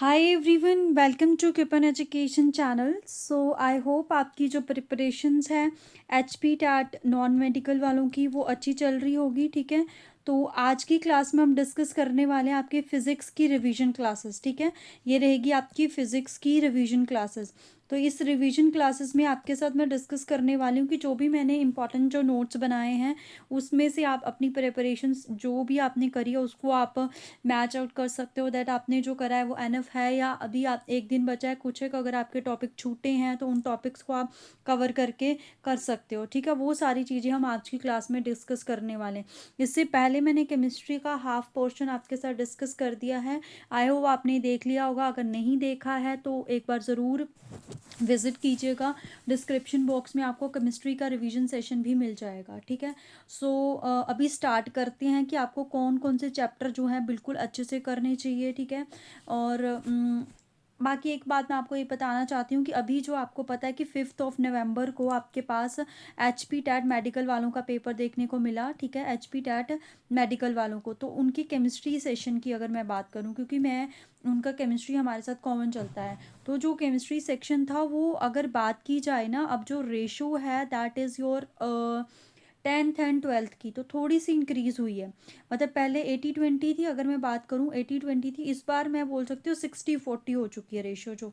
Hi everyone, welcome to Kripan education channel. So I hope आपकी जो preparations है H P TET non medical वालों की वो अच्छी चल रही होगी। ठीक है, तो आज की क्लास में हम डिस्कस करने वाले हैं आपके फ़िज़िक्स की रिवीजन क्लासेस। ठीक है, ये रहेगी आपकी फ़िज़िक्स की रिवीजन क्लासेस। तो इस रिवीजन क्लासेस में आपके साथ मैं डिस्कस करने वाली हूँ कि जो भी मैंने इंपॉर्टेंट जो नोट्स बनाए हैं उसमें से आप अपनी प्रिपरेशंस जो भी आपने करी है उसको आप मैच आउट कर सकते हो दैट आपने जो करा है वो एनफ है या अभी आप एक दिन बचा है कुछ एक अगर आपके टॉपिक छूटे हैं तो उन टॉपिक्स को आप कवर करके कर सकते हो। ठीक है, वो सारी चीज़ें हम आज की क्लास में डिस्कस करने वाले हैं। इससे पहले मैंने केमिस्ट्री का हाफ पोर्शन आपके साथ डिस्कस कर दिया है। आई होप आपने देख लिया होगा, अगर नहीं देखा है तो एक बार ज़रूर विज़िट कीजिएगा। डिस्क्रिप्शन बॉक्स में आपको केमिस्ट्री का रिवीजन सेशन भी मिल जाएगा। ठीक है, सो अभी स्टार्ट करते हैं कि आपको कौन कौन से चैप्टर जो हैं बिल्कुल अच्छे से करने चाहिए। ठीक है, और बाकी एक बात मैं आपको ये बताना चाहती हूँ कि अभी जो आपको पता है कि 5 नवंबर को आपके पास एच पी टैट मेडिकल वालों का पेपर देखने को मिला। ठीक है, एच पी टैट मेडिकल वालों को तो उनकी केमिस्ट्री सेशन की अगर मैं बात करूँ, क्योंकि मैं उनका केमिस्ट्री हमारे साथ कॉमन चलता है, तो जो केमिस्ट्री सेक्शन था वो अगर बात की जाए ना, अब जो रेशो है that is your 10th and 12th की तो थोड़ी सी इंक्रीज़ हुई है। मतलब पहले 80-20 थी, अगर मैं बात करूँ 80-20 थी, इस बार मैं बोल सकती हूँ 60-40 हो चुकी है रेशो। जो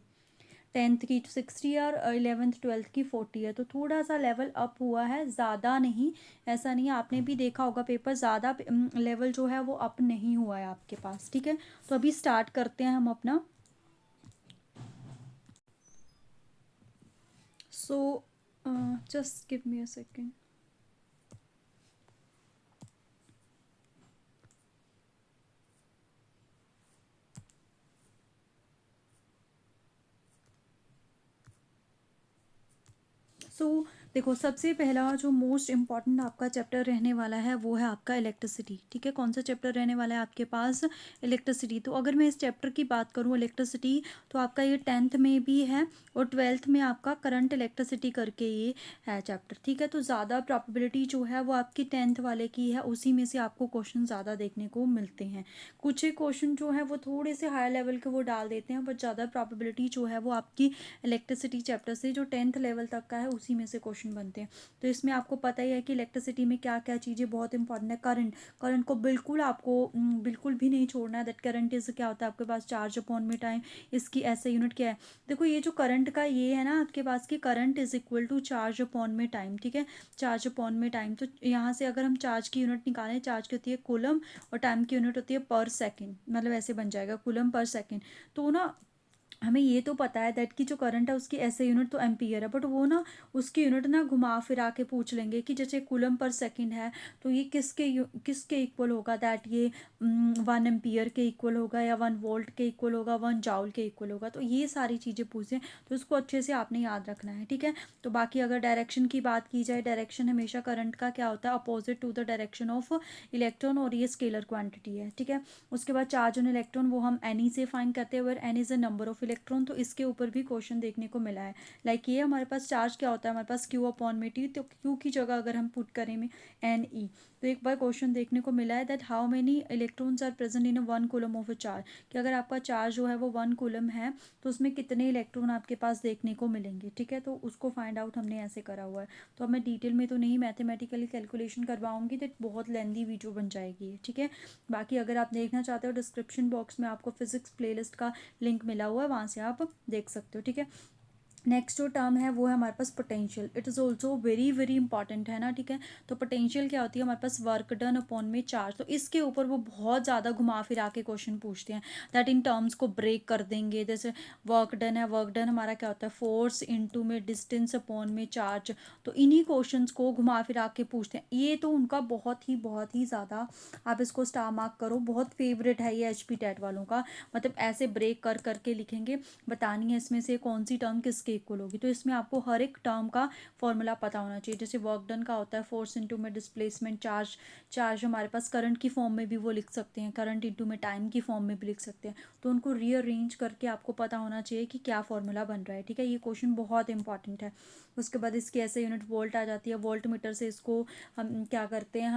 10th की 60 और 11th 12th की 40 है, तो थोड़ा सा लेवल अप हुआ है, ज़्यादा नहीं। ऐसा नहीं है, आपने भी देखा होगा पेपर, ज़्यादा लेवल जो है वो अप नहीं हुआ है आपके पास। ठीक है, तो अभी स्टार्ट करते हैं हम अपना। So just give me a second. So देखो, सबसे पहला जो मोस्ट इम्पॉर्टेंट आपका चैप्टर रहने वाला है वो है आपका इलेक्ट्रिसिटी। ठीक है, कौन सा चैप्टर रहने वाला है आपके पास? इलेक्ट्रिसिटी। तो अगर मैं इस चैप्टर की बात करूँ इलेक्ट्रिसिटी, तो आपका ये 10th में भी है और 12th में आपका करंट इलेक्ट्रिसिटी करके ये है चैप्टर। ठीक है, तो ज़्यादा प्रॉबिलिटी जो है वो आपकी 10th वाले की है, उसी में से आपको क्वेश्चन ज़्यादा देखने को मिलते हैं। कुछ ही क्वेश्चन जो है वो थोड़े से हायर लेवल के वो डाल देते हैं, बट ज़्यादा प्रॉबिलिटी जो है वो आपकी इलेक्ट्रिसिटी चैप्टर से जो 10th लेवल तक का है उसी में से क्वेश्चन बनते हैं। तो इसमें आपको पता ही है कि इलेक्ट्रिसिटी में क्या क्या चीज़ें बहुत इंपॉर्टेंट है। करंट, करंट को बिल्कुल आपको बिल्कुल भी नहीं छोड़ना है। दैट करंट इज क्या होता है आपके पास? चार्ज अपॉन में टाइम। इसकी ऐसे यूनिट क्या है? देखो, ये जो करंट का ये है ना आपके पास की, current is equal to charge upon में टाइम। ठीक है, चार्ज अपॉन में टाइम। तो यहाँ से अगर हम चार्ज की यूनिट निकालें, चार्ज की होती है कूलम और टाइम की यूनिट होती है पर सेकेंड, मतलब ऐसे बन जाएगा कूलम पर सेकेंड। तो ना हमें ये तो पता है दैट की जो करंट है उसकी ऐसे यूनिट तो एम्पियर है, बट वो ना उसकी यूनिट ना घुमा फिरा के पूछ लेंगे कि जैसे कूलम पर सेकंड है तो ये किसके इक्वल होगा? दैट ये 1 एम्पियर के इक्वल होगा या 1 वोल्ट के इक्वल होगा, 1 जॉउल के इक्वल होगा। तो ये सारी चीज़ें पूछें तो इसको अच्छे से आपने याद रखना है। ठीक है, तो बाकी अगर डायरेक्शन की बात की जाए, डायरेक्शन हमेशा करंट का क्या होता है? Opposite to the direction of electron, और ये स्केलर क्वांटिटी है। ठीक है, उसके बाद चार्ज ऑन इलेक्ट्रॉन वो हम एनी से फाइंड करते हैं, where n is a number of electron. तो इसके ऊपर भी क्वेश्चन देखने को मिला है। लाइक ये हमारे पास चार्ज क्या होता है? हमारे पास क्यू अपॉन में टी, तो क्यू की जगह अगर हम पुट करें में एन ई, तो एक बार क्वेश्चन देखने को मिला है that how many electrons are present in a 1 coulomb of a charge, कि अगर आपका चार्ज जो है वो 1 कूलम है तो उसमें कितने इलेक्ट्रॉन आपके पास देखने को मिलेंगे। ठीक है, तो उसको फाइंड आउट हमने ऐसे करा हुआ है। तो अब मैं डिटेल में तो नहीं मैथमेटिकली कैलकुलेशन करवाऊंगी, तो बहुत लेंदी वीडियो बन जाएगी। ठीक है, बाकी अगर आप देखना चाहते हो डिस्क्रिप्शन बॉक्स में आपको फिजिक्स प्लेलिस्ट का लिंक मिला हुआ है, वहाँ से आप देख सकते हो। ठीक है, नेक्स्ट जो टर्म है वो है हमारे पास potential. It is also very very important है ना। ठीक है, तो पोटेंशियल क्या होती है? हमारे पास वर्क डन अपॉन में चार्ज। तो इसके ऊपर वो बहुत ज़्यादा घुमा फिरा के क्वेश्चन पूछते हैं दैट इन टर्म्स को ब्रेक कर देंगे। जैसे वर्क डन है, वर्क डन हमारा क्या होता है? फोर्स इनटू में डिस्टेंस अपॉन में चार्ज। तो इन्हीं क्वेश्चंस को घुमा फिरा के पूछते हैं। ये तो उनका बहुत ही ज़्यादा, आप इसको स्टार मार्क करो, बहुत फेवरेट है ये एच पी टेट वालों का। मतलब ऐसे ब्रेक कर करके लिखेंगे, बतानी है इसमें से कौन सी टर्म किसके के इक्वल होगी। तो इसमें आपको हर एक टर्म का फॉर्मूला पता होना चाहिए। जैसे वर्क डन का होता है फोर्स इनटू में डिस्प्लेसमेंट, चार्ज हमारे पास करंट की फॉर्म में भी वो लिख सकते हैं, करंट इनटू में टाइम की फॉर्म में भी लिख सकते हैं। तो उनको रीअरेंज करके आपको पता होना चाहिए कि क्या फॉर्मूला बन रहा है, ठीक है। ये क्वेश्चन बहुत इंपॉर्टेंट है। उसके बाद इसकी ऐसे यूनिट वोल्ट आ जाती है। वोल्ट मीटर से इसको हम क्या करते हैं,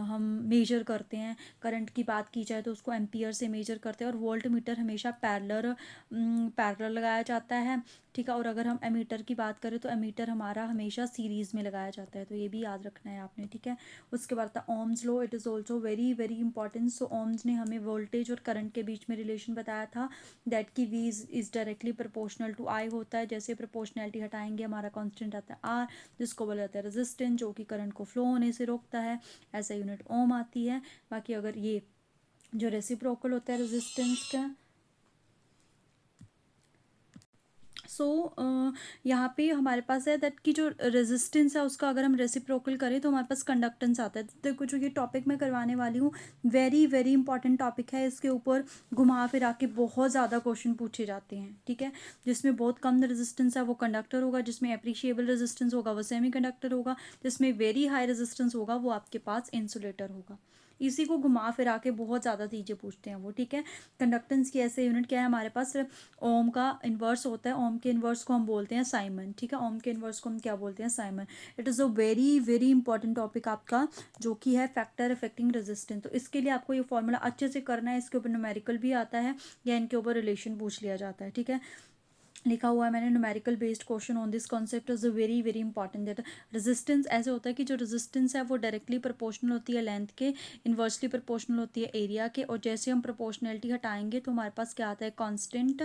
हम मेजर करते हैं। करंट की बात की जाए तो उसको एम्पियर से मेजर करते हैं। और वोल्ट मीटर हमेशा पैरेलल लगाया जाता है, ठीक है। और अगर हम एमीटर की बात करें तो एमीटर हमारा हमेशा सीरीज़ में लगाया जाता है। तो ये भी याद रखना है आपने, ठीक है। उसके बाद था Ohm's law, it is also very very important. So Ohm's ने हमें वोल्टेज और करंट के बीच में रिलेशन बताया था, दैट की V is directly proportional to I होता है। जैसे प्रोपोर्शनैलिटी हटाएंगे हमारा कॉन्स्टेंट आता है आर, जिसको बोला जाता है रेजिस्टेंस, जो कि करंट को फ्लो होने से रोकता है। ऐसा यूनिट ओम आती है। बाकी अगर ये जो रेसिप्रोकल होता है रेजिस्टेंस का, सो यहाँ पे हमारे पास है दैट की जो रेजिस्टेंस है उसका अगर हम रेसिप्रोकल करें तो हमारे पास कंडक्टेंस आता है। तो देखो जो ये टॉपिक मैं करवाने वाली हूँ वेरी वेरी इंपॉर्टेंट टॉपिक है। इसके ऊपर घुमा फिरा के बहुत ज़्यादा क्वेश्चन पूछे जाते हैं, ठीक है। जिसमें बहुत कम रेजिस्टेंस है वो कंडक्टर होगा, जिसमें एप्रिशिएबल रेजिस्टेंस होगा वो सेमी कंडक्टर होगा, जिसमें वेरी हाई रेजिस्टेंस होगा वो आपके पास इंसुलेटर होगा। इसी को घुमा फिरा के बहुत ज़्यादा चीज़ें पूछते हैं वो, ठीक है। कंडक्टेंस की ऐसे यूनिट क्या है हमारे पास, ओम का इन्वर्स होता है। ओम के इन्वर्स को हम बोलते हैं साइमन, ठीक है। ओम के इन्वर्स को हम क्या बोलते हैं, Simon. It is a very very important topic आपका, जो कि है फैक्टर अफेक्टिंग रेजिस्टेंस। तो इसके लिए आपको ये फॉर्मूला अच्छे से करना है। इसके ऊपर न्यूमेरिकल भी आता है या इनके ऊपर रिलेशन पूछ लिया जाता है, ठीक है। लिखा हुआ है मैंने, numerical based question on this concept is very very important. That resistance ऐसे होता है कि जो रेजिस्टेंस है वो डायरेक्टली प्रोपोर्शनल होती है लेंथ के, इन्वर्सली प्रोपोर्शनल होती है एरिया के। और जैसे हम प्रोपोर्शनैलिटी हटाएंगे तो हमारे पास क्या आता है, कांस्टेंट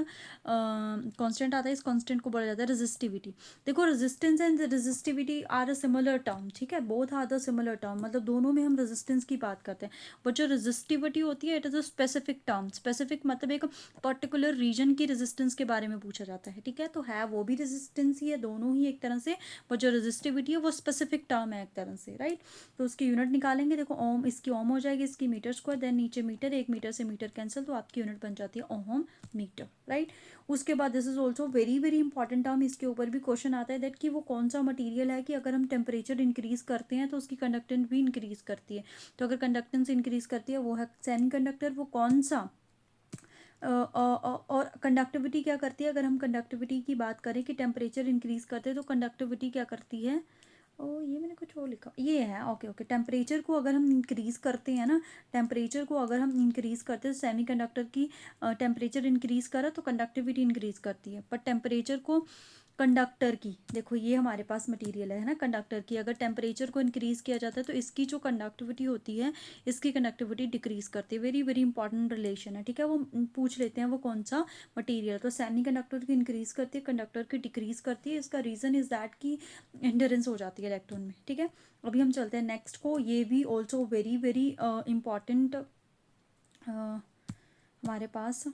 आता है। इस कांस्टेंट को बोला जाता है रेजिस्टिविटी। देखो resistance and resistivity are a similar term, ठीक है। Both are the similar term, मतलब दोनों में हम रेजिस्टेंस की बात करते हैं। बट जो रेजिस्टिविटी होती है it is a specific term. Specific मतलब एक पर्टिकुलर रीजन की रेजिस्टेंस के बारे में पूछा जाता है, ठीक है। तो है वो भी रेजिस्टेंस ही है, दोनों ही एक तरह से। पर जो रेजिस्टिविटी है वो स्पेसिफिक टर्म है एक तरह से, राइट। तो उसकी यूनिट निकालेंगे। देखो ओम, इसकी ओम हो जाएगी, इसकी मीटर स्क्वायर, देन नीचे मीटर, एक मीटर से मीटर कैंसिल, तो आपकी यूनिट बन जाती है ओम मीटर, राइट। उसके बाद this is also very very important term. इसके ऊपर भी क्वेश्चन आता है दैट कि वो कौन सा मटीरियल है कि अगर हम टेम्परेचर इंक्रीज करते हैं तो उसकी कंडक्टेंस भी इंक्रीज करती है। तो अगर कंडक्टेंस इंक्रीज करती है वो है सेमी कंडक्टर। वो कौन सा, और कंडक्टिविटी क्या करती है, अगर हम कंडक्टिविटी की बात करें कि टेम्परेचर इंक्रीज करते हैं तो कंडक्टिविटी क्या करती है, ओ ये मैंने कुछ और लिखा, ये है, ओके ओके। टेम्परेचर को अगर हम इंक्रीज़ करते हैं ना, टेम्परेचर को अगर हम इंक्रीज़ करते हैं, सेमी कंडक्टर की टेम्परेचर इंक्रीज़ करा तो कंडक्टिविटी इंक्रीज़ करती है। पर टेम्परेचर को कंडक्टर की, देखो ये हमारे पास मटेरियल है ना कंडक्टर की, अगर टेम्परेचर को इंक्रीज़ किया जाता है तो इसकी जो कंडक्टिविटी होती है इसकी कंडक्टिविटी डिक्रीज़ करती है। वेरी वेरी इंपॉर्टेंट रिलेशन है, ठीक है। वो पूछ लेते हैं वो कौन सा मटेरियल। तो सेमी कंडक्टर की इंक्रीज़ करती है, कंडक्टर की डिक्रीज़ करती है। इसका रीज़न इज़ दैट की इंडरेंस हो जाती है इलेक्ट्रॉन में, ठीक है। अभी हम चलते हैं नेक्स्ट को। ये भी ऑल्सो वेरी वेरी इंपॉर्टेंट हमारे पास,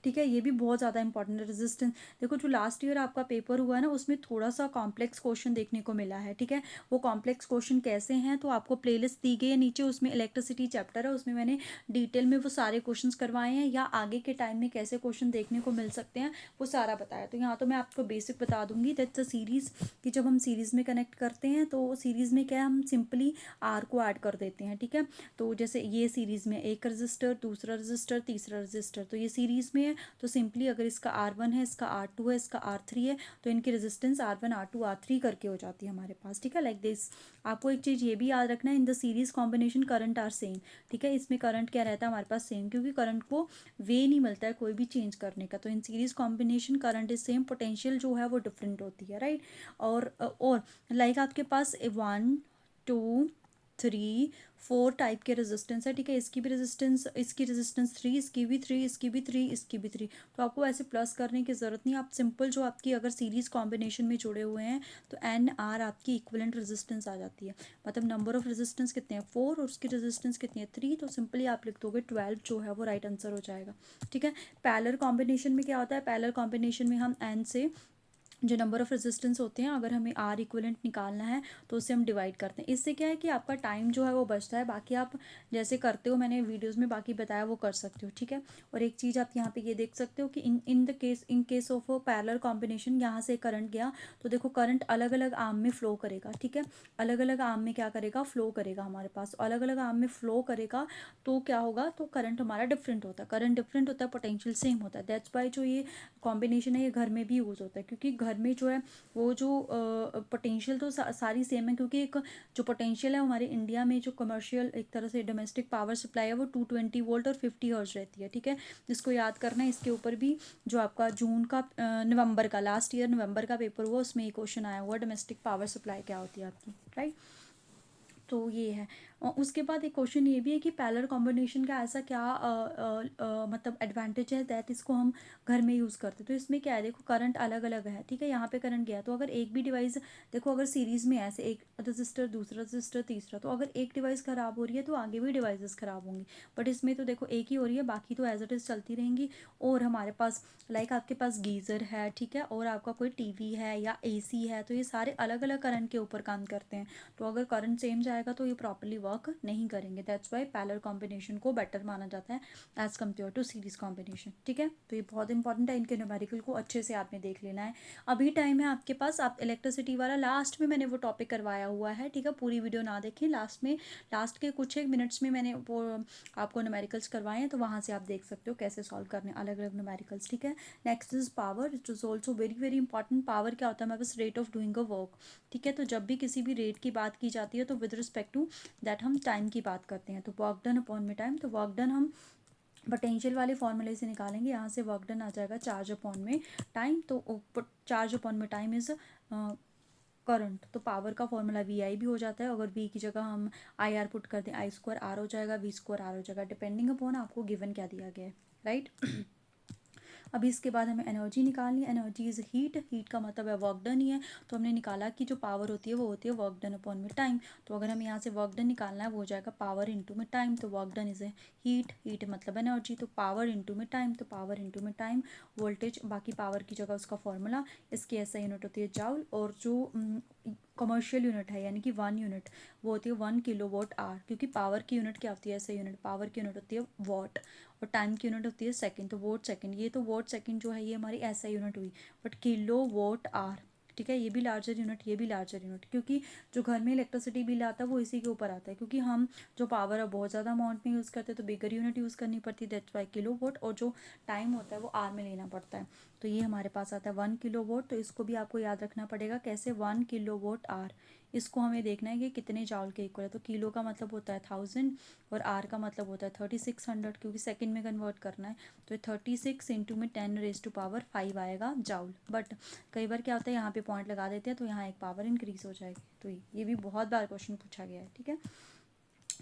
ठीक है। ये भी बहुत ज़्यादा इंपॉर्टेंट है, रेजिस्टेंस। देखो जो लास्ट ईयर आपका पेपर हुआ है ना उसमें थोड़ा सा कॉम्प्लेक्स क्वेश्चन देखने को मिला है, ठीक है। वो कॉम्प्लेक्स क्वेश्चन कैसे हैं, तो आपको प्लेलिस्ट दी गई है नीचे, उसमें इलेक्ट्रिसिटी चैप्टर है, उसमें मैंने डिटेल में वो सारे क्वेश्चन करवाए हैं, या आगे के टाइम में कैसे क्वेश्चन देखने को मिल सकते हैं वो सारा बताया। तो यहाँ तो मैं आपको बेसिक बता दूंगी। दैट्स अ सीरीज़ कि जब हम सीरीज़ में कनेक्ट करते हैं तो सीरीज़ में क्या है, हम सिंपली आर को ऐड कर देते हैं, ठीक है। तो जैसे ये सीरीज़ में एक रजिस्टर, दूसरा रजिस्टर, तीसरा रजिस्टर, तो ये सीरीज़ में है। तो सिंपली अगर इसका R1 है, इसका R2 है, इसका R3 है, तो इनकी रेजिस्टेंस R1 R2 R3 करके हो जाती है हमारे पास, ठीक है। Like this. आपको एक चीज़ ये भी याद रखना है, in the series combination current are same, ठीक है। इसमें करंट क्या रहता है हमारे पास, सेम, क्योंकि करंट को वे नहीं मिलता है कोई भी चेंज करने का। तो in series combination current is same, potential जो है वो डिफरेंट होती है, राइट। और लाइक आपके पास 1 2 3 4 टाइप के रेजिस्टेंस है, ठीक है। इसकी भी रेजिस्टेंस, इसकी रेजिस्टेंस 3, इसकी भी 3, इसकी भी 3, इसकी भी 3। तो आपको ऐसे प्लस करने की ज़रूरत नहीं, आप सिंपल जो आपकी अगर सीरीज़ कॉम्बिनेशन में जुड़े हुए हैं तो एन आर आपकी इक्विवेलेंट रेजिस्टेंस आ जाती है। मतलब नंबर ऑफ रेजिस्टेंस कितने हैं 4 और उसकी रेजिस्टेंस कितनी है 3, तो सिंपली आप लिख दोगे 12 जो है वो राइट आंसर हो जाएगा, ठीक है। पैरेलल कॉम्बिनेशन में क्या होता है, पैरेलल कॉम्बिनेशन में हम एन से जो नंबर ऑफ़ रेजिस्टेंस होते हैं, अगर हमें आर इक्विवेलेंट निकालना है तो उससे हम डिवाइड करते हैं। इससे क्या है कि आपका टाइम जो है वो बचता है। बाकी आप जैसे करते हो, मैंने वीडियोस में बाकी बताया, वो कर सकते हो, ठीक है। और एक चीज़ आप यहाँ पे ये देख सकते हो कि in case of parallel combination, यहाँ से करंट गया तो देखो करंट अलग अलग आर्म में फ्लो करेगा, ठीक है। अलग अलग आर्म में क्या करेगा, फ्लो करेगा। हमारे पास अलग अलग आर्म में फ्लो करेगा तो क्या होगा, तो करंट हमारा डिफरेंट होता है। करंट डिफरेंट होता है, पोटेंशियल सेम होता है। दैट्स वाई जो ये कॉम्बिनेशन है ये घर में भी यूज़ होता है, क्योंकि घर में जो है वो जो पोटेंशियल तो सारी सेम है, क्योंकि एक जो पोटेंशियल है हमारे इंडिया में, जो कमर्शियल एक तरह से डोमेस्टिक पावर सप्लाई है, वो 220 वोल्ट और 50 हर्ट्ज रहती है, ठीक है। जिसको याद करना है, इसके ऊपर भी जो आपका जून का नवंबर का, लास्ट ईयर नवंबर का पेपर हुआ, उसमें एक क्वेश्चन आया हुआ, डोमेस्टिक पावर सप्लाई क्या होती है आपकी, राइट। तो ये है। और उसके बाद एक क्वेश्चन ये भी है कि पैरेलल कॉम्बिनेशन का ऐसा क्या मतलब एडवांटेज है दैट इसको हम घर में यूज़ करते हैं। तो इसमें क्या है, देखो करंट अलग अलग है, ठीक है। यहाँ पे करंट गया तो अगर एक भी डिवाइस, देखो अगर सीरीज़ में ऐसे एक रजिस्टर, दूसरा रजिस्टर, तीसरा, तो अगर एक डिवाइस ख़राब हो रही है तो आगे भी डिवाइसेस ख़राब होंगी। बट इसमें तो देखो एक ही हो रही है, बाकी तो एज इट इज़ चलती रहेंगी। और हमारे पास लाइक आपके पास गीज़र है, ठीक है, और आपका कोई टीवी है या एसी है, तो ये सारे अलग अलग करंट के ऊपर काम करते हैं। तो अगर करंट सेम जाएगा तो ये प्रॉपर्ली वर्क नहीं करेंगे। दैट्स वाई पैरेलल कॉम्बिनेशन को बेटर माना जाता है as compared to series combination, ठीक है। तो ये बहुत इंपॉर्टेंट है, इनके न्यूमेरिकल को अच्छे से आपने देख लेना है। अभी टाइम है आपके पास, आप इलेक्ट्रिसिटी वाला लास्ट में मैंने वो टॉपिक करवाया हुआ है, ठीक है। पूरी वीडियो ना देखें, लास्ट में, लास्ट के कुछ एक मिनट्स में मैंने वो आपको न्यूमेरिकल्स करवाए हैं, तो वहाँ से आप देख सकते हो कैसे सॉल्व करने अलग अलग न्यूमेरिकल्स, ठीक है। Next is power, it is also very very important. Power क्या होता है, हमारे पास rate of doing a work, ठीक है। तो जब भी किसी भी रेट की बात की जाती है तो विद रिस्पेक्ट टू दैट हम टाइम की बात करते हैं। तो वर्क डन अपॉन में टाइम, तो वर्क डन हम पोटेंशियल वाले फॉर्मूले से निकालेंगे। यहाँ से वर्क डन आ जाएगा चार्ज अपॉन में टाइम, तो चार्ज अपॉन में टाइम इज करंट। तो पावर का फॉर्मूला वी आई भी हो जाता है। अगर वी की जगह हम आई आर पुट कर दें, आई स्क्वायर आर हो जाएगा, वी स्क्वायर आर हो जाएगा, डिपेंडिंग अपॉन आपको गिवन क्या दिया गया है, राइट। अभी इसके बाद हमें एनर्जी निकालनी है। एनर्जी इज़ हीट, हीट का मतलब है वर्क डन ही है। तो हमने निकाला कि जो पावर होती है वो होती है वर्क डन अपॉन में टाइम। तो अगर हमें यहाँ से वर्क डन निकालना है वो हो जाएगा पावर इंटू में टाइम। तो work done is a heat, heat मतलब एनर्जी, तो पावर इंटू में टाइम, तो पावर इंटू में टाइम, वोल्टेज बाकी पावर की जगह उसका फॉर्मूला। इसकी ऐसा यूनिट होती है जाउल, और जो कमर्शियल यूनिट है यानी कि 1 यूनिट, वो होती है 1 किलोवाट आवर, क्योंकि पावर की यूनिट क्या होती है, ऐसा यूनिट, पावर की यूनिट होती है वॉट, और टाइम की यूनिट होती है सेकंड। तो वोट सेकंड, ये तो वोट सेकंड जो है ये हमारी ऐसा यूनिट हुई। बट किलोवाट आवर, ठीक है, ये भी लार्जर यूनिट, ये भी लार्जर यूनिट, क्योंकि जो घर में इलेक्ट्रिसिटी बिल आता है वो इसी के ऊपर आता है, क्योंकि हम जो पावर है बहुत ज़्यादा अमाउंट में यूज़ करते हैं तो बिगर यूनिट यूज़ करनी पड़ती है, दैट्स वाई किलोवाट। और जो टाइम होता है वो आर में लेना पड़ता है। तो ये हमारे पास आता है 1 किलोवाट। तो इसको भी आपको याद रखना पड़ेगा कैसे, 1 किलोवाट आवर। इसको हमें देखना है कि कितने जाउल के इक्वल है। तो किलो का मतलब होता है 1000 और आर का मतलब होता है 3600, क्योंकि सेकंड में कन्वर्ट करना है। तो 36 इंटू में 10⁻5 आएगा जाउल। बट कई बार क्या होता है यहाँ पे पॉइंट लगा देते हैं तो यहाँ एक पावर इंक्रीज हो जाएगी। तो ये भी बहुत बार क्वेश्चन पूछा गया है, ठीक है।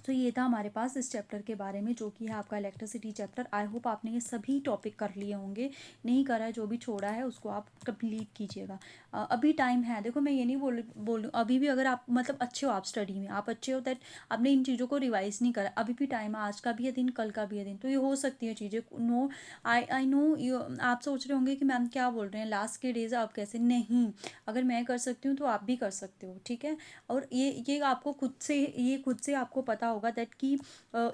तो ये था हमारे पास इस चैप्टर के बारे में, जो कि है आपका इलेक्ट्रिसिटी चैप्टर। आई होप आपने ये सभी टॉपिक कर लिए होंगे। नहीं करा है, जो भी छोड़ा है उसको आप कंप्लीट कीजिएगा। अभी टाइम है, देखो मैं ये नहीं बोल अभी भी अगर आप मतलब अच्छे हो, आप स्टडी में आप अच्छे हो, दैट आपने इन चीज़ों को रिवाइज नहीं करा, अभी भी टाइम है। आज का भी है दिन, कल का भी है दिन, तो ये हो सकती है चीज़ें। नो, आई नो आप सोच रहे होंगे कि मैम क्या बोल रहे हैं, लास्ट के डेज आप कैसे, नहीं, अगर मैं कर सकती हूँ तो आप भी कर सकते हो, ठीक है। और ये आपको खुद से, ये खुद से आपको पता होगा दैट कि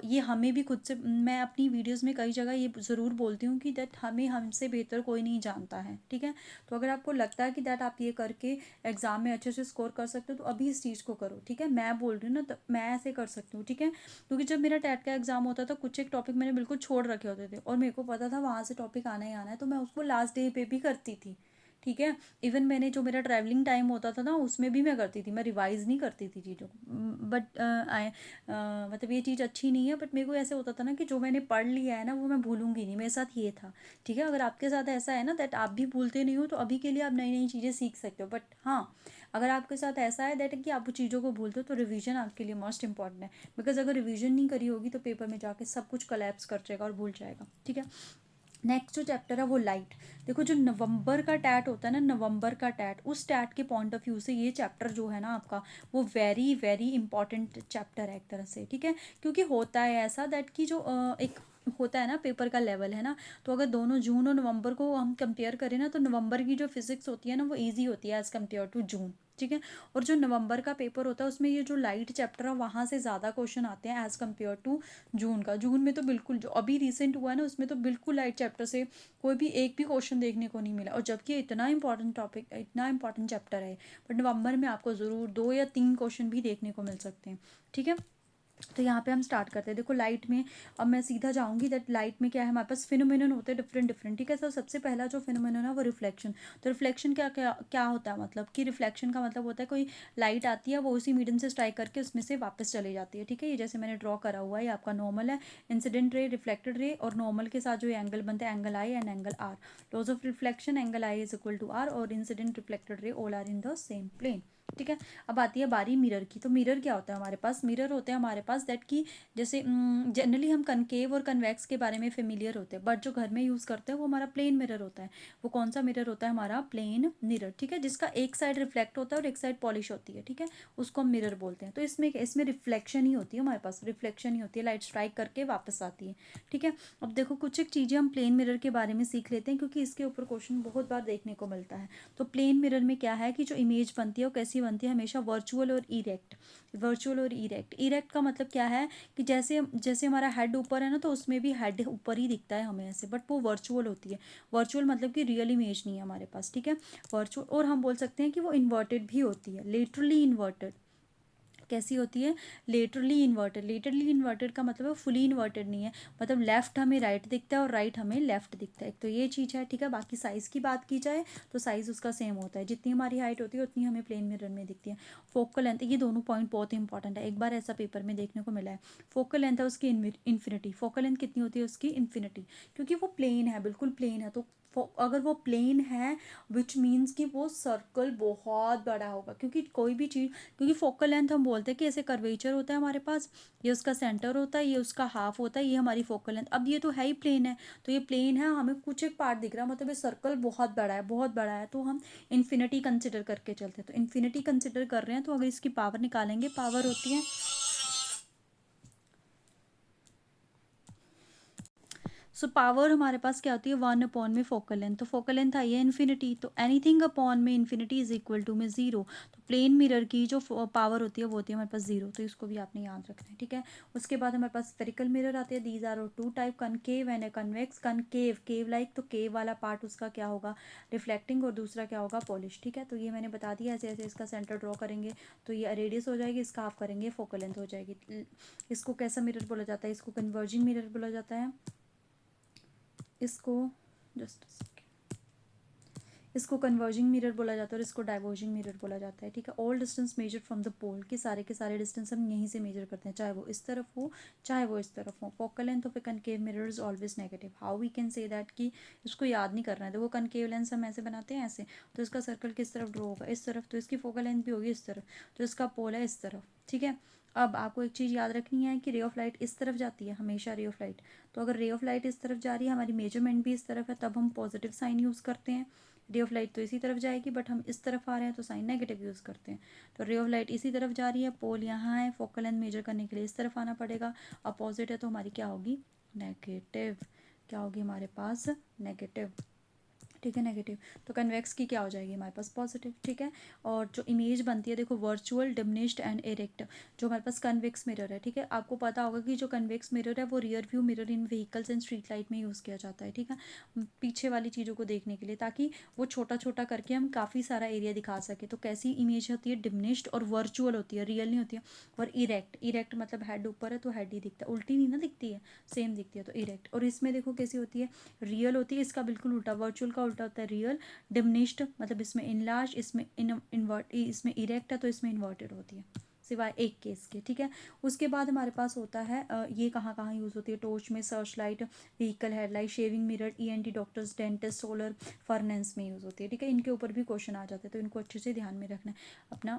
ये हमें भी खुद से, मैं अपनी वीडियोस में कई जगह ये ज़रूर बोलती हूँ कि दैट हमें हमसे बेहतर कोई नहीं जानता है, ठीक है। तो अगर आपको लगता है कि दैट आप ये करके एग्ज़ाम में अच्छे से स्कोर कर सकते हो तो अभी इस चीज़ को करो, ठीक है। मैं बोल रही हूँ ना, तो मैं ऐसे कर सकती हूँ, ठीक है। क्योंकि जब मेरा टेट का एग्ज़ाम होता था, कुछ एक टॉपिक मैंने बिल्कुल छोड़ रखे होते थे और मेरे को पता था वहाँ से टॉपिक आना ही आना है, तो मैं उसको लास्ट डे पे भी करती थी, ठीक है। इवन मैंने जो मेरा ट्रैवलिंग टाइम होता था ना उसमें भी मैं करती थी, मैं रिवाइज़ नहीं करती थी चीज़ों को। बट मतलब ये चीज़ अच्छी नहीं है, बट मेरे को ऐसे होता था ना कि जो मैंने पढ़ लिया है ना वो मैं भूलूंगी नहीं, मेरे साथ ये था, ठीक है। अगर आपके साथ ऐसा है ना दैट आप भी भूलते नहीं हो, तो अभी के लिए आप नई नई चीज़ें सीख सकते हो। बट हाँ, अगर आपके साथ ऐसा है दैट कि आप चीज़ों को भूलते हो, तो रिवीजन आपके लिए मोस्ट इंपॉर्टेंट है। बिकॉज अगर रिवीजन नहीं करी होगी तो पेपर में जाके सब कुछ कोलैप्स कर जाएगा और भूल जाएगा, ठीक है। नेक्स्ट जो चैप्टर है वो लाइट। देखो जो नवंबर का टैट होता है ना, नवंबर का टैट, उस टैट के पॉइंट ऑफ व्यू से ये चैप्टर जो है ना आपका, वो वेरी वेरी इंपॉर्टेंट चैप्टर है एक तरह से, ठीक है। क्योंकि होता है ऐसा दैट कि जो एक होता है ना पेपर का लेवल, है ना। तो अगर दोनों जून और नवंबर को हम कंपेयर करें ना, तो नवंबर की जो फिजिक्स होती है ना वो इजी होती है एज़ कम्पेयर टू जून, ठीक है। और जो नवंबर का पेपर होता है उसमें ये जो लाइट चैप्टर है वहाँ से ज़्यादा क्वेश्चन आते हैं एज़ कम्पेयर टू जून का। जून में तो बिल्कुल, जो अभी रिसेंट हुआ है ना उसमें तो बिल्कुल लाइट चैप्टर से कोई भी एक भी क्वेश्चन देखने को नहीं मिला, और जबकि इतना इंपॉर्टेंट टॉपिक, इतना इंपॉर्टेंट चैप्टर है। बट नवंबर में आपको ज़रूर 2 या 3 क्वेश्चन भी देखने को मिल सकते हैं, ठीक है। तो यहाँ पे हम स्टार्ट करते हैं। देखो लाइट में, अब मैं सीधा जाऊँगी दैट लाइट में क्या है, हमारे पास फिनोमेनन होते हैं डिफरेंट डिफरेंट, ठीक है। सर सबसे पहला जो फिनोमेनन है वो रिफ्लेक्शन। तो रिफ्लेक्शन क्या क्या क्या होता है, मतलब कि रिफ्लेक्शन का मतलब होता है कोई लाइट आती है, वो उसी मीडियम से स्ट्राइक करके उसमें से वापस चली जाती है, ठीक है। ये जैसे मैंने ड्रॉ करा हुआ है, ये आपका नॉर्मल है, इंसिडेंट रे, रिफ्लेक्टेड रे, और नॉर्मल के साथ जो एंगल बनते हैं, angle I and angle R. Laws of reflection, angle I is equal to R, और incident reflected ray all are in the same plane, ठीक है। अब आती है बारी मिरर की। तो मिरर क्या होता है हमारे पास, मिरर होते हैं हमारे पास दैट की, जैसे जनरली हम कनकेव और कन्वेक्स के बारे में फेमिलियर होते हैं, बट जो घर में यूज़ करते हैं वो हमारा प्लेन मिरर होता है। वो कौन सा मिरर होता है, हमारा प्लेन मिरर, ठीक है, जिसका एक साइड रिफ्लेक्ट होता है और एक साइड पॉलिश होती है, ठीक है। उसको हम मिरर बोलते हैं। तो इसमें इसमें रिफ्लेक्शन ही होती है, हमारे पास रिफ्लेक्शन ही होती है, लाइट स्ट्राइक करके वापस आती है, ठीक है। अब देखो कुछ एक चीज़ें हम प्लेन मिरर के बारे में सीख लेते हैं, क्योंकि इसके ऊपर क्वेश्चन बहुत बार देखने को मिलता है। तो प्लेन मिरर में क्या है कि जो इमेज बनती है वो कैसी बनती है, हमेशा वर्चुअल और इरेक्ट। वर्चुअल और इरेक्ट, इरेक्ट का मतलब क्या है कि जैसे जैसे हमारा हेड ऊपर है ना, तो उसमें भी हेड ऊपर ही दिखता है हमें ऐसे, बट वो वर्चुअल होती है। वर्चुअल मतलब कि रियल इमेज नहीं है हमारे पास, ठीक है। वर्चुअल, और हम बोल सकते हैं कि वो इन्वर्टेड भी होती है, लेटरली इन्वर्टेड। कैसी होती है, लेटरली इन्वर्टेड। लेटरली इन्वर्टेड का मतलब है फुली इन्वर्टेड नहीं है, मतलब लेफ्ट हमें राइट दिखता है और राइट हमें लेफ्ट दिखता है, एक तो ये चीज़ है, ठीक है। बाकी साइज़ की बात की जाए तो साइज़ उसका सेम होता है, जितनी हमारी हाइट होती है उतनी हमें प्लेन मिरर में दिखती है। फोकल लेंथ, ये दोनों पॉइंट बहुत इंपॉर्टेंट है, एक बार ऐसा पेपर में देखने को मिला है। फोकल लेंथ है उसकी इन्फिनिटी, फोकल लेंथ कितनी होती है उसकी, इन्फिनिटी, क्योंकि वो प्लेन है, बिल्कुल प्लेन है। तो अगर वो प्लेन है विच मीन्स कि वो सर्कल बहुत बड़ा होगा, क्योंकि कोई भी चीज़, क्योंकि फोकल लेंथ हम बोलते हैं कि ऐसे कर्वेचर होता है हमारे पास, ये उसका सेंटर होता है, ये उसका हाफ होता है, ये हमारी फोकल लेंथ। अब ये तो है ही प्लेन है, तो ये प्लेन है, हमें कुछ एक पार्ट दिख रहा है, मतलब ये सर्कल बहुत बड़ा है, बहुत बड़ा है, तो हम इन्फिनिटी कंसिडर करके चलते हैं। तो इन्फिनिटी कंसिडर कर रहे हैं, तो अगर इसकी पावर निकालेंगे, पावर होती है, सो पावर हमारे पास क्या होती है, 1 अपॉन में फोकल लेंथ। तो फोकल लेंथ आई है इन्फिनिटी, तो एनीथिंग अपॉन में इन्फिनिटी इज इक्वल टू में ज़ीरो। तो प्लेन मिरर की जो पावर होती है वो होती है हमारे पास ज़ीरो, तो इसको भी आपने याद रखना है, ठीक है। उसके बाद हमारे पास स्फेरिकल मिरर आते हैं, these are two type, concave and convex. Concave, cave like, तो केव वाला पार्ट उसका क्या होगा, रिफ्लेक्टिंग, और दूसरा क्या होगा, पॉलिश, ठीक है। तो ये मैंने बता दिया, ऐसे ऐसे इसका सेंटर ड्रॉ करेंगे तो ये रेडियस हो जाएगी, इसका हाफ करेंगे फोकल लेंथ हो जाएगी। इसको कैसा मिरर बोला जाता है, इसको कन्वर्जिंग मिरर बोला जाता है। इसको जस्ट इसको कन्वर्जिंग मिरर बोला जाता है, और इसको डाइवर्जिंग मिरर बोला जाता है, ठीक है। All distance measure from the pole, के सारे डिस्टेंस हम यहीं से मेजर करते हैं, चाहे वो इस तरफ हो चाहे वो इस तरफ हो। Focal length of a concave mirror is always negative. How we can say that, कि इसको याद नहीं करना है। देखो कनकेव लेंस हम ऐसे बनाते हैं ऐसे, तो इसका सर्कल किस तरफ ड्रॉ होगा, इस तरफ, तो इसकी फोकल लेंथ भी होगी इस तरफ, तो इसका पोल है इस तरफ, ठीक है। अब आपको एक चीज़ याद रखनी है कि रे ऑफ लाइट इस तरफ जाती है हमेशा, रे ऑफ लाइट। तो अगर रे ऑफ लाइट इस तरफ जा रही है, हमारी मेजरमेंट भी इस तरफ है, तब हम पॉजिटिव साइन यूज़ करते हैं। रे ऑफ लाइट तो इसी तरफ जाएगी, बट हम इस तरफ आ रहे हैं तो साइन नेगेटिव यूज़ करते हैं। तो रे ऑफ लाइट इसी तरफ जा रही है, पोल यहाँ है, फोकल लेंथ मेजर करने के लिए इस तरफ आना पड़ेगा। अपोजिट है तो हमारी क्या होगी, नेगेटिव। क्या होगी हमारे पास, नेगेटिव, ठीक है, नेगेटिव। तो कन्वेक्स की क्या हो जाएगी हमारे पास, पॉजिटिव, ठीक है। और जो इमेज बनती है, देखो वर्चुअल, डिमिनिश्ड एंड इरेक्ट, जो हमारे पास कन्वेक्स मिरर है, ठीक है। आपको पता होगा कि जो कन्वेक्स मिरर है वो rear view mirror in vehicles and street light में यूज़ किया जाता है, ठीक है, पीछे वाली चीज़ों को देखने के लिए, ताकि वो छोटा छोटा करके हम काफ़ी सारा एरिया दिखा सके। तो कैसी इमेज होती है, डिमिनिश्ड और वर्चुअल होती है, रियल नहीं होती है। और इरेक्ट, इरेक्ट मतलब हेड ऊपर है तो हेड ही दिखता है, उल्टी नहीं ना दिखती है, सेम दिखती है, तो इरेक्ट। और इसमें देखो कैसी होती है, रियल होती है, इसका बिल्कुल उल्टा, वर्चुअल का उल्टा होता है रियल। डिमिनिश्ड मतलब इसमें इनलार्ज, इसमें इन्वर्ट, इसमें इरेक्ट है तो इसमें इन्वर्टेड होती है, सिवाय एक केस के, ठीक है। उसके बाद हमारे पास होता है ये कहाँ कहाँ यूज़ होती है, टॉर्च में, search light, vehicle headlight, shaving mirror, ENT doctors, dentist, solar furnace में यूज़ होती है, ठीक है। इनके ऊपर भी क्वेश्चन आ जाते हैं, तो इनको अच्छे से ध्यान में रखना है अपना।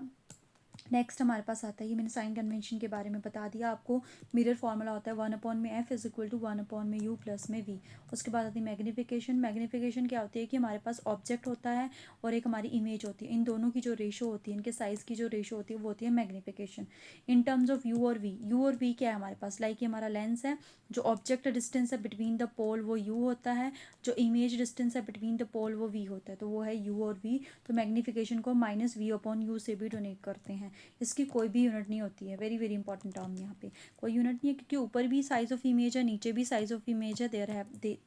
नेक्स्ट हमारे पास आता है, ये मैंने साइन कन्वेंशन के बारे में बता दिया आपको। मिरर फॉर्मूला होता है 1/f is equal to 1/u plus में v। उसके बाद आती है मैग्नीफिकेशन। मैग्नीफिकेशन क्या होती है कि हमारे पास ऑब्जेक्ट होता है और एक हमारी इमेज होती है, इन दोनों की जो रेशो होती है, इनके साइज़ की जो रेशो होती है वो होती है magnification. In terms of u और v, u और v क्या है हमारे पास, लाइक ये हमारा लेंस है, जो ऑब्जेक्ट डिस्टेंस है बिटवीन द पोल वो u होता है, जो इमेज डिस्टेंस है बिटवीन द पोल वो v होता है, तो वो है u और v। तो मैग्नीफिकेशन को -v/u से भी डोनेट करते हैं। इसकी कोई भी यूनिट नहीं होती है, वेरी वेरी इंपॉर्टेंट टर्म यहाँ पे, कोई यूनिट नहीं है, क्योंकि ऊपर भी साइज ऑफ इमेज है, नीचे भी साइज ऑफ इमेज है, there have they,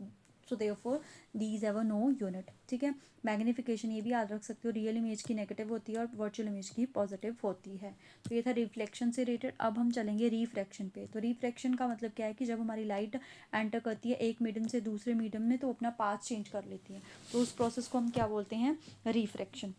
so therefore these have no unit. ठीक है, मैग्नीफिकेशन ये भी याद रख सकते हो, रियल इमेज की नेगेटिव होती है और वर्चुअल इमेज की पॉजिटिव होती है। तो ये था रिफ्लेक्शन से रिलेटेड। अब हम चलेंगे रिफ्रैक्शन पे। तो रिफ्रैक्शन का मतलब क्या है कि जब हमारी लाइट एंटर करती है एक मीडियम से दूसरे मीडियम में तो अपना पाथ चेंज कर लेती है, तो उस प्रोसेस को हम क्या बोलते हैं, रिफ्रैक्शन।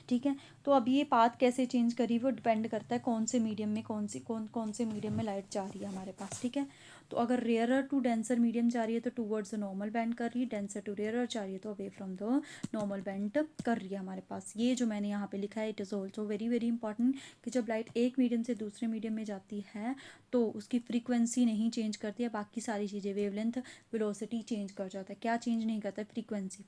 ठीक है, तो अब ये पाथ कैसे चेंज करी वो डिपेंड करता है कौन से मीडियम में कौन से मीडियम में लाइट जा रही है हमारे पास। ठीक है, तो अगर रेयरर टू डेंसर मीडियम जा रही है तो टूवर्ड्स द नॉर्मल बैंड कर रही है, डेंसर टू रेयरर जा रही है तो away from the normal band कर रही है हमारे पास। ये जो मैंने यहाँ पे लिखा है it is also very very important कि जब लाइट एक मीडियम से दूसरे मीडियम में जाती है तो उसकी फ्रीक्वेंसी नहीं चेंज करती है, बाकी सारी चीज़ें वेवलेंथ वेलोसिटी चेंज कर जाता है। क्या चेंज नहीं करता है,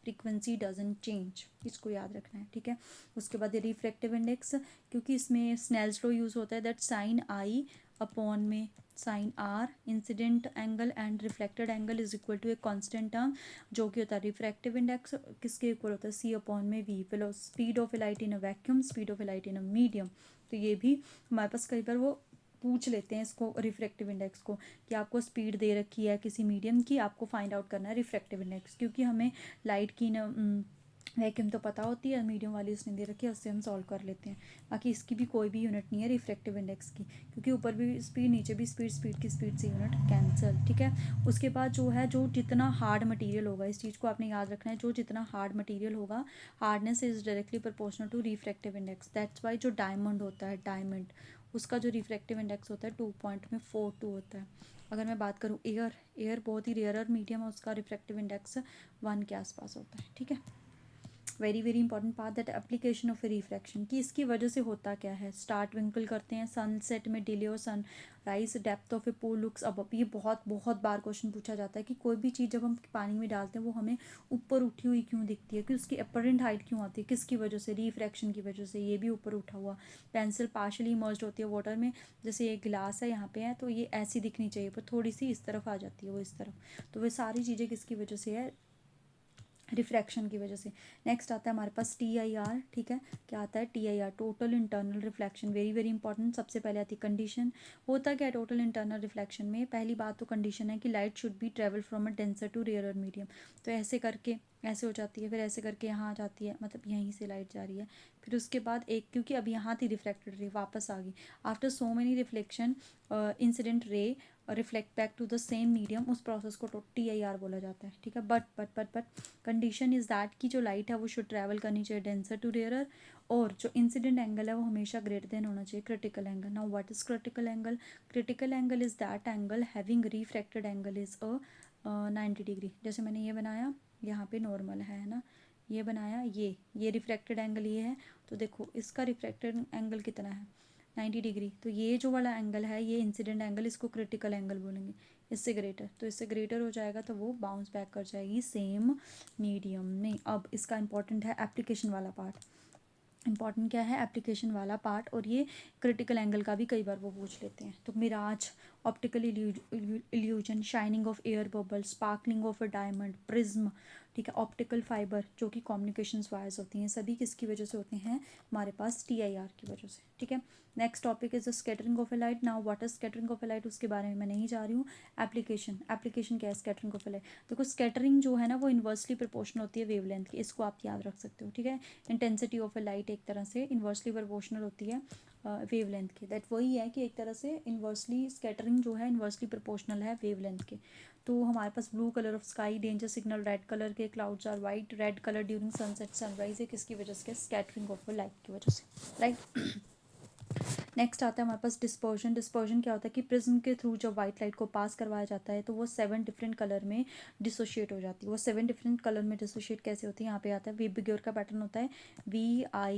फ्रीक्वेंसी डजंट चेंज, इसको याद रखना है। ठीक है, उसके बाद ये रिफ्रैक्टिव इंडेक्स, क्योंकि इसमें स्नेल्स लॉ यूज़ होता है दैट साइन आई अपॉन में sine r incident angle and reflected angle is equal to a constant term, जो कि होता है रिफ्रैक्टिव इंडेक्स किसके इक्वल होता है, सी अपॉन में वी। फिर speed of light in a vacuum, speed of light in a medium. तो ये भी हमारे पास कई बार वो पूछ लेते हैं इसको रिफ्रैक्टिव इंडेक्स को, कि आपको स्पीड दे रखी है किसी मीडियम की, आपको फाइंड आउट करना है रिफ्रैक्टिव इंडेक्स, क्योंकि हमें लाइट की न वैक्यूम तो पता होती है, मीडियम वाली उसने दे रखी है, उससे हम सॉल्व कर लेते हैं। बाकी इसकी भी कोई भी यूनिट नहीं है रिफ्रैक्टिव इंडेक्स की, क्योंकि ऊपर भी स्पीड नीचे भी स्पीड, स्पीड की स्पीड से यूनिट कैंसिल। ठीक है, उसके बाद जो है, जो जितना हार्ड मटेरियल होगा, इस चीज़ को आपने याद रखना है, जो जितना हार्ड मटेरियल होगा hardness is directly proportional to refractive index. That's why जो डायमंड होता है, डायमंड, उसका जो रिफ्रैक्टिव इंडेक्स होता है 2.42 होता है। अगर मैं बात करूँ एयर बहुत ही रेयर मीडियम है, उसका रिफ्रैक्टिव इंडेक्स 1 के आसपास होता है। ठीक है, very very important part that application of A refraction, कि इसकी वजह से होता क्या है, स्टार ट्विंकल करते हैं, सनसेट में डिले और sunrise, depth of a pool looks अब। ये बहुत बहुत बार क्वेश्चन पूछा जाता है कि कोई भी चीज़ जब हम पानी में डालते हैं वो हमें ऊपर उठी हुई क्यों दिखती है, कि उसकी अपरेंट हाइट क्यों आती है, किसकी वजह से, रिफ्रैक्शन की वजह से। ये भी ऊपर उठा हुआ, पेंसिल पार्शली इमर्ज्ड होती है वाटर में, जैसे ये गिलास है यहाँ पे है तो ये ऐसी दिखनी चाहिए पर थोड़ी सी इस तरफ आ जाती है, वो इस तरफ। तो वे सारी चीज़ें किसकी वजह से है, रिफ्रैक्शन की वजह से। नेक्स्ट आता है हमारे पास TIR। ठीक है, क्या आता है TIR, total internal reflection, very very important. सबसे पहले आती है कंडीशन। होता क्या है टोटल इंटरनल रिफ्लेक्शन में, पहली बात तो कंडीशन है कि light should be travel from a denser to rarer medium, तो ऐसे करके ऐसे हो जाती है, फिर ऐसे करके यहाँ आ जाती है, मतलब यहीं से लाइट जा रही है। फिर उसके बाद एक, क्योंकि अब यहाँ थी रिफ्लेक्टेड रे, वापस आ गई, after so many reflection incident ray reflect back to the same medium, उस प्रोसेस को TIR बोला जाता है। ठीक है, बट कंडीशन इज़ दैट की जो लाइट है वो शुड ट्रैवल करनी चाहिए डेंसर टू रेयरर, और जो इंसिडेंट एंगल है वो हमेशा ग्रेटर देन होना चाहिए critical angle. Now what is critical angle, critical angle is that angle having refracted angle is 90 degree. जैसे मैंने ये बनाया, यहाँ पे नॉर्मल है ना, ये बनाया, ये रिफ्रैक्टेड एंगल ये है, तो देखो इसका रिफ्रैक्टेड एंगल कितना है, 90 डिग्री। तो ये जो वाला एंगल है ये इंसिडेंट एंगल, इसको क्रिटिकल एंगल बोलेंगे। इससे ग्रेटर, तो इससे ग्रेटर हो जाएगा तो वो बाउंस बैक कर जाएगी सेम मीडियम में। अब इसका इंपॉर्टेंट है एप्लीकेशन वाला पार्ट, इंपॉर्टेंट क्या है, एप्लीकेशन वाला पार्ट। और ये क्रिटिकल एंगल का भी कई बार वो पूछ लेते हैं। तो mirage, optical illusion, shining of air bubble, sparkling of a diamond, prism. ठीक है, ऑप्टिकल फाइबर जो कि कम्युनिकेशन वायर्स होती हैं, सभी किसकी वजह से होते हैं, हमारे पास TIR की वजह से। ठीक है, next topic is the scattering of A light. Now what is scattering of A light, उसके बारे में मैं नहीं जा रही हूँ। एप्लीकेशन क्या है स्कैटरिंग ऑफ ए लाइट, देखो स्कैटरिंग जो है ना वो इन्वर्सली प्रोपोर्शनल होती है वेवलेंथ की, इसको आप याद रख सकते हो। ठीक है, इंटेंसिटी ऑफ ए लाइट एक तरह से इन्वर्सली प्रोपोर्शनल होती है वेवलेंथ के, दैट वही है कि एक तरह से इन्वर्सली स्कैटरिंग जो है इन्वर्सली प्रोपोर्शनल है वेवलेंथ के। तो हमारे पास blue colour of sky, danger signal, red colour के clouds are white, red colour during sunset sunrise है किसकी वजह से, स्कैटरिंग ऑफ लाइट की वजह से, राइट। नेक्स्ट आता है हमारे पास डिस्पर्जन। डिस्पर्जन क्या होता है कि प्रिज्म के थ्रू जब वाइट लाइट को पास करवाया जाता है तो वो 7 डिफरेंट कलर में डिसोशिएट हो जाती है। वो 7 डिफरेंट कलर में डिसोशिएट कैसे होती है, यहाँ पे आता है वीबगियोर का पैटर्न होता है VIBGYOR,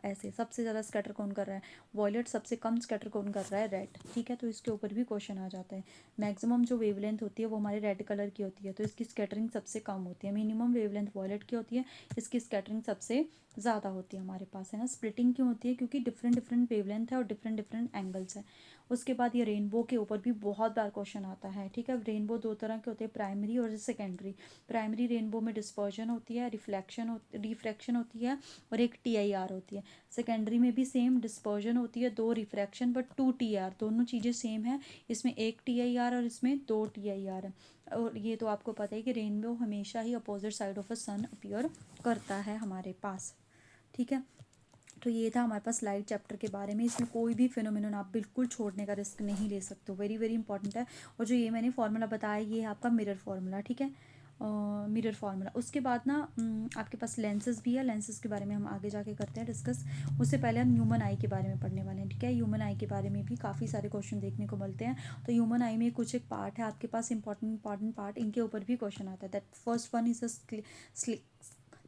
ऐसे। सबसे ज़्यादा स्कैटर कौन कर रहा है, वॉयलेट। सबसे कम स्कैटर कौन कर रहा है, रेड। ठीक है, तो इसके ऊपर भी क्वेश्चन आ जाता है। मैक्सिमम जो वेवलेंथ होती है वो हमारे रेड कलर की होती है, तो इसकी स्कैटरिंग सबसे कम होती है। मिनिमम वेवलेंथ वॉयलेट की होती है, इसकी स्कैटरिंग सबसे ज़्यादा होती है हमारे पास, है ना। स्प्लिटिंग क्यों होती है, क्योंकि डिफरेंट डिफरेंट वेवलेंथ है और डिफरेंट डिफरेंट एंगल्स है। उसके बाद ये रेनबो के ऊपर भी बहुत बार क्वेश्चन आता है। ठीक है, रेनबो दो तरह के होते हैं, प्राइमरी और सेकेंडरी। प्राइमरी रेनबो में डिस्पर्जन होती है, रिफ्रैक्शन होती है, और एक TIR होती है। सेकेंडरी में भी सेम डिस्पर्जन होती है, 2 रिफ्रैक्शन बट 2 TIR, दोनों चीज़ें सेम है। इसमें एक TIR और इसमें 2 TIR है। और ये तो आपको पता है कि रेनबो हमेशा ही opposite side of a sun appear करता है हमारे पास। ठीक है, तो ये था हमारे पास लाइट चैप्टर के बारे में। इसमें कोई भी फिनोमिनन आप बिल्कुल छोड़ने का रिस्क नहीं ले सकते हो, वेरी वेरी इंपॉर्टेंट है। और जो ये मैंने फार्मूला बताया ये है आपका मिरर फार्मूला। ठीक है, मिरर फार्मूला। उसके बाद ना आपके पास लेंसेज भी है, लेंसेज के बारे में हम आगे जाके करते हैं डिस्कस। उससे पहले हम ह्यूमन आई के बारे में पढ़ने वाले हैं। ठीक है, ह्यूमन आई के बारे में भी काफ़ी सारे क्वेश्चन देखने को मिलते हैं। तो ह्यूमन आई में कुछ एक पार्ट है आपके पास, इंपॉर्टेंट पार्ट, इनके ऊपर भी क्वेश्चन आता है। That first one is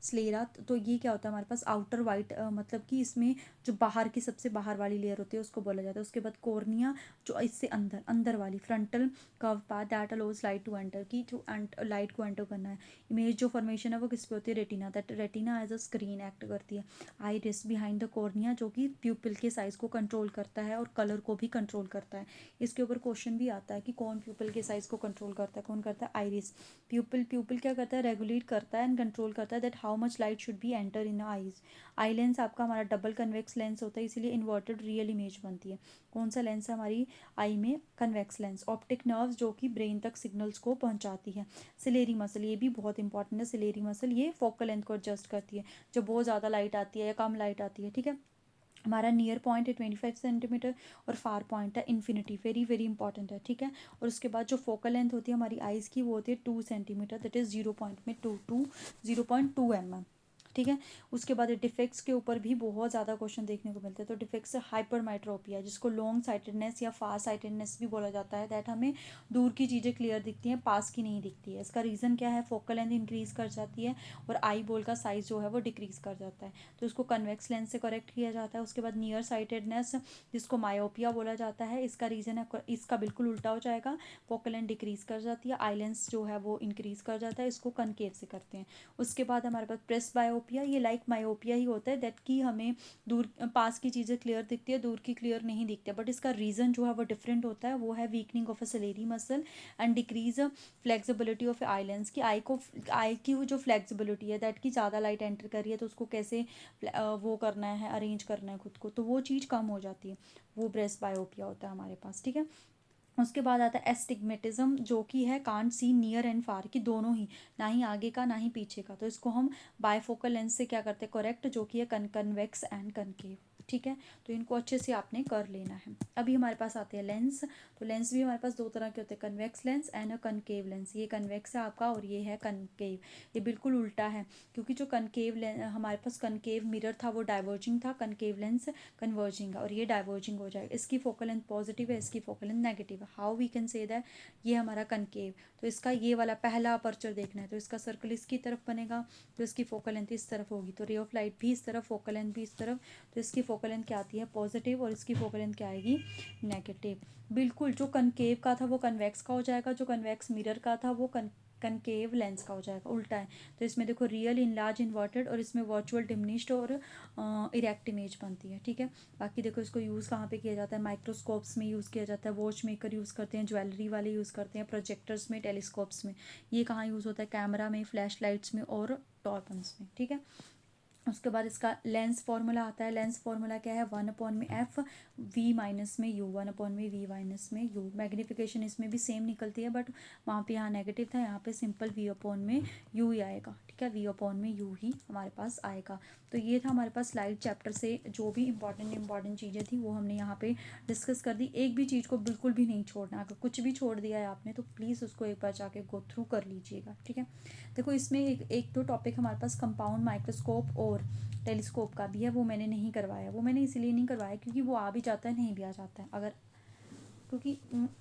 sclera. तो ये क्या होता है हमारे पास, आउटर वाइट, मतलब कि इसमें जो बाहर की सबसे बाहर वाली लेयर होती है उसको बोला जाता है। उसके बाद कॉर्निया, जो इससे अंदर अंदर वाली frontal curve part that allows light to enter, की जो लाइट को एंटर करना है। इमेज जो फॉर्मेशन है वो किस पे होती है, retina. That retina as a screen act करती है। आइरिस बिहाइंड द कॉर्निया, जो कि प्यूपिल के साइज को कंट्रोल करता है और कलर को भी कंट्रोल करता है। इसके ऊपर क्वेश्चन भी आता है कि कौन प्यूपिल के साइज को कंट्रोल करता है, कौन करता है, आइरिस। प्यूपिल क्या करता है, रेगुलेट करता है एंड कंट्रोल करता है that how much light should B enter in eyes. Eye lens आपका हमारा डबल कन्वेक्स लेंस होता है, इसीलिए इन्वर्टेड रियल इमेज बनती है। कौन सा लेंस है हमारी आई में, कन्वेक्स लेंस। ऑप्टिक नर्व्स, जो कि ब्रेन तक सिग्नल्स को पहुंचाती है। सिलेरी मसल, ये भी बहुत इंपॉर्टेंट है। सिलेरी मसल ये फोकल लेंथ को एडजस्ट करती है जब बहुत ज़्यादा लाइट आती है या कम लाइट आती है। ठीक है, हमारा नियर पॉइंट है 25 सेंटीमीटर और फार पॉइंट है इन्फिनिटी, वेरी वेरी इंपॉर्टेंट है। ठीक है, और उसके बाद जो फोकल लेंथ होती है हमारी आइज़ की वो होती है 2 सेंटीमीटर, दैट इज़ 0.2 ठीक है। उसके बाद डिफेक्ट्स के ऊपर भी बहुत ज़्यादा क्वेश्चन देखने को मिलते हैं। तो डिफेक्ट्स हाइपरमेट्रोपिया, जिसको लॉन्ग साइटेडनेस या फार साइटेडनेस भी बोला जाता है। दैट हमें दूर की चीज़ें क्लियर दिखती हैं, पास की नहीं दिखती है। इसका रीज़न क्या है, फोकल लेंथ इंक्रीज़ कर जाती है और आई बॉल का साइज़ जो है वो डिक्रीज़ कर जाता है, तो इसको कन्वेक्स लेंस से करेक्ट किया जाता है। उसके बाद नियर साइटेडनेस, जिसको मायोपिया बोला जाता है, इसका रीज़न है, इसका बिल्कुल उल्टा हो जाएगा। फोकल लेंथ डिक्रीज़ कर जाती है, आई लेंस जो है वो इंक्रीज़ कर जाता है, इसको कनकेव से करते हैं। उसके बाद हमारे पास प्रेस बायोपिया, ये लाइक मायोपिया ही होता है, दैट कि हमें दूर पास की चीज़ें क्लियर दिखती है, दूर की क्लियर नहीं दिखती है, बट इसका रीज़न जो है वो डिफरेंट होता है। वो है weakening of a ciliary muscle and decrease flexibility of eye lens, की आई की जो फ्लेक्सिबिलिटी है, दैट की ज़्यादा लाइट एंटर कर रही है तो उसको कैसे वो करना है, अरेंज करना है खुद को, तो वो चीज़ कम हो जाती है। वो ब्रेस्ट बायोपिया होता है हमारे पास। ठीक है, उसके बाद आता है एस्टिग्मेटिज्म, जो कि है can't see near and far, की दोनों ही, ना ही आगे का ना ही पीछे का, तो इसको हम बायफोकल लेंस से क्या करते हैं, करेक्ट, जो कि है कन्वेक्स एंड कनकेव। ठीक है, तो इनको अच्छे से आपने कर लेना है। अभी हमारे पास आते हैं लेंस। तो लेंस भी हमारे पास दो तरह के होते हैं, convex lens and a concave lens. ये कन्वेक्स है आपका और ये है कनकेव। ये बिल्कुल उल्टा है, क्योंकि जो कनकेव लेंस हमारे पास, कनकेव मिरर था वो डाइवर्जिंग था, कनकेव लेंस कन्वर्जिंग है, और ये डाइवर्जिंग हो जाएगा। इसकी फोकल लेंथ पॉजिटिव है, इसकी फोकल लेंथ नेगेटिव है। How we can say that, ये हमारा कनकेव। तो इसका ये वाला पहला अपर्चर देखना है, तो इसका सर्कल इसकी तरफ बनेगा, तो इसकी फोकल लेंथ इस तरफ होगी, तो रे ऑफ लाइट भी इस तरफ, फोकल लेंथ भी इस तरफ, तो इसकी फोकल लेंथ क्या आती है, पॉजिटिव, और इसकी फोकल लेंथ क्या आएगी, नेगेटिव। बिल्कुल, जो कनकेव का था वो कन्वेक्स का हो जाएगा, जो कन्वेक्स मिरर का था वो कनकेव लेंस का हो जाएगा, उल्टा है। तो इसमें देखो रियल, इनलार्ज, इन्वर्टेड, और इसमें वर्चुअल, डिमिनिश्ड और इरेक्ट इमेज बनती है। ठीक है, बाकी देखो इसको यूज़ कहाँ पे किया जाता है, माइक्रोस्कोप्स में यूज़ किया जाता है, वॉच मेकर यूज़ करते हैं, ज्वेलरी वाले यूज़ करते हैं, प्रोजेक्टर्स में, टेलीस्कोप्स में। ये कहाँ यूज़ होता है, कैमरा में, फ्लैश लाइट्स में और टॉर्पन्स में। ठीक है, उसके बाद इसका लेंस फार्मूला आता है। लेंस फार्मूला क्या है, 1/f v माइनस में u, 1/v माइनस में u। मैग्नीफिकेशन इसमें भी सेम निकलती है, बट वहाँ पे यहाँ नेगेटिव था, यहाँ पे सिंपल v/u ही आएगा। ठीक है, v/u ही हमारे पास आएगा। तो ये था हमारे पास स्लाइड चैप्टर से जो भी इंपॉर्टेंट चीज़ें थी वो हमने यहाँ पे डिस्कस कर दी। एक भी चीज़ को बिल्कुल भी नहीं छोड़ना, अगर कुछ भी छोड़ दिया है आपने तो प्लीज़ उसको एक बार जाके गो थ्रू कर लीजिएगा। ठीक है, देखो इसमें एक तो टॉपिक हमारे पास कंपाउंड माइक्रोस्कोप और टेलीस्कोप का भी है, वो मैंने नहीं करवाया। वो मैंने इसलिए नहीं करवाया क्योंकि वो आ भी जाता है, नहीं भी आ जाता है। अगर क्योंकि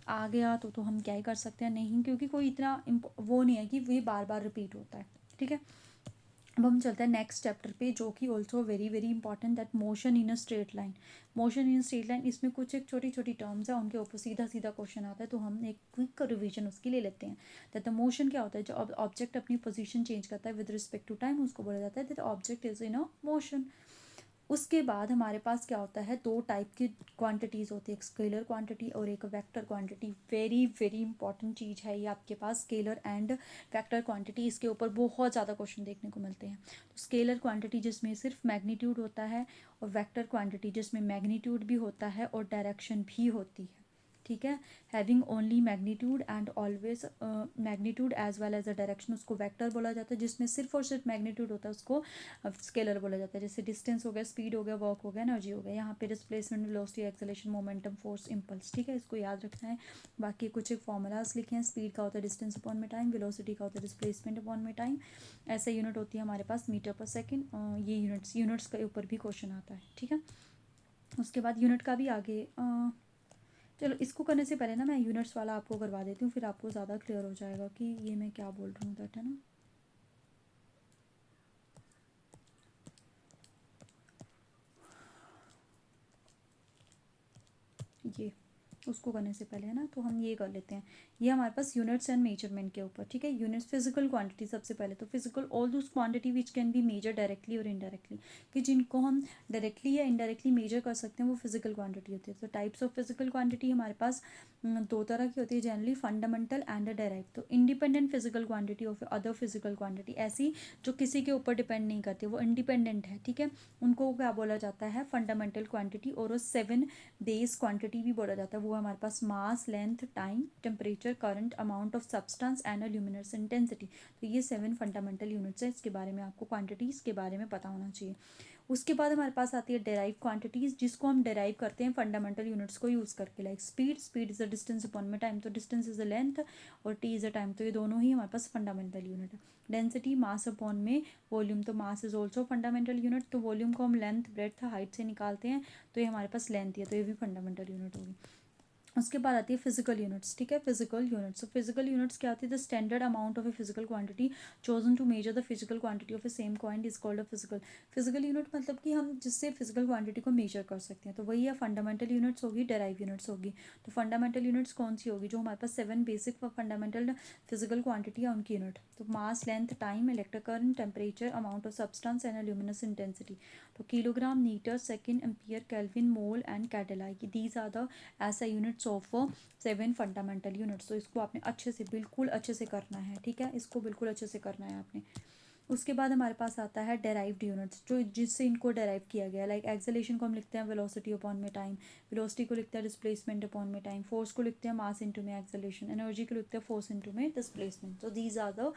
आ गया तो हम क्या ही कर सकते हैं, नहीं, क्योंकि कोई इतना वो नहीं है कि ये बार बार रिपीट होता है, ठीक है। अब हम चलते हैं नेक्स्ट चैप्टर पे, जो कि also very very important, that motion in a straight line. Motion in straight line, इसमें कुछ एक छोटी छोटी टर्म्स है, उनके ऊपर सीधा सीधा क्वेश्चन आता है, तो हम एक क्विक रिवीजन उसकी ले लेते हैं। दैट द मोशन क्या होता है, जो ऑब्जेक्ट अपनी पोजीशन चेंज करता है विद रिस्पेक्ट टू टाइम, उसको बोला जाता है that object is in a motion. उसके बाद हमारे पास क्या होता है, दो टाइप की क्वांटिटीज़ होती है, एक स्केलर क्वांटिटी और एक vector quantity. Very very important चीज़ है ये आपके पास, स्केलर एंड वेक्टर क्वांटिटी। इसके ऊपर बहुत ज़्यादा क्वेश्चन देखने को मिलते हैं। तो स्केलर क्वांटिटी जिसमें सिर्फ मैग्नीट्यूड होता है, और वेक्टर क्वांटिटी जिसमें मैग्नीट्यूड भी होता है और डायरेक्शन भी होती है, ठीक है। Having only magnitude and always magnitude as well as a direction, उसको वेक्टर बोला जाता है। जिसमें सिर्फ और सिर्फ मैग्नीट्यूड होता है उसको स्केलर बोला जाता है। जैसे डिस्टेंस हो गया, स्पीड हो गया, वर्क हो गया, एनर्जी हो गया। यहाँ पे displacement, velocity, acceleration, momentum, force, impulse, ठीक है, इसको याद रखना है। बाकी कुछ एक फॉर्मूलाज लिखे हैं। स्पीड का होता है डिस्टेंस अपॉन में टाइम, वेलोसिटी का होता है डिस्प्लेसमेंट अपॉन में टाइम। ऐसा यूनिट होती है हमारे पास मीटर पर सेकेंड। ये यूनिट्स के ऊपर भी क्वेश्चन आता है, ठीक है। उसके बाद यूनिट का भी आगे चलो इसको करने से पहले ना मैं यूनिट्स वाला आपको करवा देती हूँ, फिर आपको ज़्यादा क्लियर हो जाएगा कि ये मैं क्या बोल रही हूँ, दैट है ना। ये उसको करने से पहले है ना, तो हम ये कर लेते हैं। ये हमारे पास यूनिट्स एंड मेजरमेंट के ऊपर, ठीक है। यूनिट्स, फिजिकल क्वांटिटी सबसे पहले, तो physical all those quantity which can be measure directly और इनडायरेक्टली, कि जिनको हम डायरेक्टली या इनडायरेक्टली मेजर कर सकते हैं, वो फिजिकल क्वांटिटी होती है। तो टाइप्स ऑफ फिजिकल क्वांटिटी हमारे पास दो तरह की होती है जनरली, फंडामेंटल एंड डेराइव। तो independent physical quantity of other physical quantity, ऐसी जो किसी के ऊपर डिपेंड नहीं करती, वो इंडिपेंडेंट है, ठीक है। उनको क्या बोला जाता है, फंडामेंटल क्वांटिटी। और 7 बेस क्वांटिटी भी बोला जाता है। वो हमारे पास mass, length, time, temperature, current, amount of substance and luminous intensity. तो ये 7 फंडामेंटल यूनिट्स है। इसके बारे में आपको क्वांटिटीज़ के बारे में पता होना चाहिए। उसके बाद हमारे पास आती है डेराइव क्वांटिटीज़, जिसको हम डेराइव करते हैं फंडामेंटल यूनिट्स को यूज़ करके। Like speed, speed is a distance upon में टाइम, तो डिस्टेंस इज़ अ लेंथ, और टी इज़ अ टाइम, तो ये दोनों ही हमारे पास फंडामेंटल यूनिट है। डेंसिटी, मास अपॉन में वॉल्यूम, तो mass is also fundamental unit. तो वॉल्यूम को हम लेंथ, ब्रेड्थ, हाइट से निकालते हैं, तो ये हमारे पास लेंथ है, तो ये भी फंडामेंटल यूनिट होगी। उसके बाद आती है फिजिकल यूनिट्स, ठीक है। फिजिकल यूनिट्स, तो फिजिकल यूनिट्स क्या होती है, the standard amount of a physical quantity chosen to measure the physical quantity of a same quantity is called a physical. Physical unit मतलब कि हम जिससे फिजिकल क्वांटिटी को मेजर कर सकते हैं, तो वही है फंडामेंटल यूनिट्स होगी, डेराइव यूनिट्स होगी। तो फंडामेंटल यूनिट्स कौन सी होगी, जो हमारे पास 7 बेसिक फंडामेंटल फिजिकल क्वांटिटी है उनकी यूनिट। तो mass, length, time, electric current, temperature, amount of substance and luminous intensity. तो kilogram, metre, second, ampere, kelvin, mole and candela, these are the SI units of 7 fundamental units. तो इसको आपने अच्छे से, बिल्कुल अच्छे से करना है, ठीक है। इसको बिल्कुल अच्छे से करना है आपने। उसके बाद हमारे पास आता है डेराइव्ड यूनिट्स, जो जिससे इनको डेराइव किया गया। लाइक एक्सेलेरेशन को हम लिखते हैं वेलोसिटी अपॉन में टाइम, वेलोसिटी को लिखते हैं डिस्प्लेसमेंट अपॉन में टाइम, फोर्स को लिखते हैं मास इंटू में एक्सेलेरेशन, एनर्जी को लिखते हैं फोर्स इंटू में डिस्प्लेसमेंट। तो these are the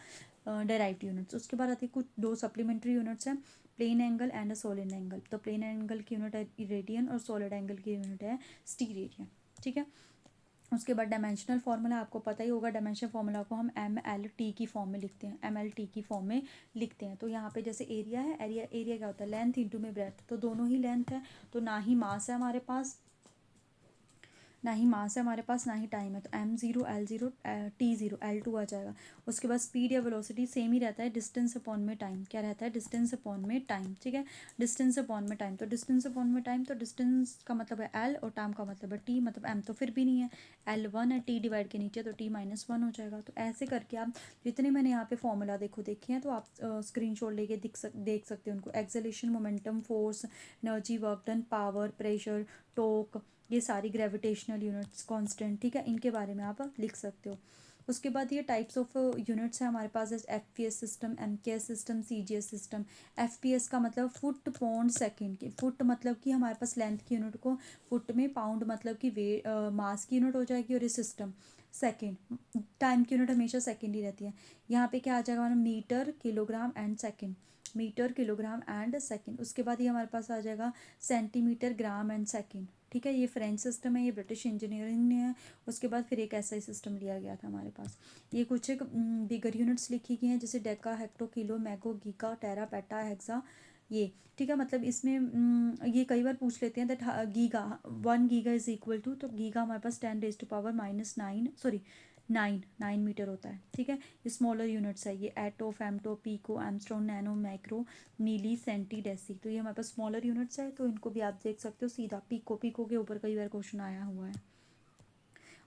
derived units. उसके बाद आती है कुछ दो सप्लीमेंट्री यूनिट्स हैं, plane angle and solid angle. तो प्लेन एंगल की यूनिट है रेडियन, और सॉलिड एंगल की यूनिट है स्टीरेडियन, ठीक है। उसके बाद डायमेंशनल फार्मूला आपको पता ही होगा। डायमेंशनल फार्मूला को हम MLT की फॉर्म में लिखते हैं, MLT की फॉर्म में लिखते हैं। तो यहाँ पे जैसे एरिया है, एरिया एरिया क्या होता है, लेंथ इंटू में ब्रेथ, तो दोनों ही लेंथ है, तो ना ही मास है हमारे पास, ना ही मास है हमारे पास, ना ही टाइम है। तो M0 L0 T0 L2 आ जाएगा। उसके बाद स्पीड या वेलोसिटी सेम ही रहता है, डिस्टेंस अपॉन में टाइम, क्या रहता है, डिस्टेंस अपॉन में टाइम, ठीक है। डिस्टेंस अपॉन में टाइम, तो डिस्टेंस अपॉन में टाइम, तो डिस्टेंस का मतलब है L और टाइम का मतलब है T, मतलब M तो फिर भी नहीं है, L1 है, T डिवाइड के नीचे, तो T-1 हो जाएगा। तो ऐसे करके आप जितने मैंने यहाँ पे फॉर्मूला देखे हैं, तो आप स्क्रीनशॉट लेके देख सकते हैं उनको। Acceleration, momentum, force, energy, work done, power, pressure, torque, ये सारी ग्रेविटेशनल यूनिट्स, कांस्टेंट, ठीक है, इनके बारे में आप लिख सकते हो। उसके बाद ये टाइप्स ऑफ यूनिट्स हैं हमारे पास, FPS system, MKS system, CGS system. FPS का मतलब फुट पौंड सेकंड की, फुट मतलब कि हमारे पास लेंथ की यूनिट को फुट में, पाउंड मतलब कि मास की यूनिट हो जाएगी, और ये सिस्टम सेकंड, टाइम की यूनिट हमेशा सेकंड ही रहती है। यहाँ पे क्या आ जाएगा हमारा, metre, kilogram and second, metre, kilogram and second. उसके बाद ये हमारे पास आ जाएगा सेंटीमीटर, ग्राम एंड सेकंड, ठीक है। ये फ्रेंच सिस्टम है, ये ब्रिटिश इंजीनियरिंग ने है। उसके बाद फिर एक ऐसा ही सिस्टम लिया गया था हमारे पास। ये कुछ एक बिगर यूनिट्स लिखी गई हैं, जैसे डेका, हेक्टो, किलो, मैगो, गीका, टेरा, पेटा, हेक्सा, ये, ठीक है। मतलब इसमें ये कई बार पूछ लेते हैं that giga 1 giga is equal to, तो गीगा हमारे पास 10⁻⁻⁹ सॉरी 9 मीटर होता है, ठीक है। ये स्मॉलर यूनिट्स है, ये atto, femto, pico, angstrom, nano, micro, milli, centi, deci, तो ये हमारे पास स्मॉलर यूनिट्स है। तो इनको भी आप देख सकते हो सीधा, पीको के ऊपर कई बार क्वेश्चन आया हुआ है।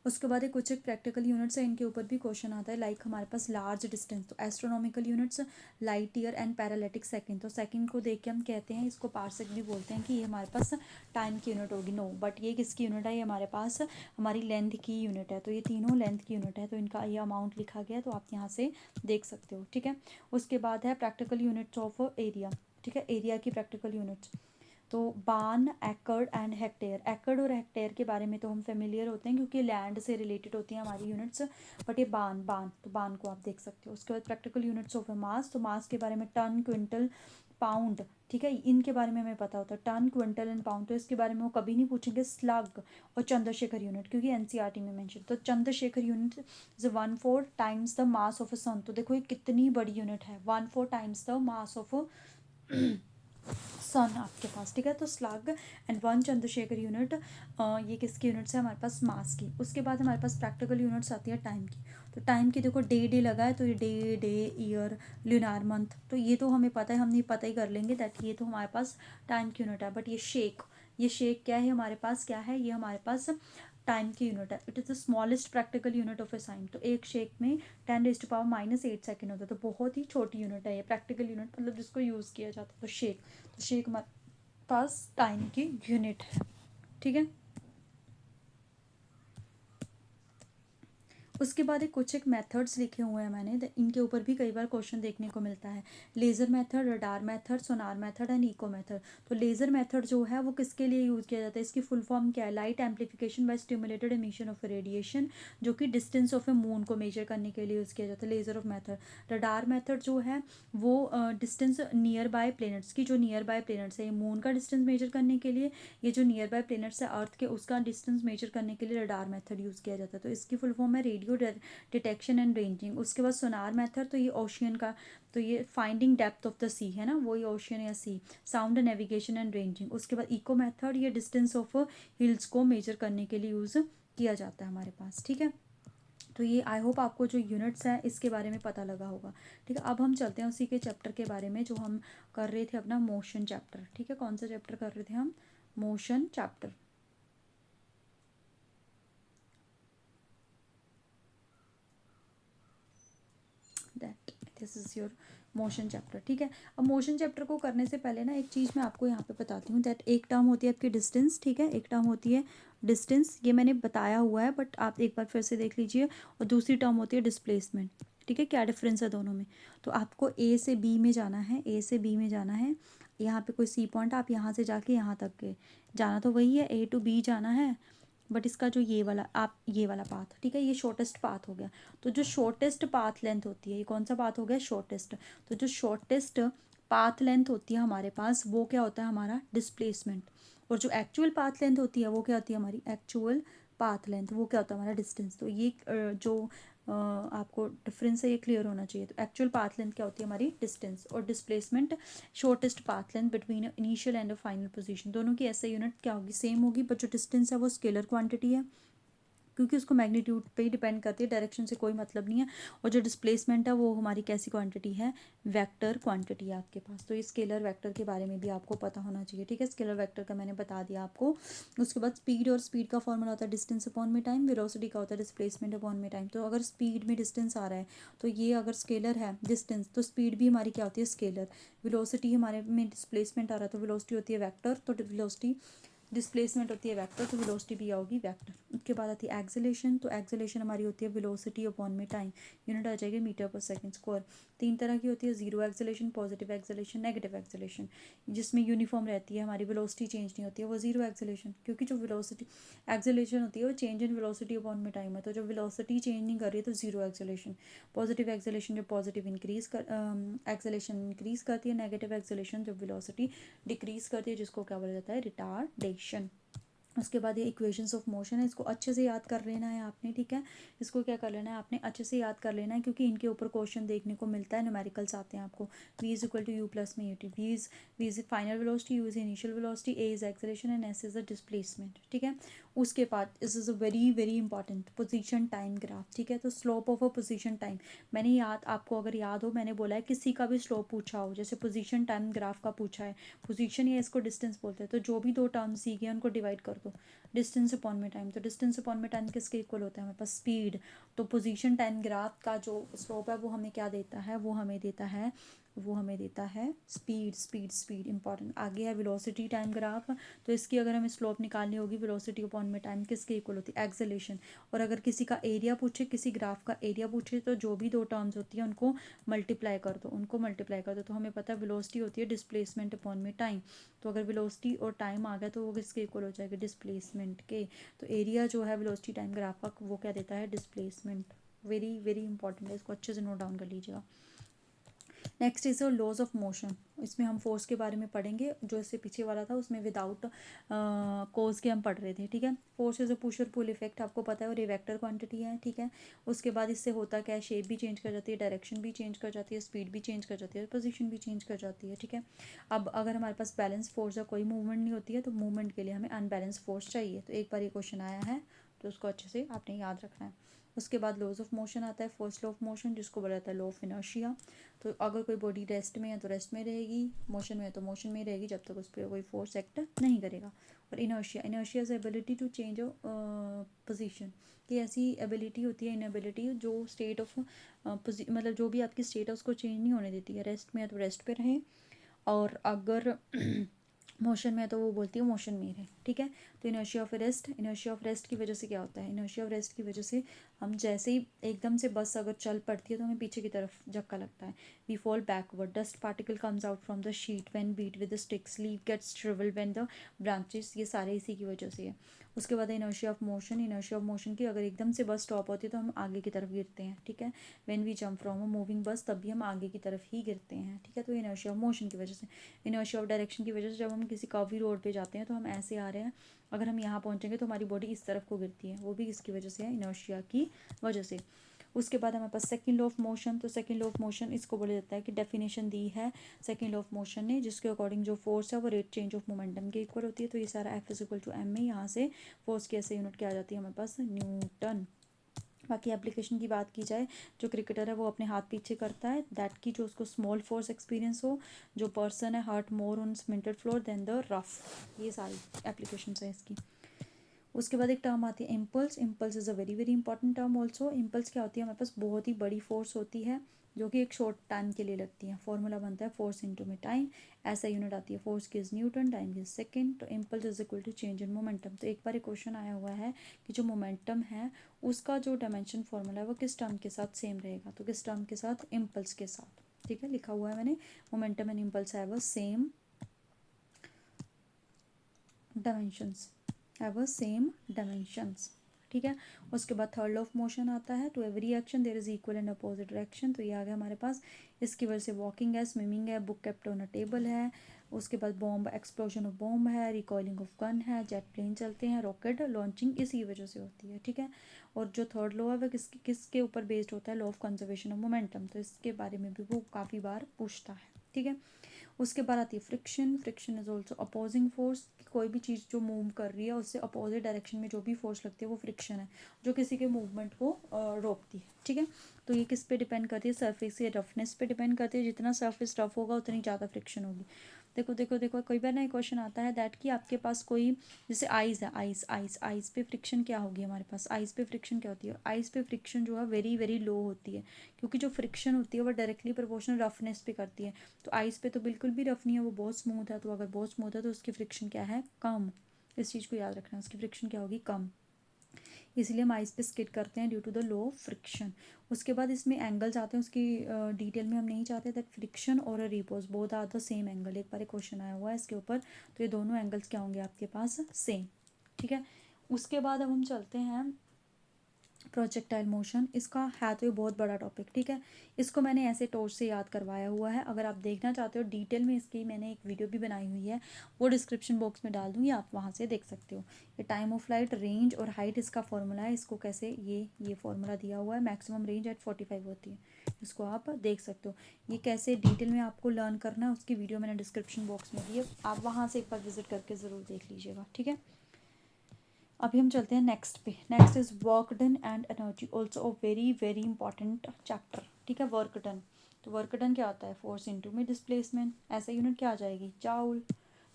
उसके बाद कुछ एक प्रैक्टिकल यूनिट्स है, इनके ऊपर भी क्वेश्चन आता है। लाइक हमारे पास लार्ज डिस्टेंस, तो astronomical units light year and parallactic second, तो सेकंड को देख के हम कहते हैं, इसको पार्सेक भी बोलते हैं, कि ये हमारे पास टाइम की यूनिट होगी। नो, बट ये किसकी यूनिट है, ये हमारे पास हमारी लेंथ की यूनिट है। तो ये तीनों लेंथ की यूनिट है, तो इनका ये अमाउंट लिखा गया है, तो आप यहाँ से देख सकते हो, ठीक है। उसके बाद है प्रैक्टिकल यूनिट्स ऑफ एरिया, ठीक है, एरिया की प्रैक्टिकल यूनिट्स। तो बान, एकड़ एंड हेक्टेयर, एकड़ और हेक्टेयर के बारे में तो हम फेमिलियर होते हैं क्योंकि लैंड से रिलेटेड होती हैं हमारी यूनिट्स। बट ये बान बान तो बान को आप देख सकते हो। उसके बाद प्रैक्टिकल यूनिट्स ऑफ मास, तो मास के बारे में टन, क्विंटल, पाउंड, ठीक है, इनके बारे में हमें पता होता है, टन, क्विंटल एंड पाउंड। तो इसके बारे में वो कभी नहीं पूछेंगे। स्लग और चंद्रशेखर यूनिट, क्योंकि एनसीईआरटी में मेंशन, तो Chandrasekhar unit is 1/4 times the mass of a sun. तो देखो ये कितनी बड़ी यूनिट है, 1/4 times the mass of sun आपके पास, ठीक है। तो स्लग एंड 1 चंद्रशेखर यूनिट, ये किसकी यूनिट्स है, हमारे पास मास की। उसके बाद हमारे पास प्रैक्टिकल यूनिट्स आती है टाइम की। तो टाइम की देखो, डे लगा है, तो ये डे ईयर, ल्यूनार मंथ, तो ये तो हमें पता है, हम नहीं पता ही कर लेंगे दैट ये तो हमारे पास टाइम की यूनिट है। बट ये शेक क्या है हमारे पास, क्या है ये हमारे पास टाइम की यूनिट है। It is the smallest practical unit of a sign. तो एक शेक में 10⁻⁻8 सेकेंड होता है, तो बहुत ही छोटी यूनिट है ये प्रैक्टिकल यूनिट, मतलब जिसको यूज़ किया जाता है। तो शेक हमारे पास टाइम की यूनिट है, ठीक है। उसके बाद कुछ एक मेथड्स लिखे हुए हैं मैंने, इनके ऊपर भी कई बार क्वेश्चन देखने को मिलता है। Laser method, radar method, sonar method and echo method. तो लेज़र मेथड जो है वो किसके लिए यूज़ किया जाता है, इसकी फुल फॉर्म क्या है, light amplification by stimulated emission of radiation, जो कि डिस्टेंस ऑफ ए मून को मेजर करने के लिए यूज़ किया जाता है, laser of method. Radar method जो है वो डिस्टेंस नियर बाय प्लेनेट्स की, जो नियर बाय प्लेनेट्स है, ये मून का डिस्टेंस मेजर करने के लिए, ये जो नियर बाय प्लेनेट्स है अर्थ के, उसका डिस्टेंस मेजर करने के लिए रडार मेथड यूज़ किया जाता है। तो इसकी फुल फॉर्म है रेडियो डिटेक्शन एंड रेंजिंग। उसके बाद सोनार मेथड, तो ये ओशियन का, तो ये finding depth of the sea है ना, वही ओशियन या sea. Sound navigation and ranging. उसके बाद इको मेथड, ये डिस्टेंस ऑफ हिल्स को मेजर करने के लिए यूज़ किया जाता है हमारे पास, ठीक है। तो ये आई होप आपको जो यूनिट्स हैं इसके बारे में पता लगा होगा, ठीक है। अब हम चलते हैं उसी के चैप्टर के बारे में जो हम कर रहे थे, अपना मोशन चैप्टर, ठीक है। कौन सा चैप्टर कर रहे थे हम, motion chapter. That this is your motion chapter, ठीक है। अब मोशन चैप्टर को करने से पहले ना एक चीज़ मैं आपको यहाँ पे बताती हूँ, दैट एक टर्म होती है आपकी डिस्टेंस, ठीक है, एक टर्म होती है डिस्टेंस, ये मैंने बताया हुआ है बट आप एक बार फिर से देख लीजिए। और दूसरी टर्म होती है डिस्प्लेसमेंट, ठीक है। क्या डिफरेंस है दोनों में, तो आपको ए से बी में जाना है, ए से बी में जाना है, यहाँ पे कोई सी पॉइंट, आप यहाँ से जाके यहाँ तक के जाना तो वही है, ए टू बी जाना है। बट इसका जो ये वाला, आप ये वाला पाथ, ठीक है, ये शॉर्टेस्ट पाथ हो गया। तो जो शॉर्टेस्ट पाथ लेंथ होती है, ये कौन सा पाथ हो गया, शॉर्टेस्ट। तो जो शॉर्टेस्ट पाथ लेंथ होती है हमारे पास, वो क्या होता है, हमारा डिस्प्लेसमेंट। और जो एक्चुअल पाथ लेंथ होती है वो क्या होती है, हमारी एक्चुअल पाथ लेंथ, वो क्या होता है, हमारा डिस्टेंस। तो ये जो आपको डिफरेंस है ये क्लियर होना चाहिए। तो एक्चुअल पाथ लेंथ क्या होती है, हमारी डिस्टेंस, और displacement shortest path length between initial and final position. दोनों की ऐसे यूनिट क्या होगी, सेम होगी, बट जो डिस्टेंस है वो स्केलर क्वांटिटी है, क्योंकि उसको मैग्नीट्यूड पे ही डिपेंड करती है, डायरेक्शन से कोई मतलब नहीं है। और जो डिस्प्लेसमेंट है वो हमारी कैसी क्वांटिटी है, वेक्टर क्वांटिटी है आपके पास। तो ये स्केलर वेक्टर के बारे में भी आपको पता होना चाहिए, ठीक है। स्केलर वेक्टर का मैंने बता दिया आपको। उसके बाद स्पीड, और स्पीड का फॉर्मूला होता है डिस्टेंस अपॉन में टाइम। वेलोसिटी का होता है डिस्प्लेसमेंट अपॉन में टाइम। तो अगर स्पीड में डिस्टेंस आ रहा है, तो ये अगर स्केलर है डिस्टेंस, तो स्पीड भी हमारी क्या होती है, स्केलर। वेलोसिटी हमारे में डिस्प्लेसमेंट आ रहा है, तो वेलोसिटी होती है वेक्टर। तो वेलोसिटी, डिस्प्लेसमेंट होती है वेक्टर, तो वेलोसिटी भी होगी वेक्टर। उसके बाद आती है एक्सेलेरेशन, तो एक्सेलेरेशन हमारी होती है वेलोसिटी अपॉन में टाइम, यूनिट आ जाएगी मीटर पर सेकंड स्क्वायर। तीन तरह की होती है, zero acceleration, positive acceleration, negative acceleration. जिसमें यूनिफॉर्म रहती है हमारी वेलोसिटी, चेंज नहीं होती है, वो जीरो एक्सेलेरेशन। क्योंकि जो वेलोसिटी एक्सेलेरेशन होती है वो चेंज इन वेलोसिटी अपॉन में टाइम है, तो जब वेलोसिटी चेंज नहीं कर रही है तो जीरो एक्सेलेरेशन। पॉजिटिव एक्सेलेरेशन जब पॉजिटिव इंक्रीज कर एक्सेलेरेशन इंक्रीज करती है, नेगेटिव एक्सेलेरेशन जब वेलोसिटी डिक्रीज करती है, जिसको क्या बोला जाता है, रिटार्डेशन। उसके बाद ये इक्वेशंस ऑफ मोशन है, इसको अच्छे से याद कर लेना है आपने, ठीक है। इसको क्या कर लेना है आपने, अच्छे से याद कर लेना है, क्योंकि इनके ऊपर क्वेश्चन देखने को मिलता है, न्यूमेरिकल्स आते हैं आपको। v is equal to U plus में UT, v is final velocity, u is initial velocity, a is acceleration and s is the displacement, ठीक है। उसके बाद this is a very very important position time graph, ठीक है। तो slope of a position time, मैंने याद आपको अगर याद हो, मैंने बोला है किसी का भी स्लोप पूछा हो, जैसे पोजीशन टाइम ग्राफ का पूछा है, पोजीशन या इसको डिस्टेंस बोलते हैं, तो जो भी दो टर्म्स सीखे उनको डिवाइड कर दो, डिस्टेंस अपॉन में टाइम। तो डिस्टेंस अपॉन में टाइम किसके इक्वल होता है हमारे पास, स्पीड। तो पोजीशन टाइम ग्राफ का जो स्लोप है वो हमें क्या देता है, वो हमें देता है स्पीड, स्पीड स्पीड इंपॉर्टेंट। आगे है वेलोसिटी टाइम ग्राफ, तो इसकी अगर हमें स्लोप निकालनी होगी, वेलोसिटी अपॉन में टाइम किसके इक्वल होती है, एक्सेलरेशन। और अगर किसी का एरिया पूछे, किसी ग्राफ का एरिया पूछे, तो जो भी दो टर्म्स होती है उनको मल्टीप्लाई कर दो, तो हमें पता है वेलोसिटी होती है डिस्प्लेसमेंट अपॉन में टाइम। तो अगर वेलोसिटी और टाइम आ गया तो वो किसके इक्वल हो जाएगा, डिस्प्लेसमेंट के। तो एरिया जो है वेलोसिटी टाइम ग्राफ का वो क्या देता है, डिस्प्लेसमेंट। वेरी वेरी इंपॉर्टेंट है, इसको अच्छे से नोट डाउन कर लीजिएगा। Next is laws of motion, इसमें हम फोर्स के बारे में पढ़ेंगे, जो इससे पीछे वाला था उसमें विदाउट कोज के हम पढ़ रहे थे, ठीक है। फोर्स इज अ पुश और पुल इफेक्ट, आपको पता है, और ये वेक्टर क्वांटिटी है, ठीक है। उसके बाद इससे होता क्या है, शेप भी चेंज कर जाती है, डायरेक्शन भी चेंज कर जाती है, स्पीड भी चेंज कर जाती है, पोजीशन भी चेंज कर जाती है, ठीक है। अब अगर हमारे पास बैलेंस फोर्स या कोई मूवमेंट नहीं होती है, तो मूवमेंट के लिए हमें अनबैलेंस फोर्स चाहिए। तो एक बार ये क्वेश्चन आया है, तो उसको अच्छे से आपने याद रखना है। उसके बाद लॉज ऑफ मोशन आता है, फर्स्ट लॉ ऑफ मोशन जिसको बोला जाता है लॉ ऑफ इनर्शिया। तो अगर कोई बॉडी रेस्ट में है तो रेस्ट में रहेगी, मोशन में है तो मोशन में रहेगी, जब तक उस पर कोई फोर्स एक्ट नहीं करेगा। और inertia is ability to change position, कि ऐसी एबिलिटी होती है, इनएबिलिटी जो स्टेट ऑफ मतलब जो भी आपकी स्टेट है उसको चेंज नहीं होने देती है। रेस्ट में है तो रेस्ट पे रहे, और अगर मोशन में है तो वो बोलती है मोशन में ही रहे, ठीक है। तो इनर्शिया ऑफ रेस्ट की वजह से क्या होता है, इनर्शिया ऑफ रेस्ट की वजह से हम जैसे ही एकदम से बस अगर चल पड़ती है तो हमें पीछे की तरफ झक्का लगता है, we fall backward, dust particle comes out from the sheet when beat with the sticks, leaf gets shrivelled when the branches, ये सारे इसी की वजह से है। उसके बाद इनर्शिया ऑफ मोशन की अगर एकदम से बस स्टॉप होती है तो हम आगे की तरफ गिरते हैं, ठीक है। When we jump from a moving bus, तब भी हम आगे की तरफ ही गिरते हैं, ठीक है। तो इनर्शिया ऑफ मोशन की वजह से। इनर्शिया ऑफ डायरेक्शन की वजह से, जब हम किसी कर्वी रोड पे जाते हैं तो हम ऐसे आ रहे हैं, अगर हम यहाँ पहुँचेंगे तो हमारी बॉडी इस तरफ को गिरती है, वो भी इसकी वजह से है, इनर्शिया की वजह से। उसके बाद हमारे पास सेकंड लॉ ऑफ मोशन, तो सेकंड लॉ ऑफ मोशन इसको बोला जाता है कि डेफिनेशन दी है सेकंड लॉ ऑफ मोशन ने, जिसके अकॉर्डिंग जो फोर्स है वो रेट चेंज ऑफ मोमेंटम के इक्वल होती है। तो ये सारा F is equal to m में, यहाँ से फोर्स की ऐसे यूनिट क्या आ जाती है हमारे पास, न्यूटन। बाकी एप्लीकेशन की बात की जाए, जो क्रिकेटर है वो अपने हाथ पीछे करता है, दैट की जो उसको स्मॉल फोर्स एक्सपीरियंस हो, जो पर्सन है hurt more on cemented floor than the rough, ये सारी एप्लीकेशन है इसकी। उसके बाद एक टर्म आती है impulse, impulse is a very very important term also. Impulse क्या होती है, हमारे पास बहुत ही बड़ी फोर्स होती है जो कि एक शॉर्ट टाइम के लिए लगती है। फॉर्मूला बनता है फोर्स इंटू में टाइम, ऐसा यूनिट आती है, फोर्स की इज न्यूटन, टाइम की सेकेंड। तो impulse is equal to change in momentum. तो एक बार एक क्वेश्चन आया हुआ है कि जो मोमेंटम है उसका जो डायमेंशन फॉर्मूला है वो किस टर्म के साथ सेम रहेगा, तो किस टर्म के साथ, इम्पल्स के साथ, ठीक है। लिखा हुआ है मैंने, momentum and impulse have a same dimensions, ठीक है। उसके बाद थर्ड लॉ ऑफ मोशन आता है, to every action there is equal and opposite direction. तो ये आ गया हमारे पास, इसकी वजह से वॉकिंग है, स्विमिंग है, book kept on a table है। उसके बाद बॉम्ब, एक्सप्लोजन ऑफ बॉम्ब है, रिकॉइलिंग ऑफ गन है, जेट प्लेन चलते हैं, रॉकेट लॉन्चिंग इसी वजह से होती है, ठीक है। और जो थर्ड लॉ है वह किसके ऊपर बेस्ड होता है, law of conservation of momentum. तो इसके बारे में भी वो काफ़ी बार पूछता है, ठीक है। उसके बाद आती है friction, friction is also opposing force, कोई भी चीज़ जो मूव कर रही है उससे अपोजिट डायरेक्शन में जो भी फोर्स लगती है वो फ्रिक्शन है, जो किसी के मूवमेंट को रोकती है, ठीक है। तो ये किस पे डिपेंड करती है, सरफेस के रफनेस पे डिपेंड करती है, जितना सरफेस रफ होगा उतनी ज़्यादा फ्रिक्शन होगी। देखो देखो देखो, कई बार ना एक क्वेश्चन आता है दैट कि आपके पास कोई, जैसे आइस है, आइस पे फ्रिक्शन क्या होगी हमारे पास, आइस पे फ्रिक्शन क्या होती है, आइस पे फ्रिक्शन जो है वेरी वेरी लो होती है, क्योंकि जो फ्रिक्शन होती है वो डायरेक्टली प्रोपोर्शनल रफनेस पे करती है। तो आइस पे तो बिल्कुल भी रफ नहीं है, वो बहुत स्मूथ है, तो अगर बहुत स्मूथ है तो उसकी फ्रिक्शन क्या है, कम। इस चीज़ को याद रखना है, उसकी फ्रिक्शन क्या होगी, कम। इसलिए हम आइस पे स्किड करते हैं due to the low of friction. उसके बाद इसमें एंगल्स आते हैं, उसकी डिटेल में हम नहीं चाहते, दैट फ्रिक्शन और a repose both are the same angle. एक बार एक क्वेश्चन आया हुआ है इसके ऊपर, तो ये दोनों एंगल्स क्या होंगे आपके पास, सेम, ठीक है। उसके बाद अब हम चलते हैं प्रोजेक्टाइल मोशन, इसका है तो ये बहुत बड़ा टॉपिक, ठीक है। इसको मैंने ऐसे टोच से याद करवाया हुआ है। अगर आप देखना चाहते हो डिटेल में, इसकी मैंने एक वीडियो भी बनाई हुई है, वो डिस्क्रिप्शन बॉक्स में डाल दूँगी, आप वहाँ से देख सकते हो। ये टाइम ऑफ लाइट, रेंज और हाइट इसका फॉर्मूला है। इसको कैसे, ये फॉर्मूला दिया हुआ है, मैक्सिमम रेंज एट 45 होती है, इसको आप देख सकते हो। ये कैसे डिटेल में आपको लर्न करना है, उसकी वीडियो मैंने डिस्क्रिप्शन बॉक्स में दी है, आप वहाँ से एक बार विजिट करके ज़रूर देख लीजिएगा, ठीक है। अभी हम चलते हैं नेक्स्ट पे। Next is work done and energy, also a very very important chapter, ठीक है। वर्क डन, तो वर्क डन क्या होता है, फोर्स इनटू में डिस्प्लेसमेंट, ऐसा यूनिट क्या आ जाएगी, जाउल,